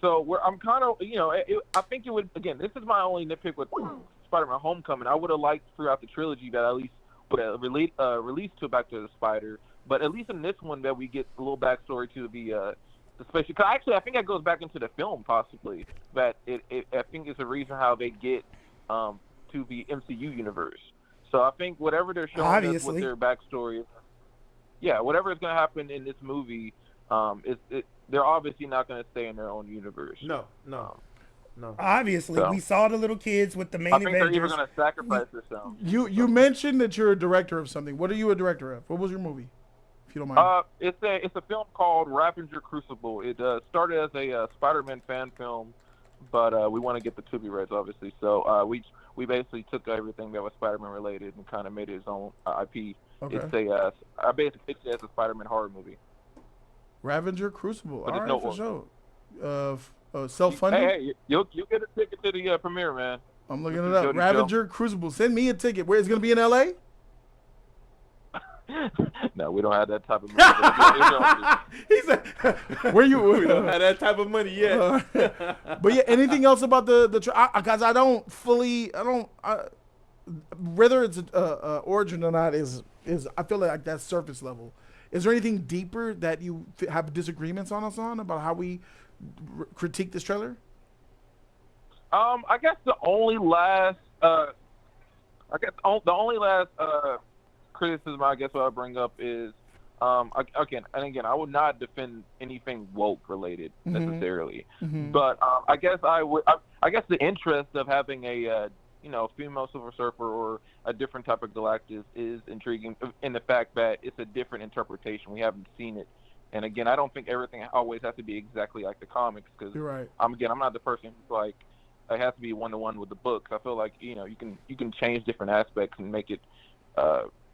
so where I'm kind of, I think it would. Again, this is my only nitpick with Spider-Man: Homecoming. I would have liked throughout the trilogy that at least would have released to Back to the Spider, but at least in this one that we get a little backstory to the spaceship. Cause actually, I think that goes back into the film possibly. That I think it's a reason how they get to the MCU universe. So I think whatever they're showing us with their backstory, whatever is going to happen in this movie, they're obviously not going to stay in their own universe. No. Obviously, So. we saw the little kids with the main I think they're Avengers. even going to sacrifice themselves. You mentioned that you're a director of something. What are you a director of? What was your movie, if you don't mind? It's a film called Ravager Crucible. It started as a Spider-Man fan film, but we want to get the Tubi rights, obviously. So we basically took everything that was Spider-Man related and kind of made it its own IP. Okay. I basically pitched it as a Spider-Man horror movie. Ravager Crucible. But All there's right, no for sure. Self-funded? Hey, you'll get a ticket to the premiere, man. I'm looking it Jody up. Ravager Crucible. Send me a ticket. Where is it going to be in L.A.? No, we don't have that type of money. He said, Where you? we don't have that type of money yet. But yeah, anything else about the because I don't whether it's a origin or not is I feel like that's surface level. Is there anything deeper that you have disagreements on us on about how we critique this trailer? I guess the only last criticism I guess what I bring up is again, I would not defend anything woke related necessarily, but I guess I guess the interest of having a female Silver Surfer or a different type of Galactus is intriguing in the fact that it's a different interpretation. We haven't seen it, and again, I don't think everything always has to be exactly like the comics because You're right. I'm not the person who's like it has to be one-to-one with the books. I feel like you can change different aspects and make it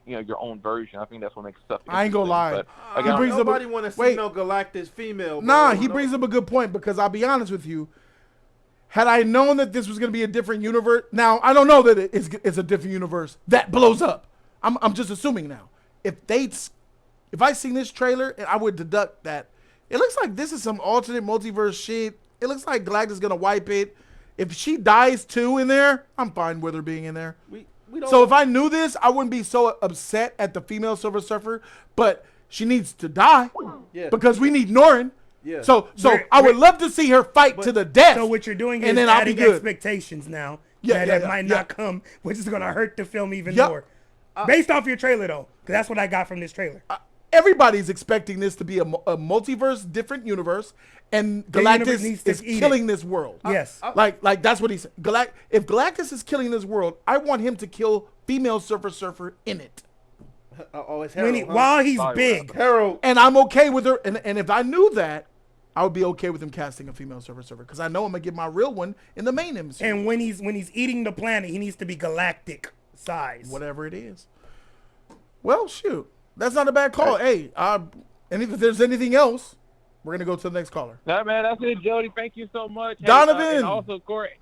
your own version. I think that's what makes stuff. I ain't gonna lie. But, He brings up nobody want to see no Galactus female. Nah, bro. he brings up a good point because I'll be honest with you. Had I known that this was going to be a different universe, now I don't know that it's a different universe that blows up. I'm just assuming now. If I seen this trailer, and I would deduct that it looks like this is some alternate multiverse shit. It looks like Galactus is gonna wipe it. If she dies too in there, I'm fine with her being in there. We don't, So if I knew this, I wouldn't be so upset at the female Silver Surfer. But she needs to die because we need Norrin. Yeah. So I would love to see her fight to the death. So what you're doing and is then I'll be adding good. expectations now Yeah, that might not come, which is going to hurt the film even more. Based off your trailer, though, because that's what I got from this trailer. Everybody's expecting this to be a multiverse, different universe, and Galactus is killing this world. Yes. Like that's what he said. If Galactus is killing this world, I want him to kill female Silver Surfer in it. It's Harold, while he's big. Harold. And I'm okay with her. And if I knew that, I would be okay with him casting a female Silver Surfer because I know I'm gonna get my real one in the main MCU. And when he's eating the planet, he needs to be galactic size. Whatever it is. Well, shoot, that's not a bad call. Hey, and if there's anything else, we're gonna go to the next caller. No, man, that's it, Jody. Thank you so much. Hey, Donovan. and also, Corey,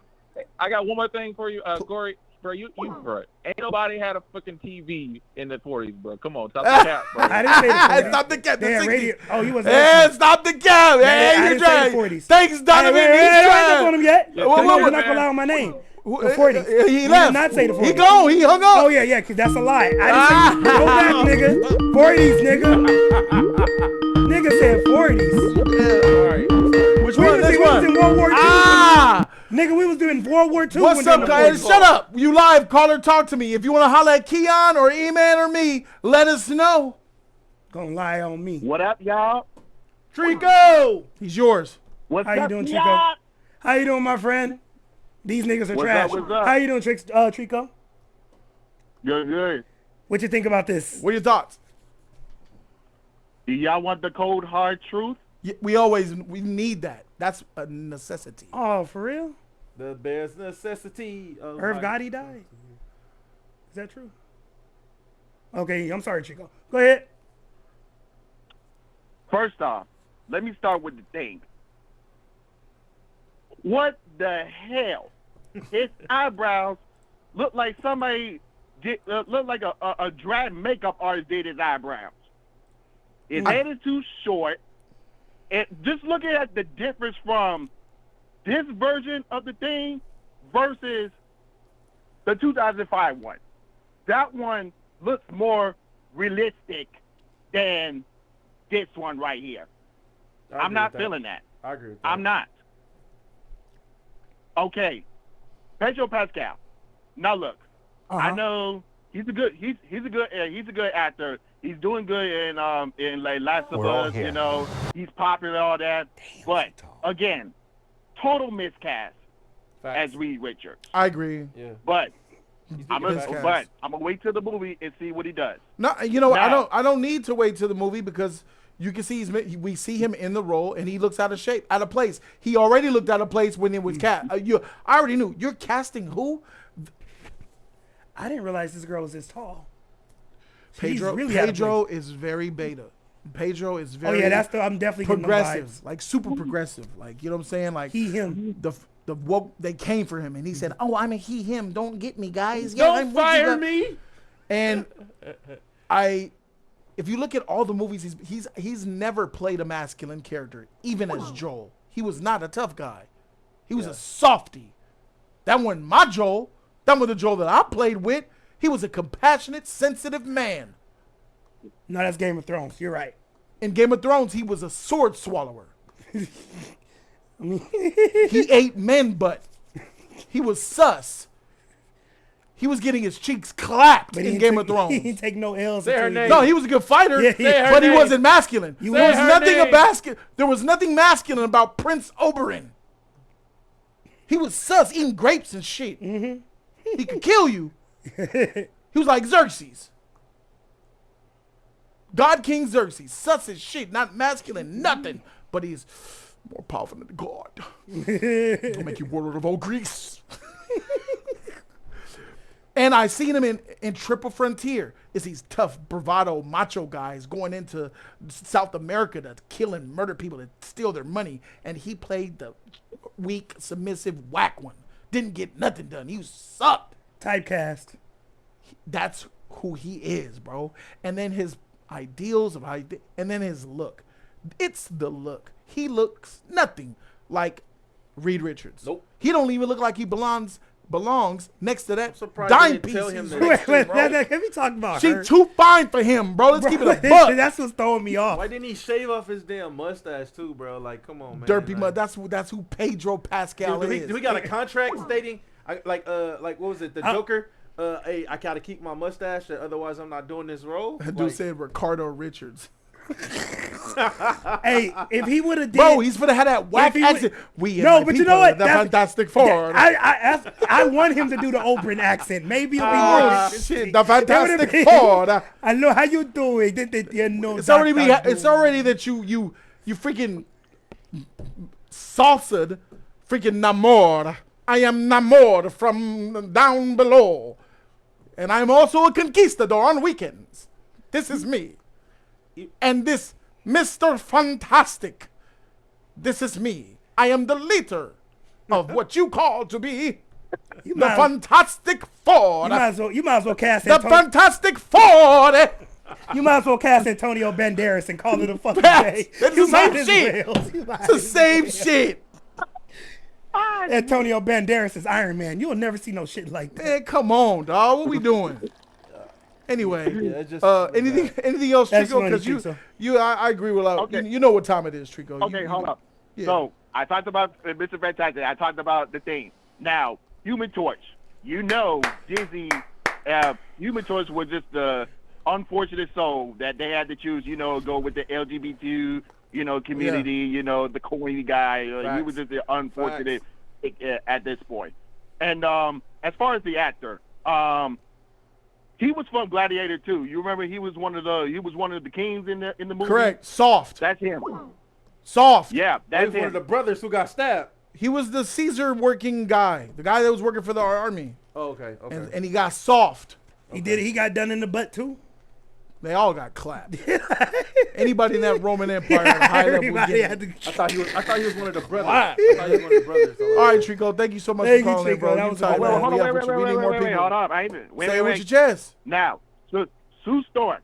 I got one more thing for you, Corey. bro. You bro. Ain't nobody had a fucking TV in the 40s, bro. Come on, stop the cap, bro. I didn't say the 40s. Stop the cap. The They had 60s. radio. Oh, you wasn't Hey, listening. stop the cap. I Hey, you're didn't say trying. the 40s. Thanks, Donovan. Hey, He's I ain't trying. on him yet. Yeah, You're take not it, gonna man. allow my name. The 40s. He You left. did not say the 40s. He gone. He hung up. Oh yeah, because that's a lie. I didn't say go back, nigga. 40s, nigga. Nigga said 40s. Which We one? was This in one. World War II. Ah! Nigga, we was doing World War II. What's up, guys? Shut up. You live. Caller, talk to me. If you want to holler at Keon or E-Man or me, let us know. Gonna lie on me. What up, y'all? Trico! He's yours. What's How you up, doing, y'all? Trico? How you doing, my friend? These niggas are What's trash. up, what's up? How you doing, Trico? Good. What you think about this? What are your thoughts? Do y'all want the cold, hard truth? We need that. That's a necessity. Oh, for real? The bear's necessity. Of Irv life. Gotti died. Is that true? Okay, I'm sorry, Chico. Go ahead. First off, let me start with the thing. What the hell? His eyebrows look like somebody look like a drag makeup artist did his eyebrows. His head is too short. And just looking at the difference from this version of the thing versus the 2005 one. That one looks more realistic than this one right here. I'm not feeling that. I agree with that. I'm not. Okay. Pedro Pascal. Now look, I know he's a good actor. He's doing good in like Last of We're all Us, here. you know. He's popular, all that. But again, total miscast Facts. as Reed Richards. I agree. Yeah. But I'm miscast. gonna wait till the movie and see what he does. No, you know, Now- I don't need to wait till the movie because you can see we see him in the role and he looks out of shape, out of place. He already looked out of place when it was cast. I already knew. You're casting who? I didn't realize this girl was this tall. She's Pedro. really out of Pedro is very beta. Pedro is Oh very. yeah, I'm definitely getting them progressive, vibes. like super progressive. Like, you know what I'm saying? Like He, him. the woke they came for him and he said, "Oh, I'm a he him. Don't get me, guys. Don't I'm with you fire guys." me! And if you look at all the movies, he's never played a masculine character, even as Joel. He was not a tough guy. He was a softie. That wasn't my Joel. That was the Joel that I played with. He was a compassionate, sensitive man. No, that's Game of Thrones. You're right. In Game of Thrones, he was a sword swallower. He ate men butt. He was sus. He was getting his cheeks clapped But he in didn't Game of take- Thrones. He didn't take no L's. Say her until he name. did. No, he was a good fighter, Yeah, Say her but he name. wasn't masculine. Say There was her nothing name. There was nothing masculine about Prince Oberyn. He was sus, eating grapes and shit. He could kill you. He was like Xerxes. God King Xerxes. Sus as shit, not masculine, nothing. But he's more powerful than God. He'll make you warlord of all Greece. And I seen him in Triple Frontier. It's these tough, bravado, macho guys going into South America to kill and murder people to steal their money. And he played the weak, submissive, whack one. Didn't get nothing done. He sucked. Typecast. That's who he is, bro. And then his ideals of and then his look. It's the look. He looks nothing like Reed Richards. Nope. He don't even look like he belongs next to that surprised dime they piece. didn't tell him he's that. next to, Wait, bro. let me talk about She her. too fine for him, bro. Let's keep it a buck. That's what's throwing me off. Why didn't he shave off his damn mustache too, bro? Like, come on, man. Derpy like, mud. That's who Pedro Pascal Do is. we got a contract stating, like what was it, the Joker? Hey, I gotta keep my mustache, otherwise I'm not doing this role. That dude Like, said Ricardo Richards. Hey, if he would have did, Bro, he's gonna have that whack If he would- accent. We No, and my but you people, know what? The That's- Fantastic Four. I want him to do the Oprah accent. Maybe it'll be more. Shit, the It would've Fantastic been- Four. I know how you doing. You know, It's already that you freaking salsa'd freaking Namor. I am Namor from down below. And I'm also a conquistador on weekends. This is me. And this Mr. Fantastic. This is me. I am the leader of what you call to be You The Fantastic Four. You might as well cast the Fantastic Four. You might as well cast Antonio Banderas and call it a fucking Facts. day. It's the same shit. It's the same shit. Antonio Banderas is Iron Man. You'll never see no shit like that. Man, come on, dog. What we doing? Anyway, anything else, Trico? Because I agree with a lot. Okay. You know what time it is, Trico. Okay, hold up. Yeah. So I talked about Mr. Fantastic. I talked about the thing. Now, Human Torch. You know, Disney, Human Torch was just the unfortunate soul that they had to choose. You know, go with the LGBT, community. You know, the corny guy. He was just the unfortunate at this point. And as far as the actor, he was from Gladiator 2. You remember he was one of the kings in the movie. Correct. Soft. That's him. Soft. Yeah, that's He's one of the brothers who got stabbed. He was the Caesar working guy, the guy that was working for the army. Oh, okay. And he got soft. He did. He got done in the butt too. They all got clapped. Anybody in that Roman Empire at a high level was getting I thought he was one of the brothers. Wow. I thought he was one of the brothers. All right, Trico, thank you so much for calling in, bro. That You was tight, well, man. Hold We on, have wait, what you- we need more people. hold on. Say it with your chest. Now, Sue Storm.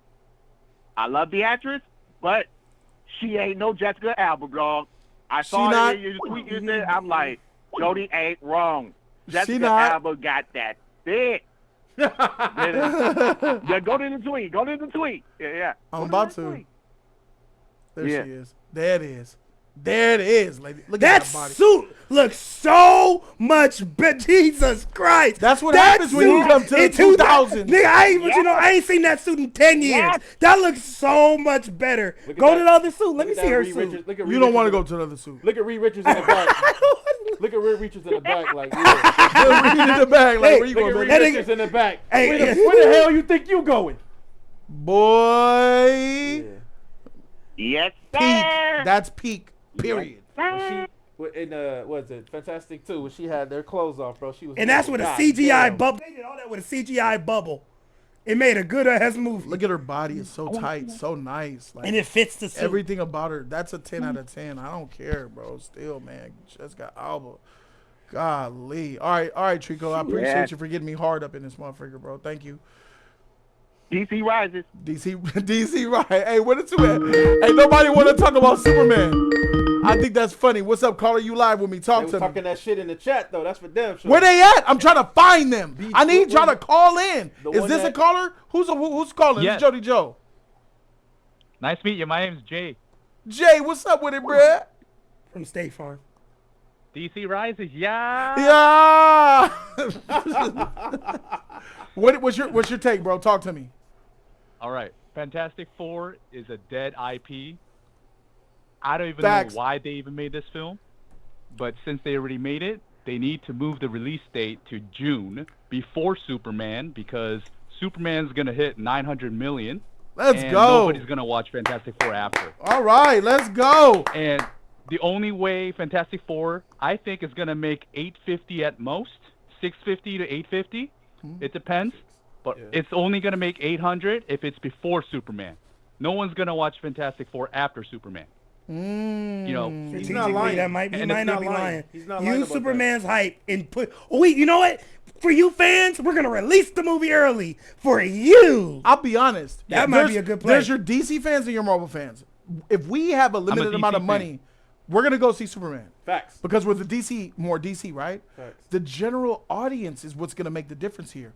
I love the actress, but she ain't no Jessica Alba, bro. I saw not? it in your tweet you said. I'm like, Jody ain't wrong. Jessica not? Alba got that fit. Yeah, go to the tweet. Yeah. I'm about to. There Yeah. she is. There it is. There it is, lady. Look That at that body. suit looks so much better. Jesus Christ. That's what happens when you come to the 2000s. Nigga, I ain't seen that suit in 10 years. Yes. That looks so much better. Go to the other suit. Let me see her suit. You don't want to go to another suit. Look at Reed Richards in the back. Look at Reed Richards in the back. Like, yeah. Reed in the back. Like, where you Look at going, Reed baby? Richards in the back. Hey, Where the hell you think you going? Boy. Yes, Peak. sir. That's peak. Period. When she in what is it? Fantastic 2 when she had their clothes off, bro. She was. And that's with a God CGI damn. bubble. They did all that with a CGI bubble. It made a good ass movie. Look at her body. It's so tight, so nice. Like, And it fits the suit. everything about her. That's a 10 out of 10. I don't care, bro. Still, man. Jessica Alba. Golly. All right, Trico. I appreciate you for getting me hard up in this motherfucker, bro. Thank you. DC rises. DC, right. Hey, what is it? Hey, nobody want to talk about Superman. I think that's funny. What's up, caller? You live with me. They Talk was to me. talking that shit in the chat though. That's for them. Sure. Where they at? I'm trying to find them. I need y'all to call in. Is this a that- caller? Who's calling? Yes. It's Jody Joe. Nice to meet you. My name's Jay. Jay, what's up with it, bruh? From State Farm. DC Rises, yeah. Yeah. What's your take, bro? Talk to me. All right. Fantastic Four is a dead IP. I don't even Facts. know why they even made this film, but since they already made it, they need to move the release date to June before Superman because Superman's gonna hit 900 million. Let's and go. Nobody's gonna watch Fantastic Four after. All right, let's go. And the only way Fantastic Four, I think, is gonna make 850 at most, 650 to 850. It depends, but it's only gonna make 800 if it's before Superman. No one's gonna watch Fantastic Four after Superman. You know, He's not lying. That might, he And might it's not not be lying. lying. He's not lying Use about Superman's hype and put. Oh wait, you know what? For you fans, we're gonna release the movie early for you. I'll be honest. That might be a good play. There's your DC fans and your Marvel fans. If we have a limited amount of DC money, we're gonna go see Superman. Facts. Because we're the more DC, right? Facts. The general audience is what's going to make the difference here.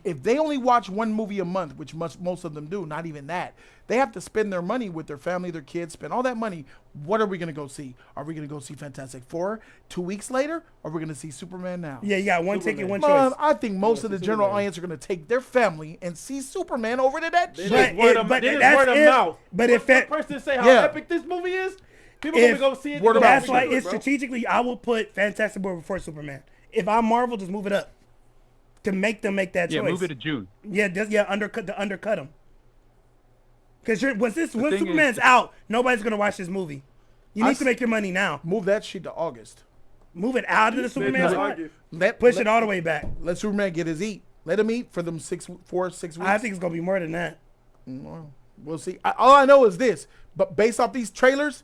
If they only watch one movie a month, which most of them do, not even that, they have to spend their money with their family, their kids, spend all that money. What are we going to go see? Are we going to go see Fantastic Four 2 weeks later? Or are we going to see Superman now? Yeah, you got one ticket, one Man, choice. I think most of the general audience are going to take their family and see Superman over to that shit. Then it's word of mouth. But if One that person say how Yeah. epic this movie is, people gonna go see it. Word of mouth. That's why it's strategically, I will put Fantastic Four before Superman. If I'm Marvel, just move it up to make them make that yeah, choice. move it to June. Yeah, undercut them. Because once thing Superman's is- out, nobody's gonna watch this movie. You need to make your money now. Move that shit to August. Move it out of the Superman spot. Push it all the way back. Let Superman get his eat. Let him eat for them 6 weeks. I think it's gonna be more than that. Well, we'll see. All I know is this. But based off these trailers,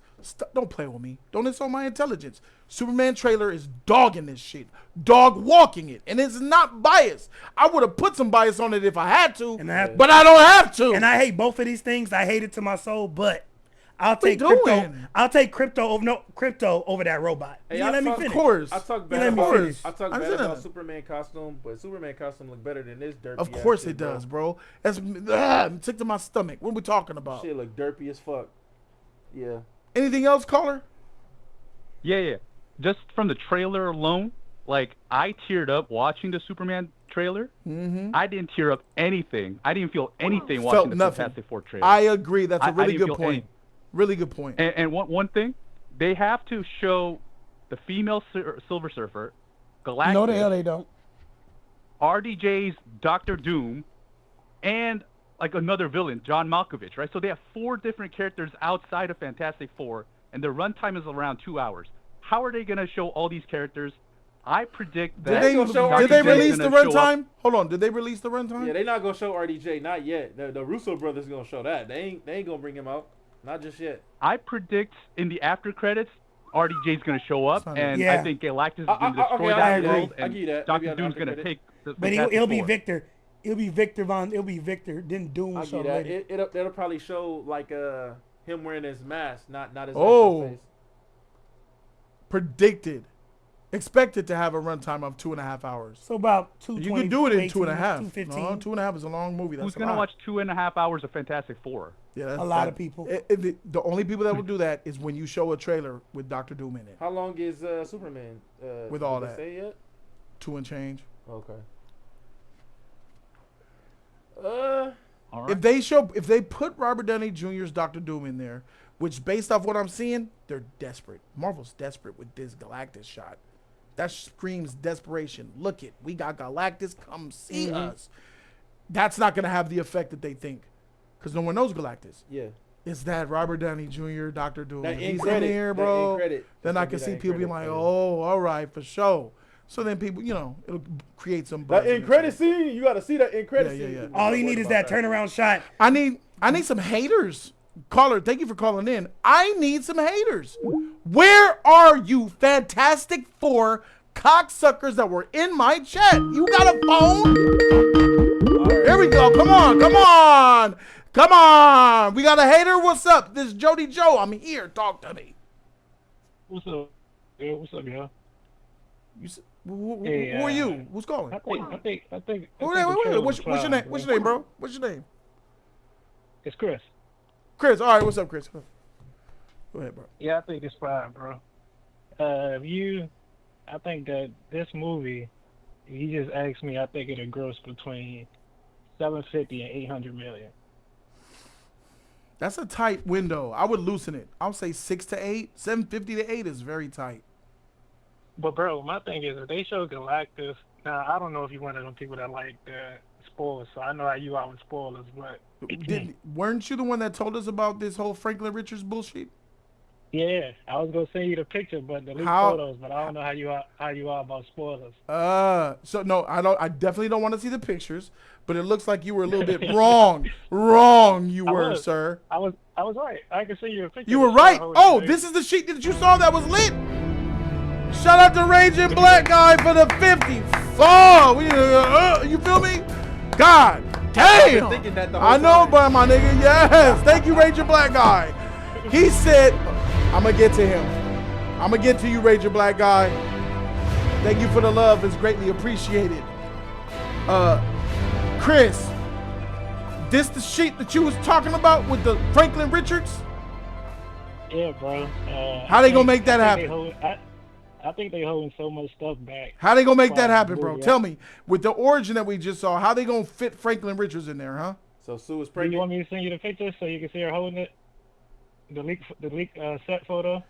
don't play with me. Don't insult my intelligence. Superman trailer is dogging this shit, dog walking it, and it's not biased. I would have put some bias on it if I had to, but I don't have to. And I hate both of these things. I hate it to my soul, but I'll take crypto. I'll take crypto over that robot. Hey, you let me finish. Of course. I talk bad about Superman costume, but Superman costume look better than this derpy. Of course shit, it does, bro. That's sick to my stomach. What are we talking about? Shit look derpy as fuck. Yeah. Anything else, caller? Yeah. Just from the trailer alone, like I teared up watching the Superman trailer. Mm-hmm. I didn't tear up anything. I didn't feel anything watching the Fantastic Four trailer. I agree. That's a really good point. Anything. Really good point. And one thing, they have to show the female Silver Surfer, Galactus. No, the hell they don't. RDJ's Doctor Doom, and like another villain, John Malkovich, right? So they have 4 different characters outside of Fantastic Four, and their runtime is around 2 hours. How are they going to show all these characters? I predict that. Did they release the runtime? Hold on. Did they release the runtime? Yeah, they're not gonna show RDJ, not yet. The Russo brothers gonna show that. They ain't gonna bring him out. Not just yet. I predict in the after credits, RDJ's going to show up, and I think Galactus is going to destroy that world, and Dr. Doom's going to take the But he'll be Victor. It'll be Victor. Then Doom will show later. It'll probably show like him wearing his mask, not his actual face. Predicted. Expected to have a runtime of 2.5 hours. So about 2:20. You can do it in 2.5. 2:15. No, 2.5 is a long movie. That's Who's going to watch 2.5 hours of Fantastic Four? Yeah, that's a lot of people. The only people that will do that is when you show a trailer with Dr. Doom in it. How long is Superman? With all that. Say yet? 2 and change. Okay. All right. If they put Robert Downey Jr.'s Dr. Doom in there, which based off what I'm seeing, they're desperate. Marvel's desperate with this Galactus shot. That screams desperation. Look it, we got Galactus. Come see us. That's not gonna have the effect that they think, because no one knows Galactus. Yeah. It's that Robert Downey Jr. Dr. Doom. That He's credit, in here, bro. Then I can see people being like, yeah. "Oh, all right, for sure." So then people, it'll create some buzz. That end credit scene, you got to see that end credit scene. Yeah. All you need is that turnaround shot. I need some haters. Caller, thank you for calling in. I need some haters. Where are you, Fantastic Four cocksuckers that were in my chat? You got a phone? Here we go. Come on. We got a hater. What's up? This is Jody Joe. I'm here. Talk to me. What's up? Yeah, what's up, y'all? Who are you? Who's calling? I think. Wait. What's your name? What's your name, bro? What's your name? It's Chris. Chris. All right. What's up, Chris? Go ahead, bro. Yeah, I think it's fine, bro. I think that this movie, if you just asked me, I think it'll gross between 750 and 800 million. That's a tight window. I would loosen it. I'll say 6 to 8. 750 to 8 is very tight. But bro, my thing is, if they show Galactus, now I don't know if you're one of them people that like spoilers, so I know how you are with spoilers, but weren't you the one that told us about this whole Franklin Richards bullshit? Yeah, I was gonna send you the picture, but the leaked photos, but I don't know how you are about spoilers. So no, I definitely don't want to see the pictures, but it looks like you were a little bit wrong. Sir. I was right. I can send you a picture. You were right. Oh, this is the sheet that you saw that was lit. Shout out to Raging Black Guy for the 50. Oh, you feel me? God damn. I know, but my nigga, yes. Thank you, Raging Black Guy. He said, I'm going to get to him. I'm going to get to you, Raging Black Guy. Thank you for the love. It's greatly appreciated. Chris, this the sheet that you was talking about with the Franklin Richards? Yeah, bro. How they going to make that happen? I think they holding so much stuff back. How they gonna make that happen, bro? Tell me, with the origin that we just saw, how they gonna fit Franklin Richards in there, huh? So Sue is pregnant. You want me to send you the picture so you can see her holding it? The leak set photo?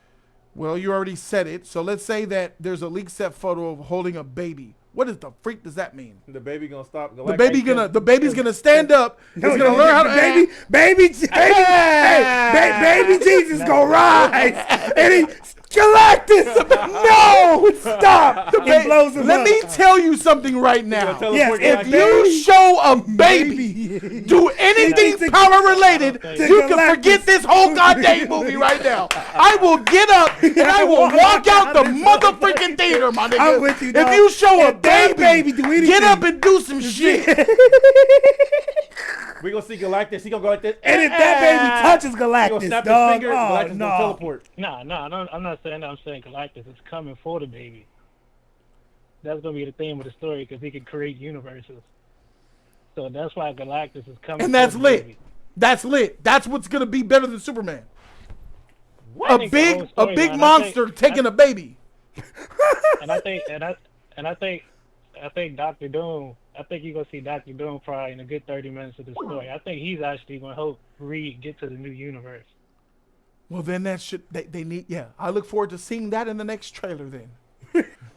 Well, you already said it. So let's say that there's a leak set photo of holding a baby. What is the freak does that mean? The baby gonna stop. The baby's gonna stand up. It's gonna learn how to baby Jesus gonna rise. And he Galactus! No! Stop! Let me tell you something right now. Yes, if you show a baby do anything power related, you can forget this whole goddamn movie right now. I will get up and I will walk out the motherfucking theater, my nigga. I'm with you, dog. If you show a That baby, do anything. get up and do some shit. We gonna see Galactus. He gonna go like this. And if that baby touches he gonna Galactus, snap dog, his finger, Galactus gonna no. teleport. No, I'm not saying that. I'm saying Galactus is coming for the baby. That's gonna be the theme of the story because he can create universes. So that's why Galactus is coming. And that's for the lit. baby. That's lit. That's what's gonna be better than Superman. A think the whole big storyline, monster taking a baby. And I think Doctor Doom. I think you're gonna see Doctor Doom probably in a good 30 minutes of the story. I think he's actually gonna help Reed get to the new universe. Well, then that should they need. Yeah, I look forward to seeing that in the next trailer then.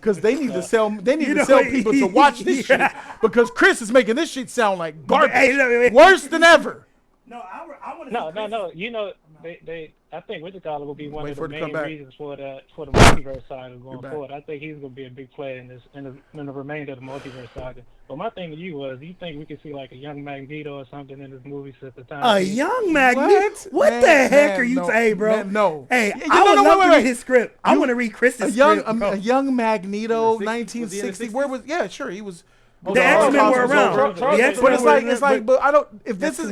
Because they need to sell. They need to sell people to watch this shit. Because Chris is making this shit sound like garbage, worse than ever. No, I want to. No. You know, I think Witchcraft will be one of the main back. reasons for the multiverse saga going back. forward. I think he's going to be a big player in the remainder of the multiverse saga. But my thing to you was, do you think we could see like a young Magneto or something in this movie since the time? A young Magneto? What the heck are you saying, bro? No. Hey, I would love to read his script. I want to read Chris's script. A young Magneto, 1960. Where was? Yeah, sure, he was. The X-Men were around. But it's like, but I don't. If this is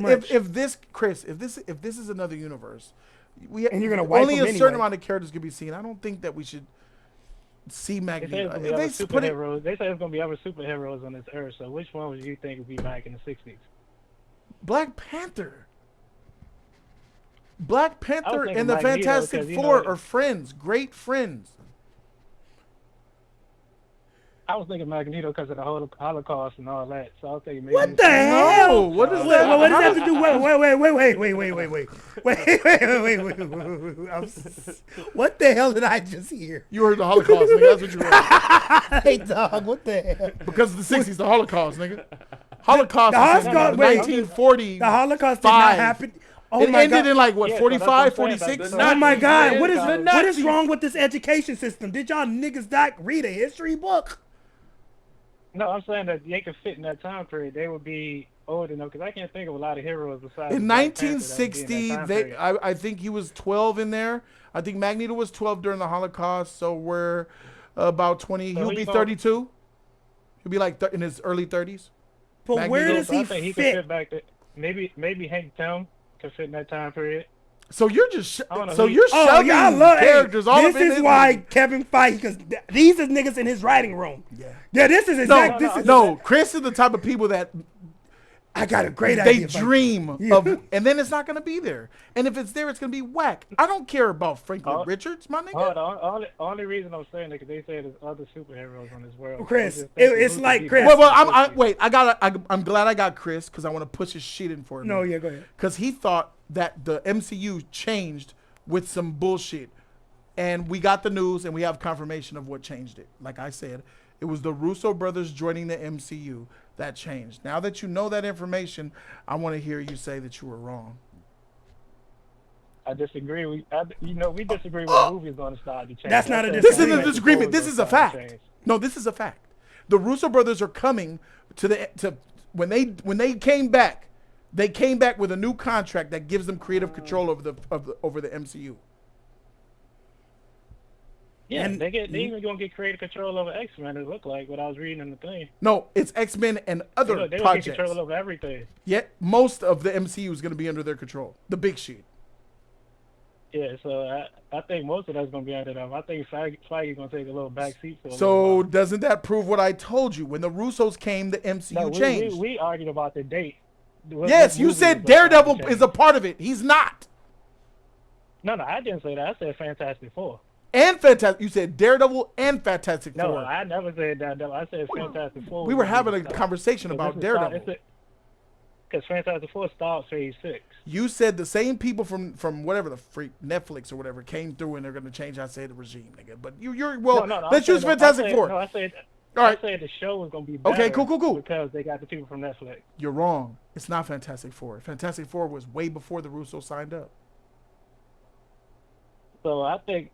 another universe, and you're gonna wipe only them a certain anyway. amount of characters can be seen. I don't think that we should see Magneto. They say it's going to be other superheroes on this earth. So which one would you think would be back in the 60s? Black Panther. Black Panther and the Magneto, Fantastic Four are friends, great friends. I was thinking Magneto because of the whole Holocaust and all that. So I was thinking maybe. What the hell? What does What does that have to do? Wait. What the hell did I just hear? You heard the Holocaust, nigga. That's what you heard. Hey, dog, what the hell? Because of the 60s, the Holocaust, nigga. Holocaust The in Holocaust, wait. 1940. The Holocaust did not happen. Oh It my ended God. in like what, 45, 46? Oh my God, what is wrong with this education system? Did y'all niggas not read a history book? No, I'm saying that they could fit in that time period. They would be old enough because I can't think of a lot of heroes besides. In Black Panther that would be 1960, in that time period. I think he was 12 in there. I think Magneto was 12 during the Holocaust, so we're about 20. He'll be 32. He'll be like in his early 30s. But Magneto. where does I he think he fit? could fit back there. Maybe Hank Pym could fit in that time period. So you're just I don't know you're shoving characters all This up in is why Kevin Feige, because these is niggas in his writing room. Yeah, this is exact. No, Chris is the type of people that I got a great They idea. dream of, and then it's not going to be there. And if it's there, it's going to be whack. I don't care about Franklin Richards, my nigga. The only reason I'm saying that because they say there's other superheroes on this world. Chris, it's like Chris. Well, I'm glad I got Chris because I want to push his shit in for him. No, yeah, go ahead. Because he thought that the MCU changed with some bullshit. And we got the news and we have confirmation of what changed it. Like I said, it was the Russo brothers joining the MCU that changed. Now that you know that information, I want to hear you say that you were wrong. I disagree. We disagree when the movie is going to start to change. That's not a disagreement. This isn't a disagreement. This is a fact. No, this is a fact. The Russo brothers are coming to when they came back. They came back with a new contract that gives them creative control over the MCU. Yeah, they even gonna get creative control over X-Men. It looked like what I was reading in the thing. No, it's X-Men and other they projects. Get control over everything. Yet most of the MCU is going to be under their control. The big shit. Yeah, so I think most of that's gonna be under them. I think Feige's gonna take a little back seat. So doesn't that prove what I told you? When the Russos came, the MCU changed. We argued about the date. Yes, you said Daredevil is a part of it. He's not. No, I didn't say that. I said Fantastic Four. And Fantastic. You said Daredevil and Fantastic Four. No, I never said Daredevil. I said Fantastic Four. We were having a conversation about Daredevil. Because Fantastic Four starts phase 6. You said the same people from whatever the freak Netflix or whatever came through and they're going to change. I say the regime, nigga. But you're well. No, let's use Fantastic Four. No, I said. All right. I said the show was going to be better. Okay, cool. Because they got the people from Netflix. You're wrong. It's not Fantastic Four. Fantastic Four was way before the Russo signed up. So I think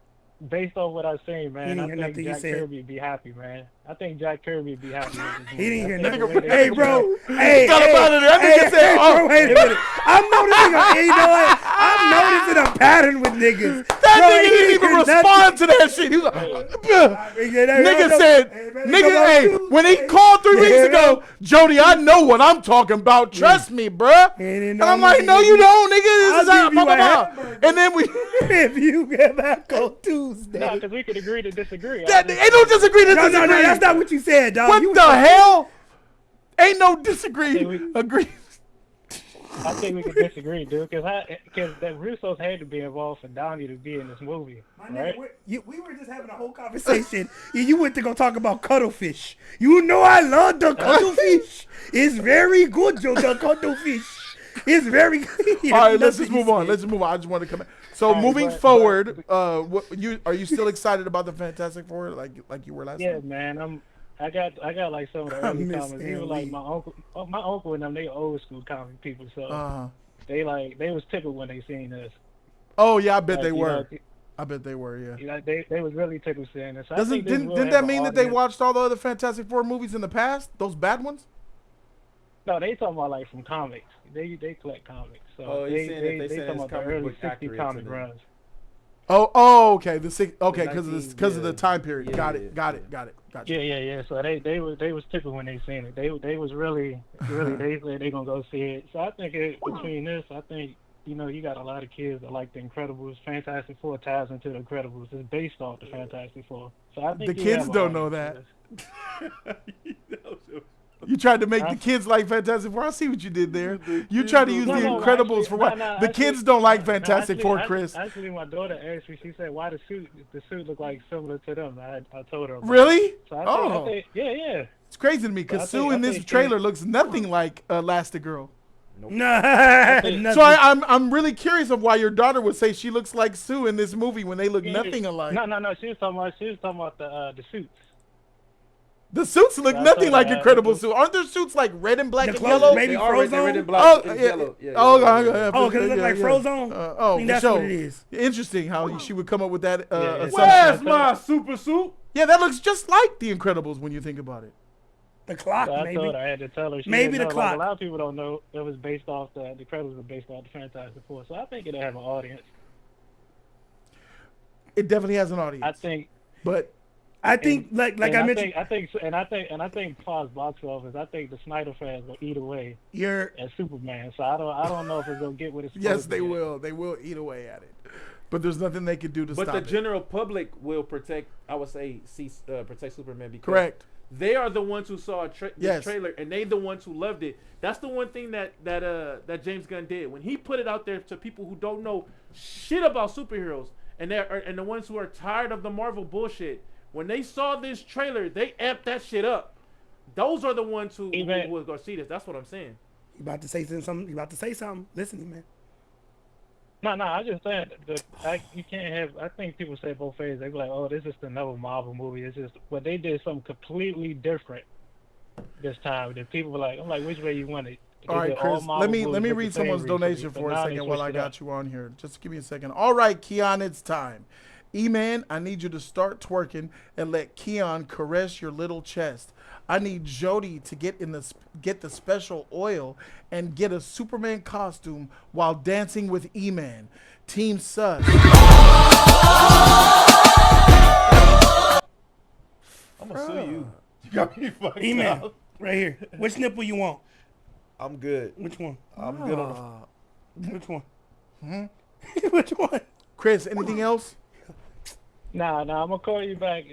based on what I've seen, He man, didn't I hear think nothing you Jack said. Kirby would be happy, man. I think Jack Kirby would be happy. With this He movie. didn't hear I think nothing. the way they Hey, put bro. it- Hey, Thought about it. That nigga said, bro, "Oh." wait a minute. I'm noticing you know what? I'm noticing a pattern with niggas. That Bro, nigga he didn't even hear respond to that shit. He was like, nigga said, nigga, hey, when he called 3 weeks ago, Jody, I know what I'm talking about. Trust me, bruh. And I'm like, no, you don't, nigga. This is how, blah, blah, blah. And then we, if you get back on Tuesday. No, because we could agree to disagree. ain't no disagree to disagree. No, that's not what you said, dog. What the hell? Ain't no disagree. Agree. I think we could disagree, dude, because the Russos had to be involved for Downey to be in this movie, right? We were just having a whole conversation. You went to go talk about cuttlefish. You know I love the cuttlefish. It's very good, Joe. The cuttlefish. It's very good. All right, let's just move on. Let's just move on. I just want to come in. So moving forward, are you still excited about the Fantastic Four like you were last Yeah, time? man. I got like some of the early comments. Even like my uncle and them, they old school comic people, so they was tickled when they seen this. Oh yeah, I bet Like, they you were. know, I bet they were. Yeah. You know, they was really tickled seeing this. Didn't that mean that they watched all the other Fantastic Four movies in the past? Those bad ones? No, they talking about like from comics. They collect comics, so they talking about the early '60s comic runs. Oh, okay. Because of the time period. Got it. Yeah. So they was tickled when they seen it. They was really they said they gonna go see it. So I think between this, I think you got a lot of kids that like the Incredibles. Fantastic Four ties into the Incredibles. It's based off the Fantastic Four. So I think the kids don't know that. You tried to make the kids like Fantastic Four. I see what you did there. You tried to use the Incredibles for what? The kids don't like Fantastic Four, Chris. Actually, my daughter asked me. She said, "Why the suit look like similar to them?" I told her. Really? So I think, yeah. It's crazy to me because Sue in this trailer looks nothing like Elastigirl. Nope. So I'm really curious of why your daughter would say she looks like Sue in this movie when they look nothing alike. No. She was talking about the suits. The suits look nothing like Incredible suits. Aren't their suits like red and black and yellow? Maybe Frozone? Red and black and yellow. Because it looks like Frozone? I think that's what it is. Interesting how she would come up with that assumption. Where's my super suit? Yeah, that looks just like the Incredibles when you think about it. The clock, so I maybe. told her, I had to tell her. Maybe the clock. Like, a lot of people don't know it was based off the Incredibles were based off the Fantastic Four. So I think it'll have an audience. It definitely has an audience. I think. But I think, like I mentioned, I think Fox box office. I think the Snyder fans will eat away at Superman. So I don't know if it's gonna get what it's. Yes, they will. They will eat away at it. But there's nothing they can do to stop it. But the general public will protect. I would say protect Superman because correct. They are the ones who saw the trailer, and they the ones who loved it. That's the one thing that James Gunn did when he put it out there to people who don't know shit about superheroes, and the ones who are tired of the Marvel bullshit. When they saw this trailer, they amped that shit up. Those are the ones who will go see this. That's what I'm saying. You about to say something? You about to say something? Listen, man. No, I just said that you can't have. I think people say both ways. They be like, "Oh, this is another Marvel movie." It's just, but they did something completely different this time. That people were like, "I'm like, which way you want it?" All right, Chris. Let me read someone's donation for a second while I got you on here. Just give me a second. All right, Keon, it's time. E-Man, I need you to start twerking and let Keon caress your little chest. I need Jody to get the special oil and get a Superman costume while dancing with E-Man. Team Sus. I'm gonna sue you. You got me fucked E-Man, up. right here. Which nipple you want? I'm good. Which one? I'm good on Which one? Which one? Chris, anything else? Nah, I'm gonna call you back.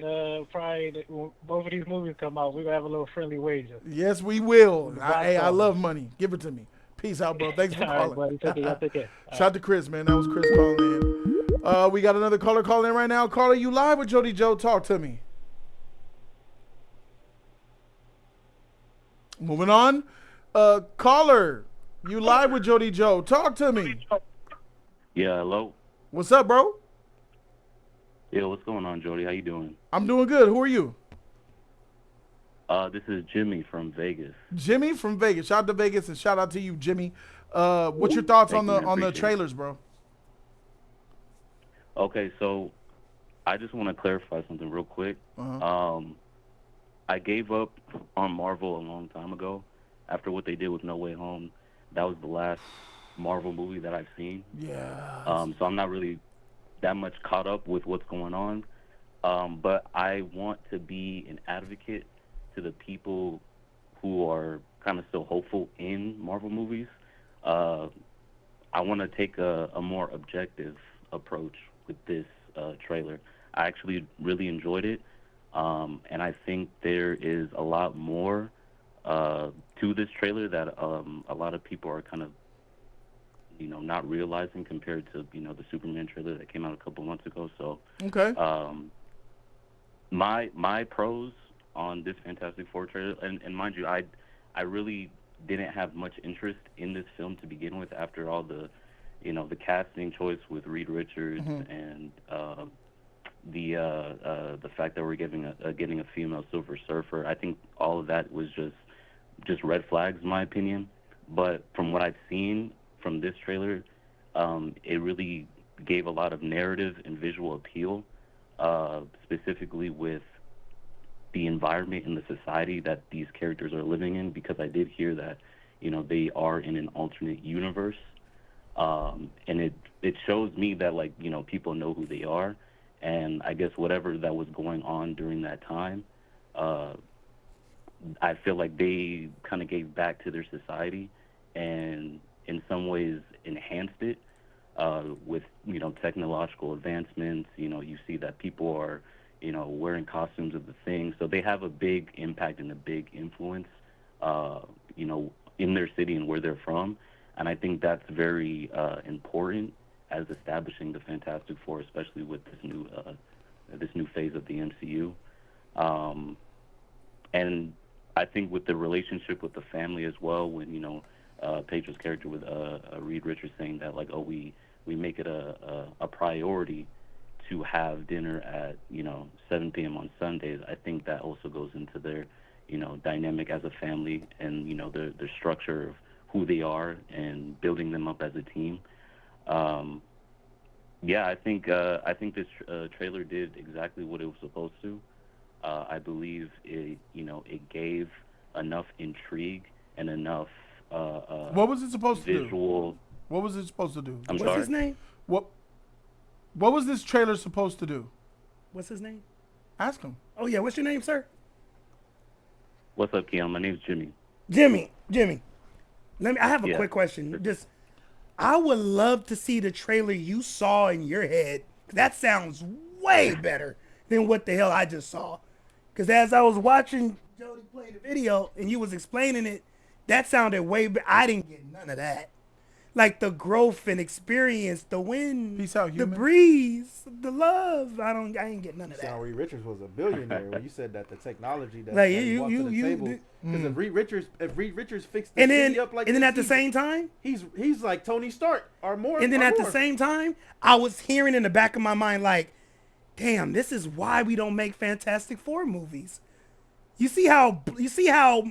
Probably when both of these movies come out, we're gonna have a little friendly wager. Yes, we will. I love money. Give it to me. Peace out, bro. Thanks for calling. All right, buddy. Take care. Shout out to Chris, man. That was Chris calling in. We got another caller calling in right now. Caller, you live with Jody Joe? Talk to me. Moving on. Caller, you live with Jody Joe? Talk to me. Yeah, hello. What's up, bro? Yeah, what's going on, Jody? How you doing? I'm doing good. Who are you? This is Jimmy from Vegas. Jimmy from Vegas. Shout out to Vegas and shout out to you, Jimmy. What's your thoughts on the trailers, bro? Okay, so I just want to clarify something real quick. I gave up on Marvel a long time ago after what they did with No Way Home. That was the last Marvel movie that I've seen. Yeah. So I'm not really that much caught up with what's going on. But I want to be an advocate to the people who are kind of still hopeful in Marvel movies. I want to take a more objective approach with this trailer. I actually really enjoyed it. And I think there is a lot more to this trailer that a lot of people are kind of, not realizing compared to, the Superman trailer that came out a couple months ago. So, okay. My pros on this Fantastic Four trailer, and mind you, I really didn't have much interest in this film to begin with after all the, the casting choice with Reed Richards and the fact that we're getting a female Silver Surfer. I think all of that was just red flags, in my opinion. But from what I've seen from this trailer, it really gave a lot of narrative and visual appeal, specifically with the environment and the society that these characters are living in, because I did hear that, they are in an alternate universe. And it shows me that, people know who they are. And I guess whatever that was going on during that time, I feel like they kind of gave back to their society and in some ways enhanced it with, technological advancements. You see that people are, wearing costumes of the thing. So they have a big impact and a big influence, in their city and where they're from. And I think that's very important as establishing the Fantastic Four, especially with this new phase of the MCU. And I think with the relationship with the family as well, when Pedro's character with Reed Richards saying that we make it a priority to have dinner at 7 p.m. on Sundays. I think that also goes into their dynamic as a family and their structure of who they are and building them up as a team. Yeah, I think this trailer did exactly what it was supposed to. I believe it gave enough intrigue and enough what was it supposed to do? What was it supposed to do? I'm What's sorry? his name? What was this trailer supposed to do? What's his name? Ask him. Oh yeah, what's your name, sir? What's up, Keon? My name's Jimmy. Jimmy. I have a Yeah. quick question. I would love to see the trailer you saw in your head. That sounds way better than what the hell I just saw. Because as I was watching Jody play the video and you was explaining it, that sounded way better. I didn't get none of that. Like the growth and experience, the wind, the breeze, the love. I ain't get none of that. Reed Richards was a billionaire when you said that the technology that Like, he brought to the table. Because if Reed Richards fixed the city up like and then this, at the same time, he's like Tony Stark or more. and then or at more. the same time, I was hearing in the back of my mind like, damn, this is why we don't make Fantastic Four movies. You see how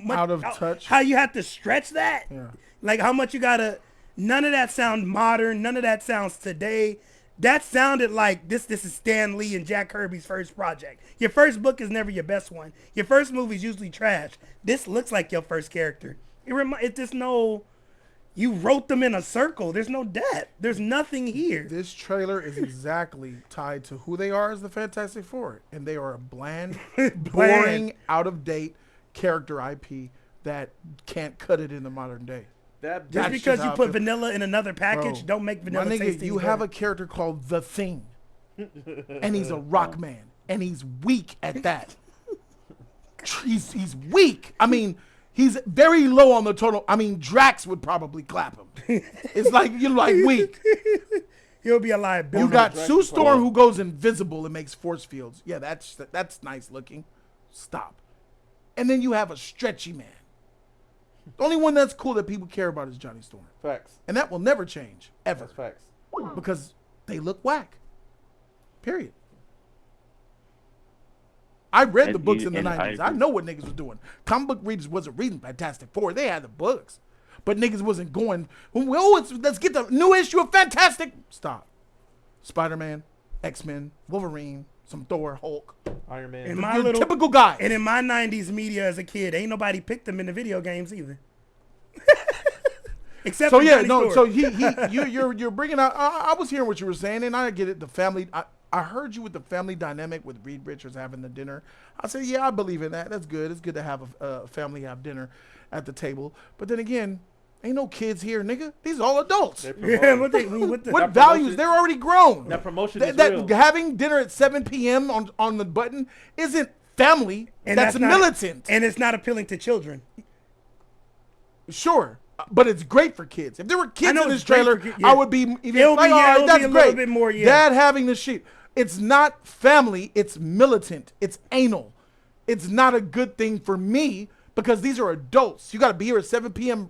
much Out of touch. how you have to stretch that? Yeah. Like how much you gotta. None of that sound modern. None of that sounds today. That sounded like this is Stan Lee and Jack Kirby's first project. Your first book is never your best one. Your first movie is usually trash. This looks like your first character. It's just you wrote them in a circle. There's no depth. There's nothing here. This trailer is exactly tied to who they are as the Fantastic Four. And they are a bland, boring, out-of-date character IP that can't cut it in the modern day. Just because you put vanilla in another package, don't make vanilla my nigga, taste you have a character called The Thing. And he's a rock man. And he's weak at that. He's weak. I mean, he's very low on the total. I mean, Drax would probably clap him. It's like, you're like weak. He'll be a liability. You got Sue Storm who goes invisible and makes force fields. Yeah, that's nice looking. Stop. And then you have a stretchy man. The only one that's cool that people care about is Johnny Storm. Facts. And that will never change, ever. That's facts. Because they look whack. Period. I read the books in the 90s. I know what niggas was doing. Comic book readers wasn't reading Fantastic Four. They had the books. But niggas wasn't going, let's get the new issue of Fantastic. Stop. Spider-Man, X-Men, Wolverine, some Thor, Hulk. Iron Man. In my You're little typical guy. And in my 90s media as a kid, ain't nobody picked him in the video games either. Except So for yeah, Johnny no. Storm. So you're bringing out. I was hearing what you were saying, and I get it. The family. I heard you with the family dynamic with Reed Richards having the dinner. I said, yeah, I believe in that. That's good. It's good to have a family have dinner at the table. But then again, ain't no kids here, nigga. These are all adults. Yeah, what values? They're already grown. That promotion is real. Having dinner at 7 p.m. on the button isn't family. And that's not, militant. And it's not appealing to children. Sure. But it's great for kids. If there were kids in this it's great trailer, for yeah. I would be even It'll like, be, yeah, all right, it'll that's be a great. little bit more, yeah. Dad having the sheep. It's not family. It's militant. It's anal. It's not a good thing for me because these are adults. You got to be here at 7 p.m.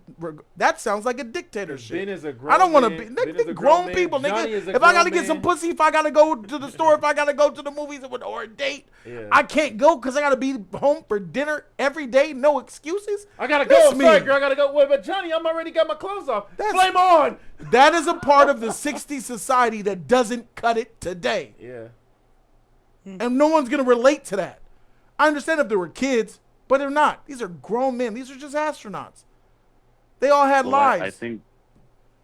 That sounds like a dictatorship. Ben is a grown I don't want to man. be. Ben is a Grown grown people, man. Johnny is nigga. a If I got to grown get some man. pussy, if I got to go to the store, if I got to go to the movies or a date, I can't go because I got to be home for dinner every day. No excuses. I gotta go. I'm sorry, girl. I gotta go. Wait, but Johnny, I'm already got my clothes off. Flame on. That is a part of the 60s society that doesn't cut it today. Yeah. And no one's going to relate to that. I understand if there were kids, but they're not. These are grown men. These are just astronauts. They all had lives.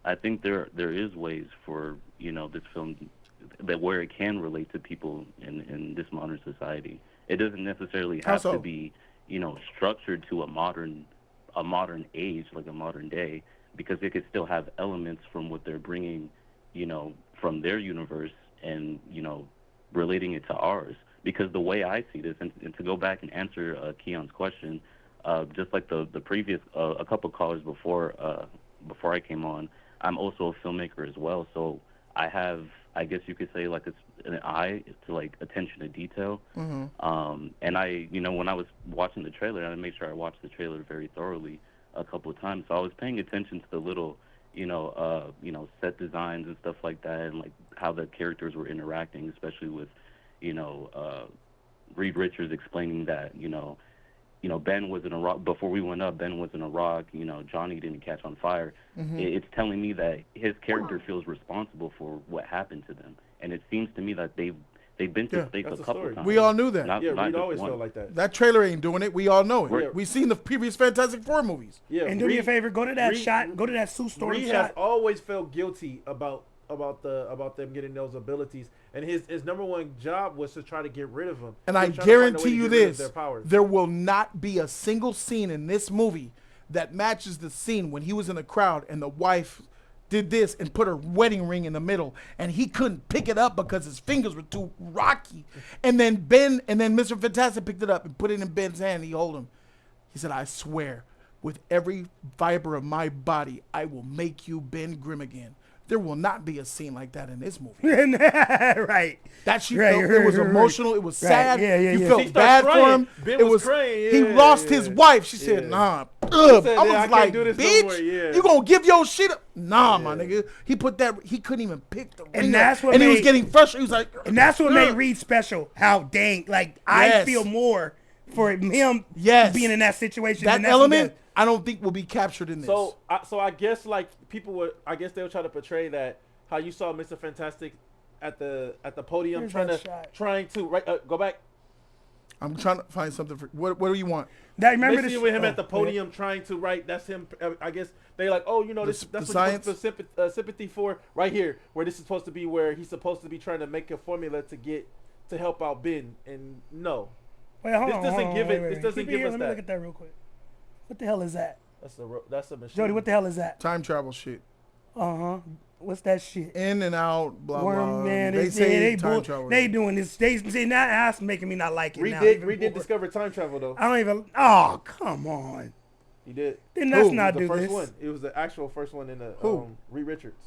I think there is ways for, this film that where it can relate to people in this modern society. It doesn't necessarily have to be, structured to a modern age, like a modern day, because it could still have elements from what they're bringing, from their universe and, relating it to ours. Because the way I see this, and to go back and answer Keon's question, just like the previous a couple callers before I came on, I'm also a filmmaker as well. So I have, I guess you could say, like an eye to like attention to detail. Mm-hmm. And I, when I was watching the trailer, I made sure I watched the trailer very thoroughly a couple of times. So I was paying attention to the little, set designs and stuff like that, and like how the characters were interacting, especially with, Reed Richards explaining that, Ben was in a rock before we went up. Ben was in a rock. Johnny didn't catch on fire. Mm-hmm. It's telling me that his character feels responsible for what happened to them, and it seems to me that they've been to stake a couple times. We all knew that. Reed just always one. felt like that. That trailer ain't doing it. We all know it. Yeah. We've seen the previous Fantastic Four movies. Yeah, And do me a favor, go to that shot. Go to that Sue Storm Reed shot. has always felt guilty about them getting those abilities, and his number one job was to try to get rid of them. And I guarantee you this, there will not be a single scene in this movie that matches the scene when he was in the crowd and the wife did this and put her wedding ring in the middle and he couldn't pick it up because his fingers were too rocky. And then Mr. Fantastic picked it up and put it in Ben's hand and he held him. He said, I swear, with every fiber of my body, I will make you Ben Grimm again. There will not be a scene like that in this movie. Right. That she Right, felt, right, it was right. emotional. It was Right. sad. Yeah, yeah, you yeah. felt She bad started for him. crying. Ben It was was crying. he Yeah, lost yeah. his wife. She said, Yeah. nah. He I said, was "Yeah, I can't like, do this no bitch, more." Yeah. you gonna give your shit up? Nah, my nigga. He put that. He couldn't even pick the ring And up. that's what And he was made- getting frustrated. He was like, And that's what "Ugh." made Reed special. How dang, like I Yes. feel more for him Yes. being in that situation. That than that's element, what I don't think will be captured in this. So I guess like people would, I guess they would try to portray that how you saw Mr. Fantastic at the podium Here's trying that shot. to go back. I'm trying to find something for what do you want? That remember They the see sh- with him oh, at the podium trying to write. That's him. I guess they like, oh, that's the what science? you're supposed to feel sympathy for right here, where this is supposed to be where he's supposed to be trying to make a formula to help out Ben, and no, Wait, hold this on, doesn't hold on, give wait, it. wait, This wait. doesn't Keep it give here. us Let me that. look at that real quick. What the hell is that? That's a machine. Jody, what the hell is that? Time travel shit. What's that shit? In and out, blah blah. Man, They say they time travel. They doing this. They see now that's making me not like it. Reed now, did even more. discover time travel though. I don't even. Oh, come on. He did. Then let's Who? not the do first this. one. It was the actual first one in the Who? Reed Richards.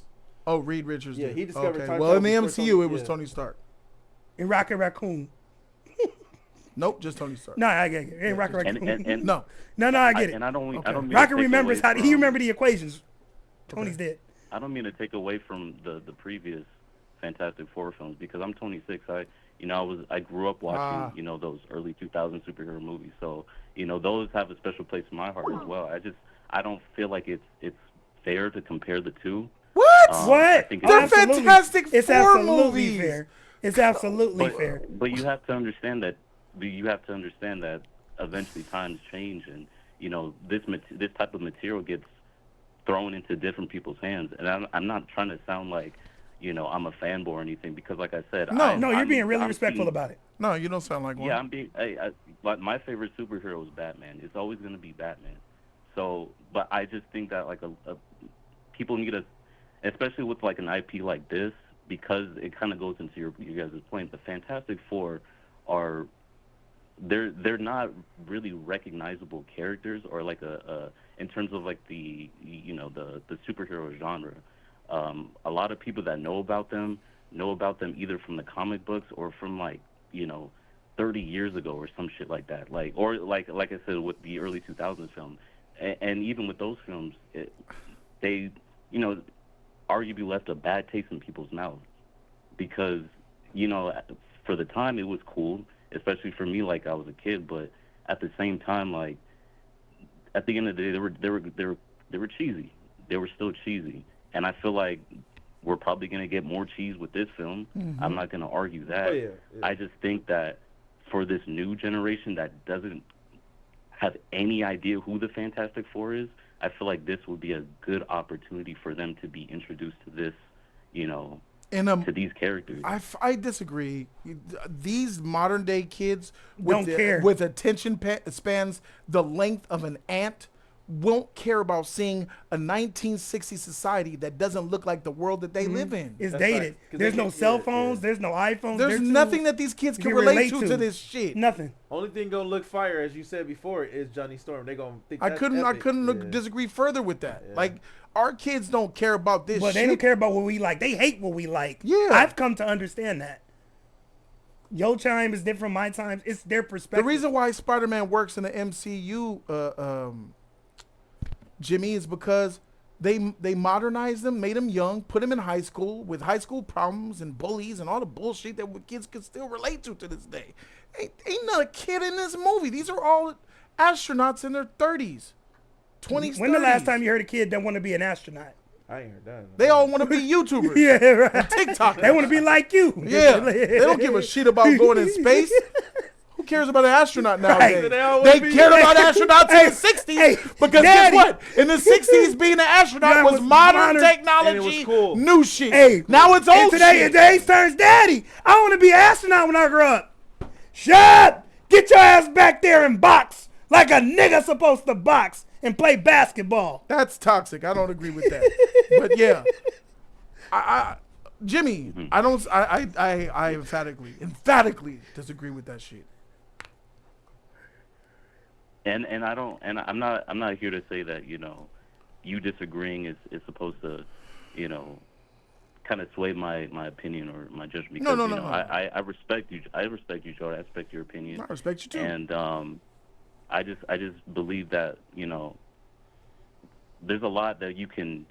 Oh, Reed Richards. Yeah, did. he discovered Okay. time Well, in travel the before MCU, Tony- it was yeah. Tony Stark. In Rocket Raccoon. Nope, just Tony Stark. No, I get it. Ain't Rocket Raccoon. And No. No, I get it. And I don't mean to Rocket take remembers away how he from- remembered the equations. Tony's dead. I don't mean to take away from the previous Fantastic Four films because I'm 26. I grew up watching those early 2000 superhero movies. So those have a special place in my heart as well. I don't feel like it's fair to compare the two. What? What? I think They're Absolutely. Fantastic It's Four absolutely movies. fair. It's absolutely fair. But you have to understand that. Eventually times change, and this type of material gets thrown into different people's hands. And I'm not trying to sound like I'm a fanboy or anything, because like I said, No, you're being really respectful about it. No, you don't sound like one. Yeah, I'm being. Like my favorite superhero is Batman. It's always going to be Batman. So, but I just think that like people need to, especially with like an IP like this, because it kind of goes into your guys' point. The Fantastic Four are they're not really recognizable characters, or like in terms of like the superhero genre. A lot of people that know about them either from the comic books or from 30 years ago or some shit like that. Like I said with the early 2000s film, and even with those films, they arguably left a bad taste in people's mouths, because for the time it was cool, especially for me, like I was a kid, but at the same time, like at the end of the day, they were cheesy. They were still cheesy, and I feel like we're probably gonna get more cheese with this film. Mhm. I'm not gonna argue that. Oh, yeah. I just think that for this new generation that doesn't have any idea who the Fantastic Four is, I feel like this would be a good opportunity for them to be introduced to this, to these characters. I disagree. These modern day kids Don't care. with attention spans the length of an ant won't care about seeing a 1960s society that doesn't look like the world that they live in. It's dated. There's no cell phones. There's no iPhones. There's nothing that these kids can relate to this shit. Nothing. Only thing gonna look fire, as you said before, is Johnny Storm. They gonna think I that's couldn't epic. disagree further with that. Like, our kids don't care about this But shit. they don't care about what we like. They hate what we like. Yeah. I've come to understand that. Your time is different. My time. It's their perspective. The reason why Spider-Man works in the MCU, Jimmy, is because they modernized him, made him young, put him in high school with high school problems and bullies and all the bullshit that kids can still relate to this day. Ain't not a kid in this movie. These are all astronauts in their 30s, 20s, When 30s. the last time you heard a kid that want to be an astronaut? I ain't heard that. They all want to be YouTubers. Yeah, right. And TikTokers. They want to be like you. Yeah. They don't give a shit about going in space. Who cares about an astronaut nowadays? Right. They cared about astronauts in the 60s because guess what? In the 60s, being an astronaut was modern technology, and it was cool. new shit. Hey, now it's old shit. Today's turns daddy. I want to be an astronaut when I grow up. Shut up. Get your ass back there and box like a nigga supposed to box and play basketball. That's toxic. I don't agree with that. But yeah, Jimmy, I emphatically disagree with that shit. And I'm not here to say that you disagreeing is supposed to kind of sway my opinion or my judgment, because No. I respect you. I respect you, Jody. I respect your opinion. I respect you too. And I just believe that there's a lot that you can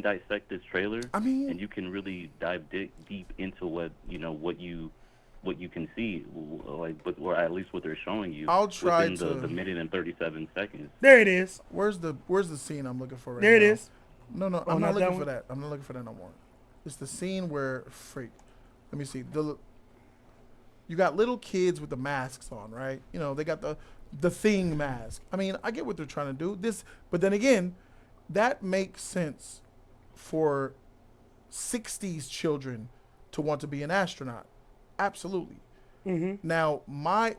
dissect this trailer. I mean, and you can really dive deep into what you can see, or at least what they're showing you. I'll try within the minute and 37 seconds. There it is. Where's the scene I'm looking for right There now? it is. No, Oh, I'm not not that looking for one? that. I'm not looking for that no more. It's the scene where let me see. You got little kids with the masks on, right? They got the Thing mask. I mean, I get what they're trying to do. But then again, that makes sense for 60s children to want to be an astronaut. Absolutely. Mm-hmm. Now,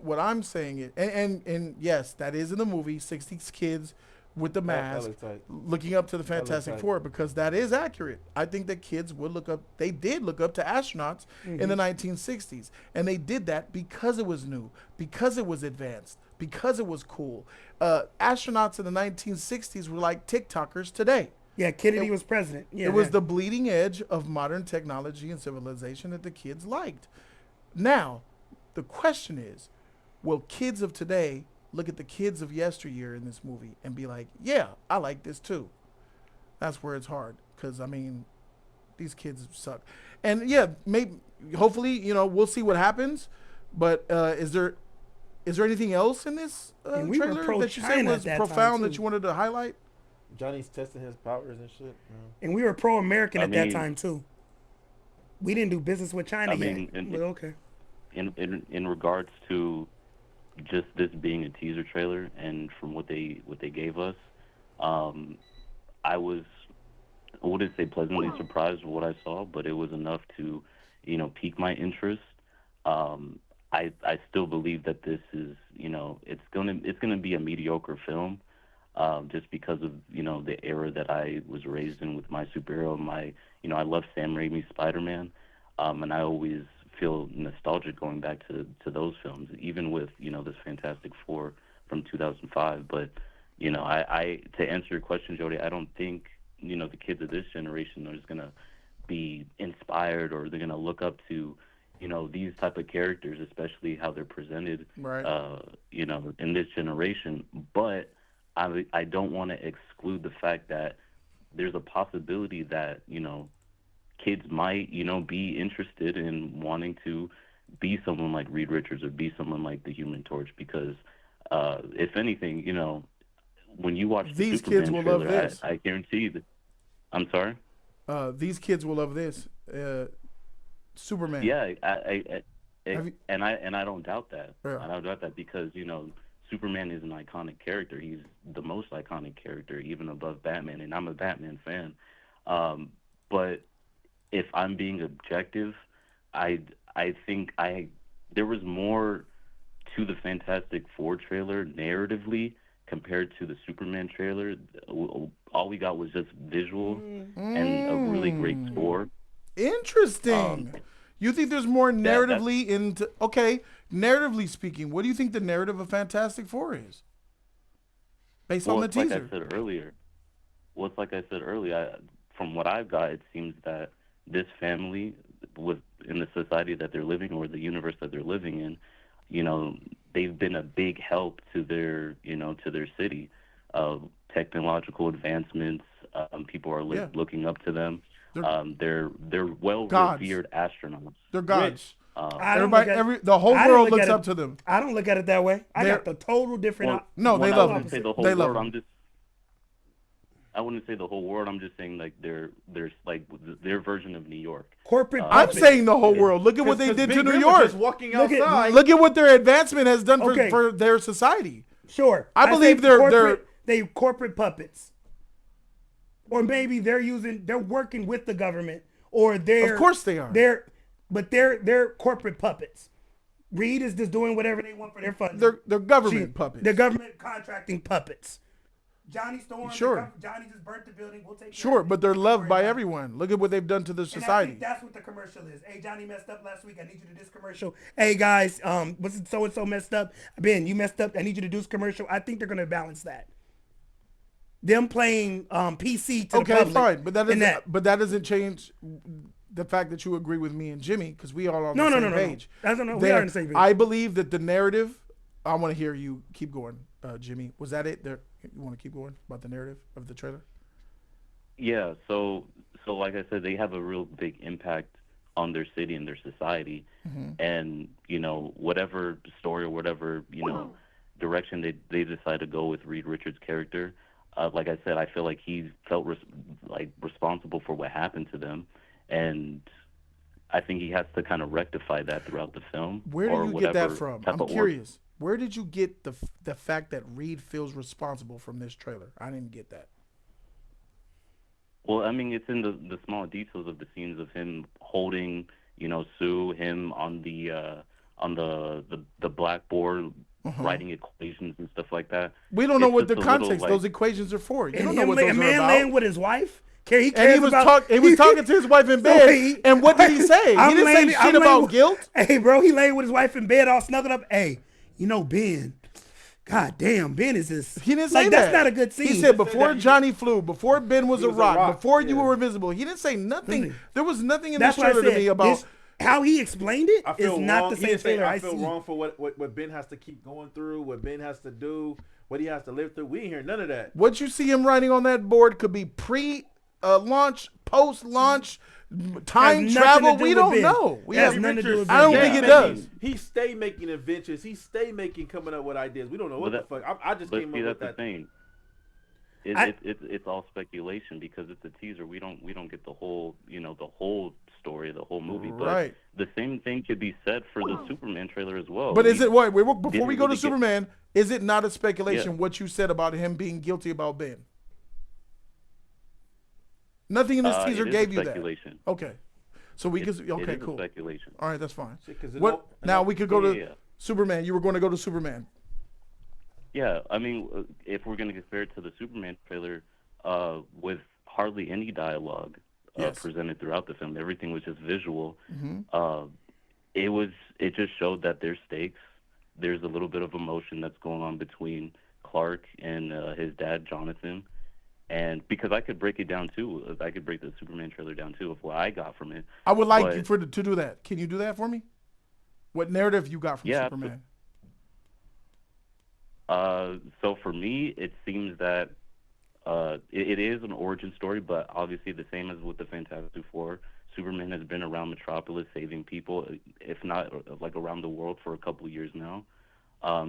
what I'm saying is, and yes, that is in the movie, 60s kids with the mask looks tight. looking up to the Fantastic tight. Four, because that is accurate. I think that kids would they did look up to astronauts in the 1960s. And they did that because it was new, because it was advanced, because it was cool. Astronauts in the 1960s were like TikTokers today. Yeah, Kennedy was president. Yeah, it was the bleeding edge of modern technology and civilization that the kids liked. Now, the question is, will kids of today look at the kids of yesteryear in this movie and be like, yeah, I like this too? That's where it's hard, because, I mean, these kids suck. And, yeah, hopefully, we'll see what happens. But is there anything else in this trailer that you said was profound that you wanted to highlight? Johnny's testing his powers and shit. And we were pro-American at that time, too. We didn't do business with China I mean, yet. But okay. In regards to just this being a teaser trailer, and from what they gave us, I wouldn't say pleasantly surprised with what I saw, but it was enough to, pique my interest. I still believe that this is, it's gonna be a mediocre film, just because of the era that I was raised in with my superhero. I love Sam Raimi's Spider-Man, and I always feel nostalgic going back to those films, even with this Fantastic Four from 2005. But I to answer your question, Jody, I don't think the kids of this generation are just gonna be inspired, or they're gonna look up to these type of characters, especially how they're presented, right. In this generation. But I don't want to exclude the fact that there's a possibility that kids might be interested in wanting to be someone like Reed Richards or be someone like the Human Torch, because if anything, when you watch these the Superman kids will trailer, love this. I guarantee that. I'm sorry. These kids will love this. Superman. Yeah, I don't doubt that. Yeah. I don't doubt that, because Superman is an iconic character. He's the most iconic character, even above Batman, and I'm a Batman fan. But if I'm being objective, I think there was more to the Fantastic Four trailer narratively compared to the Superman trailer. All we got was just visual and a really great score. Interesting. You think there's more narratively into... Okay, narratively speaking, what do you think the narrative of Fantastic Four is? Based on the teaser. Like I said earlier, from what I've got, it seems that this family, in the society that they're living, or the universe that they're living in, they've been a big help to their city. Technological advancements, people are looking up to them. They're well-revered astronauts. They're gods. The whole world looks up to them. I don't look at it that way. I got the total different. No, they love them. They love them. I wouldn't say the whole world. I'm just saying like their their version of New York. Corporate. I'm saying the whole world. Look at what they did to New York. Just walking outside. Look at what their advancement has done for their society. Sure. I believe they're corporate puppets, or maybe they're working with the government, or they're. Of course they are. They're corporate puppets. Reed is just doing whatever they want for their funding. They're government puppets. They're government contracting puppets. Johnny Storm. Sure. Johnny just burnt the building. We'll take. Sure, but they're loved by everyone. Look at what they've done to the society. And I think that's what the commercial is. Hey, Johnny messed up last week. I need you to do this commercial. Hey guys, was so and so messed up? Ben, you messed up. I need you to do this commercial. I think they're gonna balance that. Them playing PC to the public. Okay, fine, but that doesn't change the fact that you agree with me and Jimmy, because we all on the same page. No. We are on the same page. I believe that the narrative. I want to hear you keep going, Jimmy. Was that it? You want to keep going about the narrative of the trailer? Yeah. So like I said, they have a real big impact on their city and their society, and whatever story or whatever direction they decide to go with Reed Richards' character. Like I said, I feel like he felt responsible for what happened to them, and I think he has to kind of rectify that throughout the film. Where do you get that from? I'm curious. Where did you get the fact that Reed feels responsible from this trailer? I didn't get that. Well, I mean, it's in the small details of the scenes of him holding, Sue, him on the blackboard, writing equations and stuff like that. We don't know what the context those equations are for. You don't know what those are about. A man laying with his wife. He was talking to his wife in bed. And what did he say? He didn't say shit about guilt. Hey, bro, he laid with his wife in bed, all snuggled up. Hey, Ben. God damn, Ben is this. He didn't say that. That's not a good scene. He said before Johnny flew, before Ben was a rock, before you were invisible. He didn't say nothing. There was nothing in this trailer to me about how he explained it. Is not the same trailer I see. I feel wrong for what Ben has to keep going through, what Ben has to do, what he has to live through. We ain't hear none of that. What you see him writing on that board could be pre-launch, post-launch, time travel. We don't know. I don't think it does. He stay making inventions. He stay coming up with ideas. We don't know what the fuck. I just came up with that. Thing. It's all speculation because it's a teaser. We don't get the whole story of the whole movie. Right. But the same thing could be said for the Superman trailer as well. But is it wait before didn't we go to really get- Superman? Is it not a speculation Yeah. what you said about him being guilty about Ben? Nothing in this teaser it is gave a you that. speculation. Okay, so we can. It Okay, is a cool. speculation. All right, that's fine. Shit, 'cause it What don't- now? We could go to Yeah. Superman. You were going to go to Superman. Yeah, I mean, if we're going to compare it to the Superman trailer, with hardly any dialogue Yes. presented throughout the film, everything was just visual. Mhm. It just showed that there's stakes. There's a little bit of emotion that's going on between Clark and his dad, Jonathan. And because I could break it down too, I could break the Superman trailer down too of what I got from it. I would like But- you to do that. Can you do that for me? What narrative you got from Yeah, Superman? So for me, it seems that it is an origin story, but obviously the same as with the Fantastic Four, Superman has been around Metropolis saving people, if not like around the world for a couple of years now.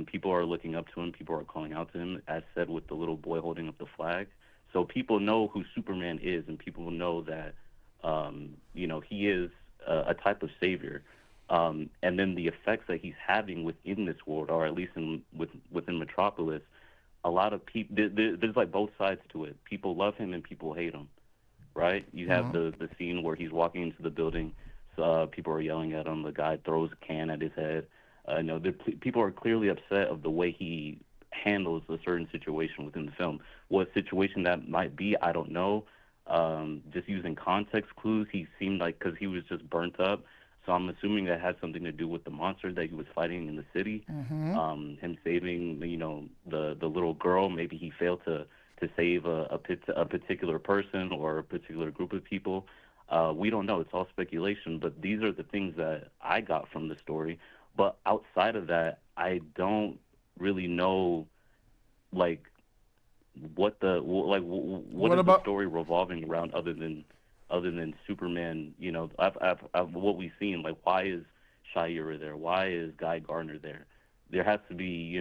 People are looking up to him. People are calling out to him, as said with the little boy holding up the flag. So people know who Superman is, and people know that, he is a type of savior. And then the effects that he's having within this world, or at least within Metropolis, a lot of people, there's like both sides to it. People love him and people hate him, right? You have the scene where he's walking into the building, people are yelling at him, the guy throws a can at his head. People are clearly upset of the way he handles a certain situation within the film. What situation that might be, I don't know. Just using context clues, he seemed like, because he was just burnt up, so I'm assuming that has something to do with the monster that he was fighting in the city. Him saving, the little girl. Maybe he failed to save a particular person or a particular group of people. We don't know. It's all speculation, but these are the things that I got from the story. But outside of that, I don't really know, like, what is the story revolving around other than Superman. What we've seen, like, why is Shira there? Why is Guy Gardner there? There has to be,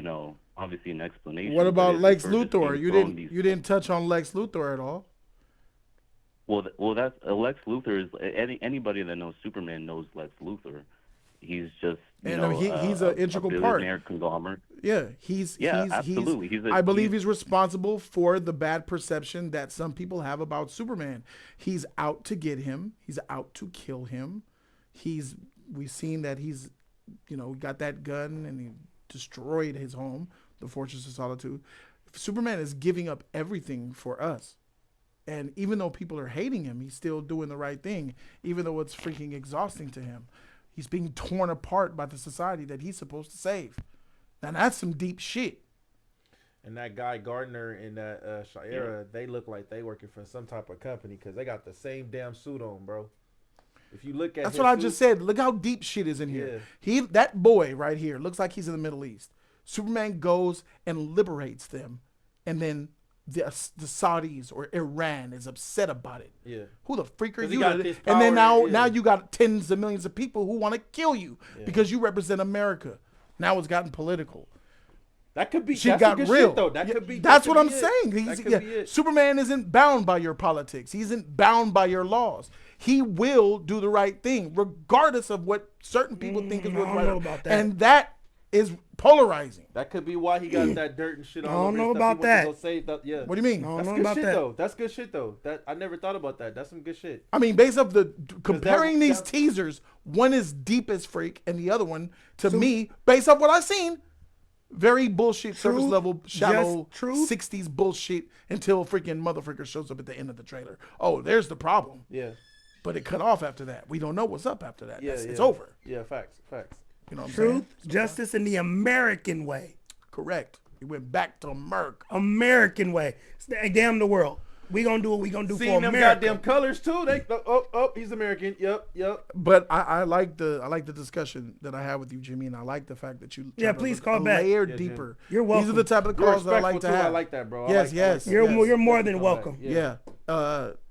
obviously an explanation. What about but Lex if we're just Luthor? being You thrown didn't touch on Lex Luthor at all. Well, that's Lex Luthor is anybody that knows Superman knows Lex Luthor. He's just he's an integral part. billionaire conglomerate. Yeah, absolutely. I believe he's responsible for the bad perception that some people have about Superman. He's out to get him. He's out to kill him. We've seen that he's, got that gun and he destroyed his home, the Fortress of Solitude. Superman is giving up everything for us. And even though people are hating him, he's still doing the right thing, even though it's freaking exhausting to him. He's being torn apart by the society that he's supposed to save. Now, that's some deep shit. And that guy Gardner and that Shira, they look like they working for some type of company because they got the same damn suit on, bro. If you look at that's his what I suit, just said. Look how deep shit is in here. That boy right here looks like he's in the Middle East. Superman goes and liberates them, and then the Saudis or Iran is upset about it. Yeah. Who the freak are 'Cause he you? got this And then power, now you got tens of millions of people who want to kill you because you represent America. Now it's gotten political. That could be. Shit That's got some good real. Shit, though. That could be. That's that what could I'm be it. saying. That could be it. Superman isn't bound by your politics. He isn't bound by your laws. He will do the right thing, regardless of what certain people think is what's I don't right. know about that. And that is polarizing. That could be why he got that dirt and shit I all don't over his know stuff. about He went to that. go save the- yeah. What do you mean? I don't That's know good about shit that. though. That's good shit though. That I never thought about that. That's some good shit. I mean, based off the comparing these teasers, one is deep as freak, and the other one, to me, based off what I've seen, very bullshit, surface level, shallow, 60s bullshit until freaking motherfucker shows up at the end of the trailer. Oh, there's the problem. Yeah. But it cut off after that. We don't know what's up after that. Yeah, It's yeah. over. Yeah, facts. You know what I'm Truth, saying? justice, in the American way. Correct. We went back to America. American way. Damn the world. We gonna do what we gonna do Seeing for them America. goddamn colors too. They he's American. Yep. But I like the discussion that I had with you, Jimmy, and I like the fact that you try to please look call a back. layer Yeah, deeper. You're welcome. These are the type of You're calls that I like to respectful, too. have. I like that, bro. Yes. You're more than welcome. Yeah.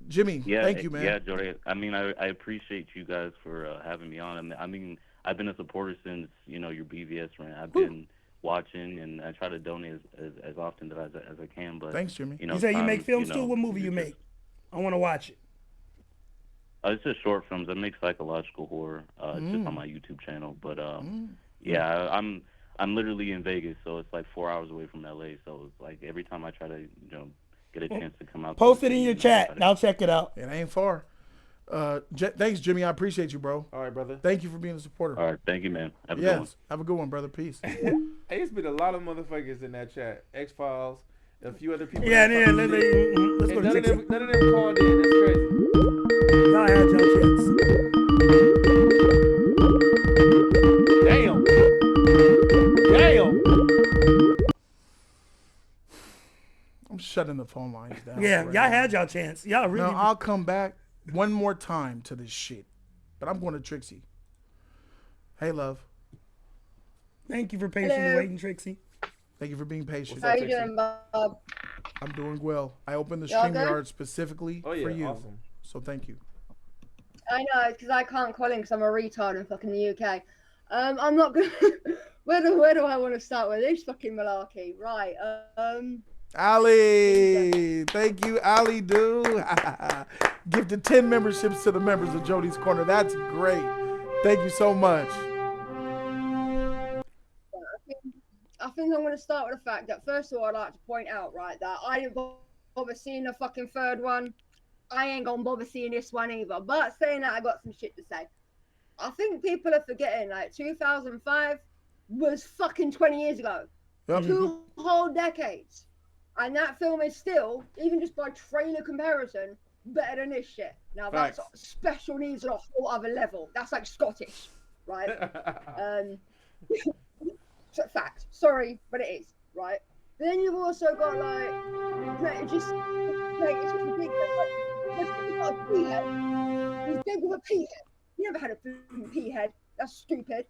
Jimmy, thank you, man. Yeah, Jody. I mean, I appreciate you guys for having me on. I mean, I've been a supporter since your BVS rant. I've been watching, and I try to donate as often as I can. But thanks, Jimmy. You say you make films too? What movie you make? I want to watch it. It's just short films. I make psychological horror. It's just on my YouTube channel. But yeah, I'm literally in Vegas, so it's like 4 hours away from LA. So it's like every time I try to get a chance to come out. Post it in your chat. I'll check it out. It ain't far. Thanks, Jimmy. I appreciate you, bro. All right, brother. Thank you for being a supporter. All right, thank you, man. Have a good one. Have a good one, brother. Peace. Hey, it's been a lot of motherfuckers in that chat. X-Files, a few other people. Yeah, let's none, go of them, none of them called in. That's crazy. Y'all had your chance. Damn. Damn. I'm shutting the phone lines down. Yeah, right y'all now. had y'all chance. Y'all really. No, I'll come back one more time to this shit. But I'm going to Trixie. Hey, love. Thank you for patiently waiting, Trixie. Thank you for being patient. How you doing, Bob? I'm doing well. I opened the Y'all StreamYard good? specifically Oh, yeah, for you. awesome. So thank you. I know, it's because I can't call in because I'm a retard in fucking the UK. I'm not good. where do I want to start with this fucking malarkey? Right. Ali, thank you, Ali, dude. Gifted 10 memberships to the members of Jody's Corner. That's great. Thank you so much. I think I'm going to start with the fact that, first of all, I'd like to point out, right, that I didn't bother seeing the fucking third one. I ain't going to bother seeing this one either. But saying that, I got some shit to say. I think people are forgetting, like, 2005 was fucking 20 years ago. Yep. 2 whole decades. And that film is still, even just by trailer comparison, better than this shit. Now, that's special needs on a whole other level. That's like Scottish, right? Fact. Sorry, but it is, right? But then you've also got, like, it's just ridiculous. Like, he's got a pea head. He's big with a pea head. He never had a pea head. That's stupid,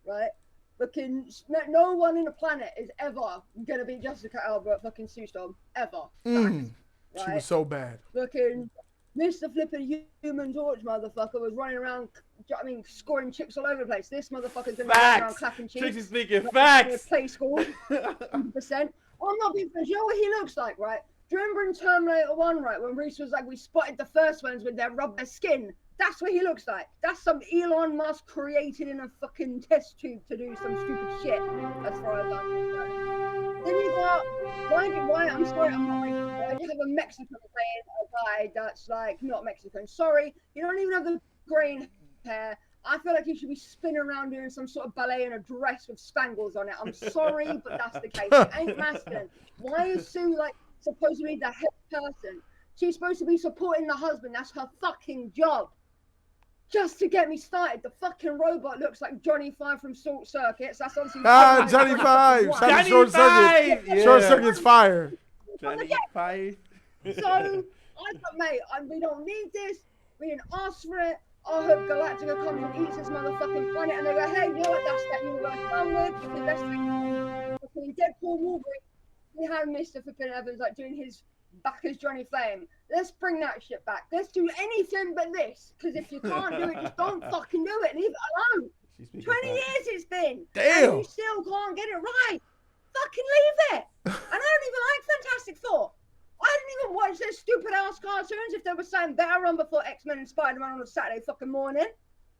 right? Fucking no one in the planet is ever gonna be Jessica Alba at fucking Sue Storm ever. Fact, She right? was so bad. Fucking Mr. Flippin' Human Torch motherfucker was running around, scoring chicks all over the place. This motherfucker's gonna be running around clapping cheeks. Trixie's speaking facts. Play school, 100%. I'm not being funny. You know what he looks like, right? Do you remember in Terminator 1, right, when Reese was like, we spotted the first ones with their rubber skin? That's what he looks like. That's some Elon Musk created in a fucking test tube to do some stupid shit. As far as I'm concerned. Then you got, I'm sorry, I'm not racist. Why do you have a Mexican playing a guy that's like not Mexican? Sorry, you don't even have the green hair. I feel like you should be spinning around doing some sort of ballet in a dress with spangles on it. I'm sorry, but that's the case. It ain't masculine. Why is Sue like supposed to be the head person? She's supposed to be supporting the husband. That's her fucking job. Just to get me started, the fucking robot looks like Johnny Five from Short Circuits. That's obviously Johnny Five. Shout out to Short Circuit. Yeah. Short Circuit's fire. Johnny Five. So I thought, mate, we don't need this. We didn't ask for it. I hope Galactica comes and eats this motherfucking planet, and they go, hey, you know what? That's that universe done with. Because that's between Deadpool, Wolverine. We have Mr. Flippin' Evans like doing his back as Johnny Flame. Let's bring that shit back. Let's do anything but this. Because if you can't do it, just don't fucking do it. Leave it alone. 20 years it's been. Damn. And you still can't get it right. Fucking leave it. And I don't even like Fantastic Four. I didn't even watch their stupid ass cartoons if they were saying better on before X-Men and Spider-Man on a Saturday fucking morning.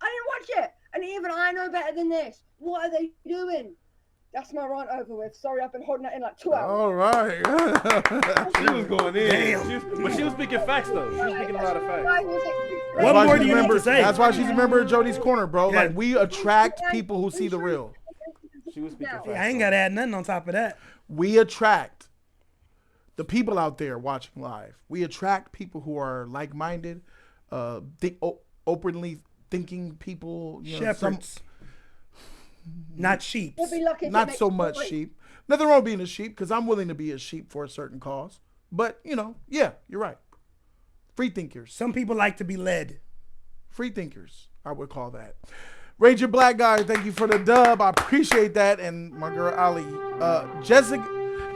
I didn't watch it. And even I know better than this. What are they doing? That's my rant over with. Sorry, I've been holding that in like 2 hours. All right. She was going in. Damn. But she was speaking facts, though. She was speaking a lot of facts. What more do you need to say? That's why she's a member of Jody's Corner, bro. Like, we attract people who see the real. She was speaking facts. I ain't got to add nothing on top of that. We attract the people out there watching live. We attract people who are like-minded, openly thinking people. You know, Shepherds. Not sheep. Not so much sheep. Nothing wrong with being a sheep, because I'm willing to be a sheep for a certain cause. But, you know, yeah, you're right. Free thinkers. Some people like to be led. Free thinkers, I would call that. Ranger Black Guy, thank you for the dub. I appreciate that. And my girl Ali.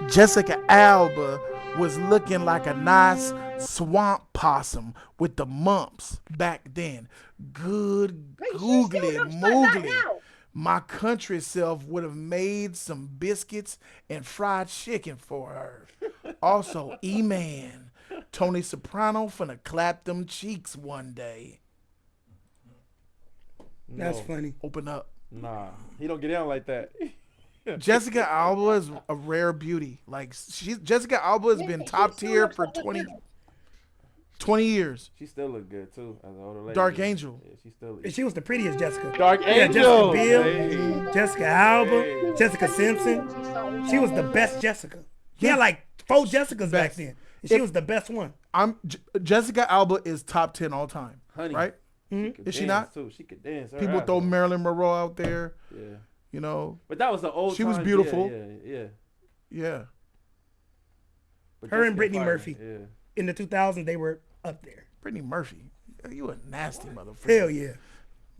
Jessica Alba was looking like a nice swamp possum with the mumps back then. Good googly moogly. My country self would have made some biscuits and fried chicken for her. Also, E-Man, Tony Soprano finna clap them cheeks one day. That's No. funny. Open up. Nah, he don't get down like that. Jessica Alba is a rare beauty. Like Jessica Alba has been top tier for 20 years. She still look good too as an older lady. Dark Angel. Yeah, she still. And she was the prettiest Jessica. Dark Yeah, Angel. Jessica Biel, Hey. Jessica Alba, Hey. Jessica Simpson. She was the best Jessica. He had like 4 Jessicas back then. And she was the best one. Jessica Alba is top 10 all time. Honey. Right? Could Is she dance, not? Too. She could dance. Her People ass throw off. Marilyn Monroe out there. Yeah. You know. But that was the old. She was times. beautiful. Yeah. Her But and Jessica Brittany fire. Murphy. Yeah. In the 2000s, they were up there. Brittany Murphy. You a nasty motherfucker. Hell yeah.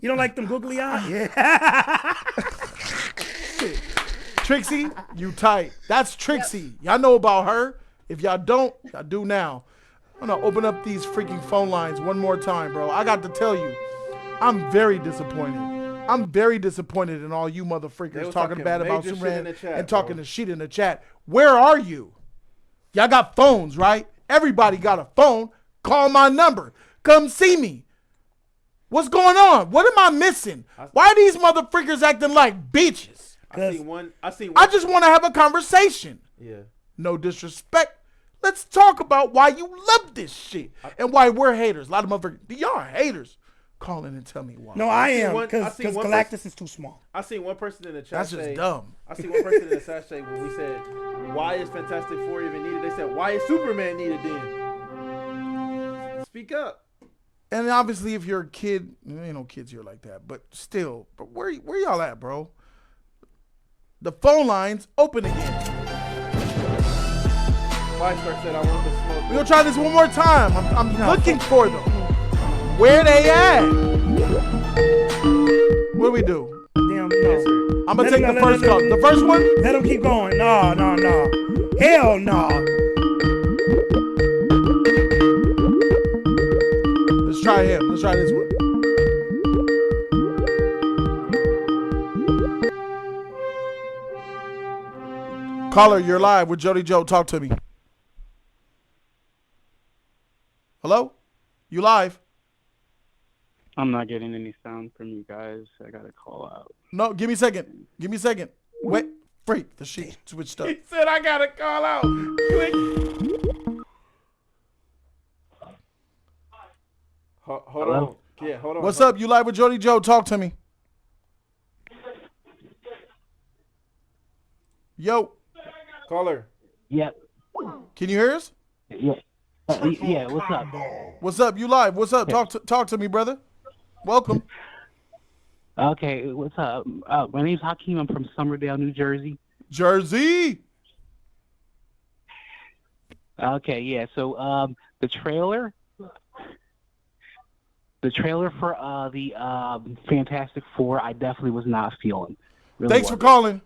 You don't like them googly eyes? Yeah. Trixie, you tight. That's Trixie. Y'all know about her. If y'all don't, y'all do now. I'm gonna open up these freaking phone lines one more time, bro. I got to tell you, I'm very disappointed. I'm very disappointed in all you They motherfuckers was talking bad about major shit Superman in the chat, and talking bro. the shit in the chat. Where are you? Y'all got phones, right? Everybody got a phone. Call my number. Come see me. What's going on? What am I missing? Why are these motherfuckers acting like bitches? I seen one. I just want to have a conversation. Yeah. No disrespect. Let's talk about why you love this shit and why we're haters. A lot of motherfuckers, y'all are haters. Call in and tell me why. No, I am, one- because I seen one Galactus person- is too small. I seen one person in the chat That's just say, dumb. I seen one person in the chat say when we said, why is Fantastic Four even needed? They said, why is Superman needed then? Speak up. And obviously, if you're a kid, there ain't no kids here like that. But still, but where y'all at, bro? The phone lines open again. Five Star said, I want the smoke. We're gonna try this one more time. I'm looking for them. Where they at? What do we do? Damn, no. I'm gonna take the first call. The first one? Let them keep going. No. Hell no. Let's try him. Let's try this one. Caller, you're live with Jody Joe. Talk to me. Hello? You live? I'm not getting any sound from you guys. I gotta call out. No, give me a second. Give me a second. Wait, freak. The shit switched up. He said, I gotta call out. Quick. Hold on. Yeah, hold on. What's up? You live with Jody Joe? Talk to me. Yo. Caller. Yep. Can you hear us? Yeah. Yeah. What's up? What's up? You live? What's up? Talk to me, brother. Welcome. Okay. What's up? My name's Hakeem. I'm from Somerdale, New Jersey. Jersey. Okay. Yeah. So the trailer for the Fantastic Four, I definitely was not feeling. Really Thanks for wasn't. calling.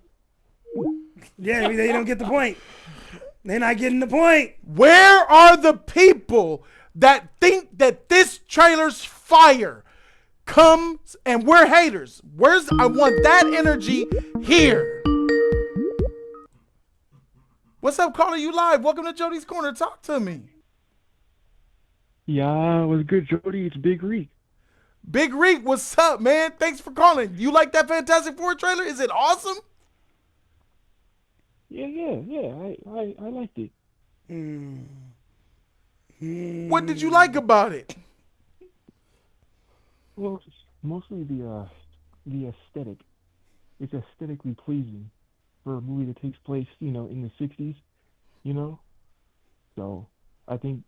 Yeah, they don't get the point. They're not getting the point. Where are the people that think that this trailer's fire comes and we're haters? I want that energy here. What's up, caller? You live? Welcome to Jody's Corner. Talk to me. Yeah, it was good, Jody. It's Big Reek. Big Reek, what's up, man? Thanks for calling. You like that Fantastic Four trailer? Is it awesome? Yeah. I liked it. What did you like about it? Well, mostly the aesthetic. It's aesthetically pleasing for a movie that takes place, in the '60s. So I think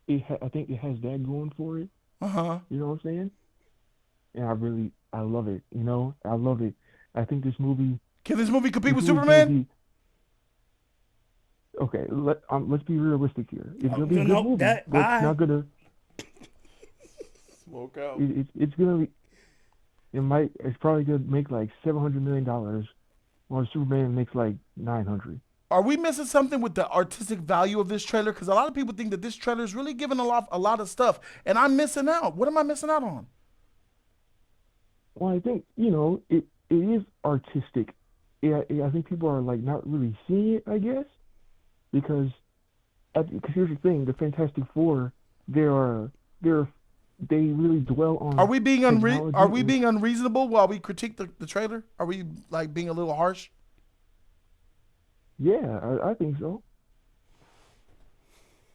it has that going for it. You know what I'm saying? And I love it. I love it. I think this movie. Can this movie compete with this movie's gonna Superman? Okay, let's be realistic here. It's gonna be a good no, movie, that- but it's not gonna. Smoke out. It's gonna be. It's probably gonna make like $700 million, while Superman makes like 900. Are we missing something with the artistic value of this trailer? Because a lot of people think that this trailer is really giving a lot of stuff, and I'm missing out. What am I missing out on? Well, I think it is artistic. I think people are like not really seeing it, I guess, because here's the thing: the Fantastic Four, they're they really dwell on. Are we being technology and- unreasonable while we critique the trailer? Are we like being a little harsh? Yeah, I think so.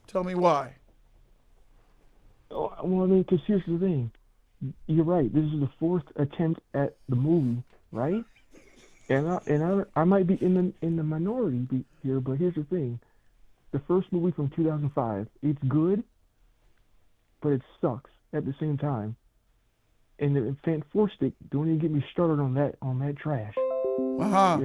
Tell me why. Well, I mean, because here's the thing. You're right. This is the fourth attempt at the movie, right? And I might be in the minority here, but here's the thing. The first movie from 2005, it's good, but it sucks at the same time. And the Fantastic, don't even get me started on that trash. Uh-huh.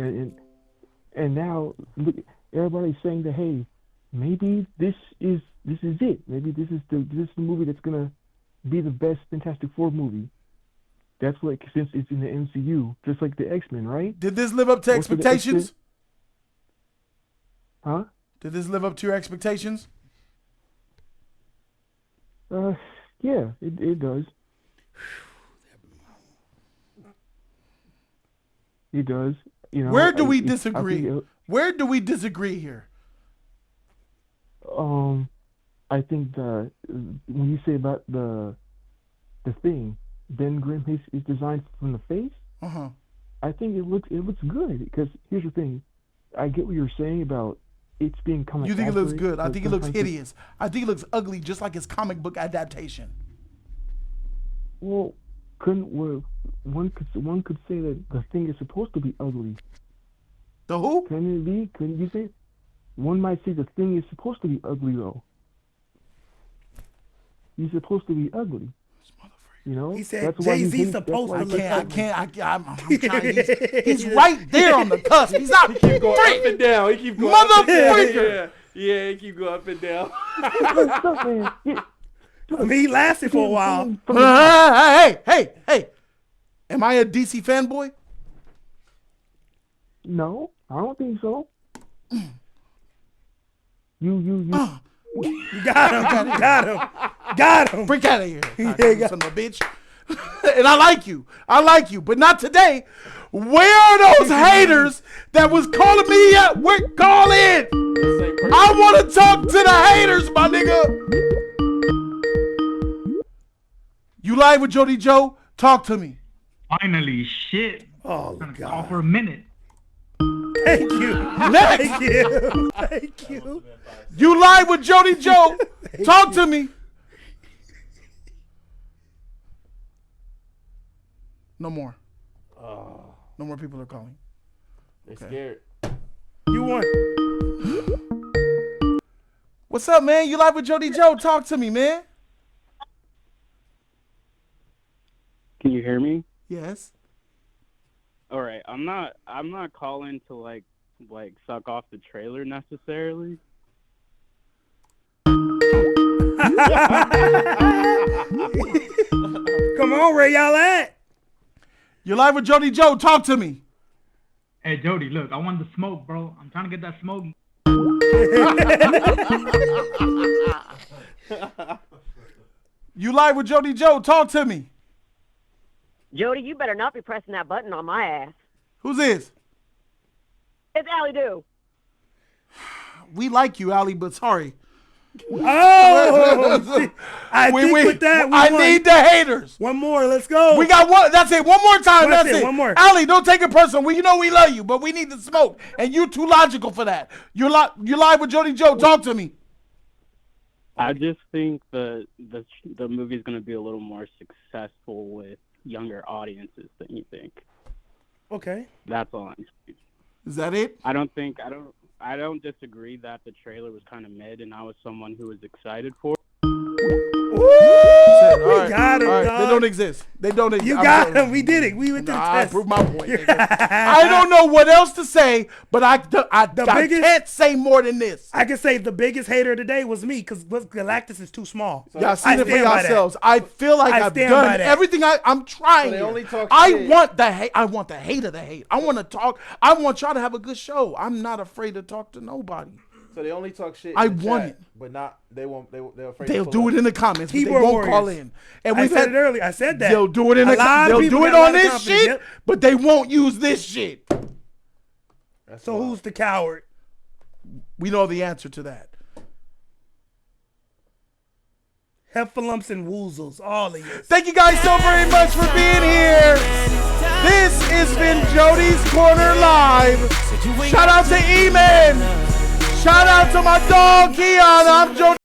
And now look, everybody's saying that, hey, maybe this is it. Maybe this is the movie that's gonna be the best Fantastic Four movie. That's like, since it's in the MCU, just like the X-Men, right? Did this live up to expectations? Huh? Did this live up to your expectations? Yeah, it does. It does. You know. Where do we disagree? Where do we disagree here? I think when you say about the thing, Ben Grimm is designed from the face. Uh-huh. I think it looks good, because here's the thing. I get what you're saying about it's being comic. You think it looks accurate, good? I but think it looks sometimes hideous. I think it looks ugly, just like his comic book adaptation. Well, one could say that the thing is supposed to be ugly. The who? Can it be? Couldn't you say? One might say the thing is supposed to be ugly, though. He's supposed to be ugly. You know? He said Jay-Z's supposed to look ugly. I'm trying. He's right there on the cusp. He's not. He keep going up and down. He keep going Motherfucker. Yeah, he keep going up and down. I mean, he lasted for a while. Hey. Am I a DC fanboy? No, I don't think so. You got him. Freak out of here, son of a bitch. And I like you, but not today. Where are those haters that was calling me up? Call in. I want to talk to the haters, my nigga. You live with Jody Joe? Talk to me. Finally, shit. Oh, God. God. For a minute. Thank you. Next. Thank you. Thank you. You live with Jody Joe? Talk to me. No more. No more people are calling. They scared. You won. What's up, man? You live with Jody Joe? Talk to me, man. Can you hear me? Yes. All right. I'm not calling to like suck off the trailer necessarily. Come on, where y'all at? You live with Jody Joe? Talk to me. Hey, Jody, look, I want the smoke, bro. I'm trying to get that smoke. You live with Jody Joe? Talk to me. Jody, you better not be pressing that button on my ass. Who's this? It's Allie Do. We like you, Allie, but sorry. Oh, I think with that, I need the haters. One more, let's go. We got one. That's it. One more time. That's it. One more. Allie, don't take it personal. We know we love you, but we need the smoke, and you too logical for that. You live with Jody Joe. Talk to me. I just think the movie's going to be a little more successful with younger audiences than you think. Okay. That's all I'm saying. Is that it? I don't disagree that the trailer was kind of mid, and I was someone who was excited for it. We got him, dog. They don't exist. They don't exist. You got him. We did it. We went to the I test. proved my point. I don't know what else to say, but I can't say more than this. I can say the biggest hater today was me because Galactus is too small. Y'all seen it for yourselves. I feel like I've done everything I'm trying. So they only talk I shit. want the hate. I want the hate of the hate. I want to talk. I want y'all to have a good show. I'm not afraid to talk to nobody. So they only talk shit. I in the want chat, it. but not. They're afraid. They'll to do pull it up. in the comments, but they Keyboard won't call warriors. in. And I we've said it earlier. I said that. They'll do it in A the. lot of They'll people do it got a lot on of this confidence, shit, yep. but they won't use this shit. So who's the coward? We know the answer to that. heffalumps and woozles, all of you. Thank you guys so very much for being here. This has been Jody's Corner Live. Shout out to E-Man. Shout out to my dog Keon. I'm Jody.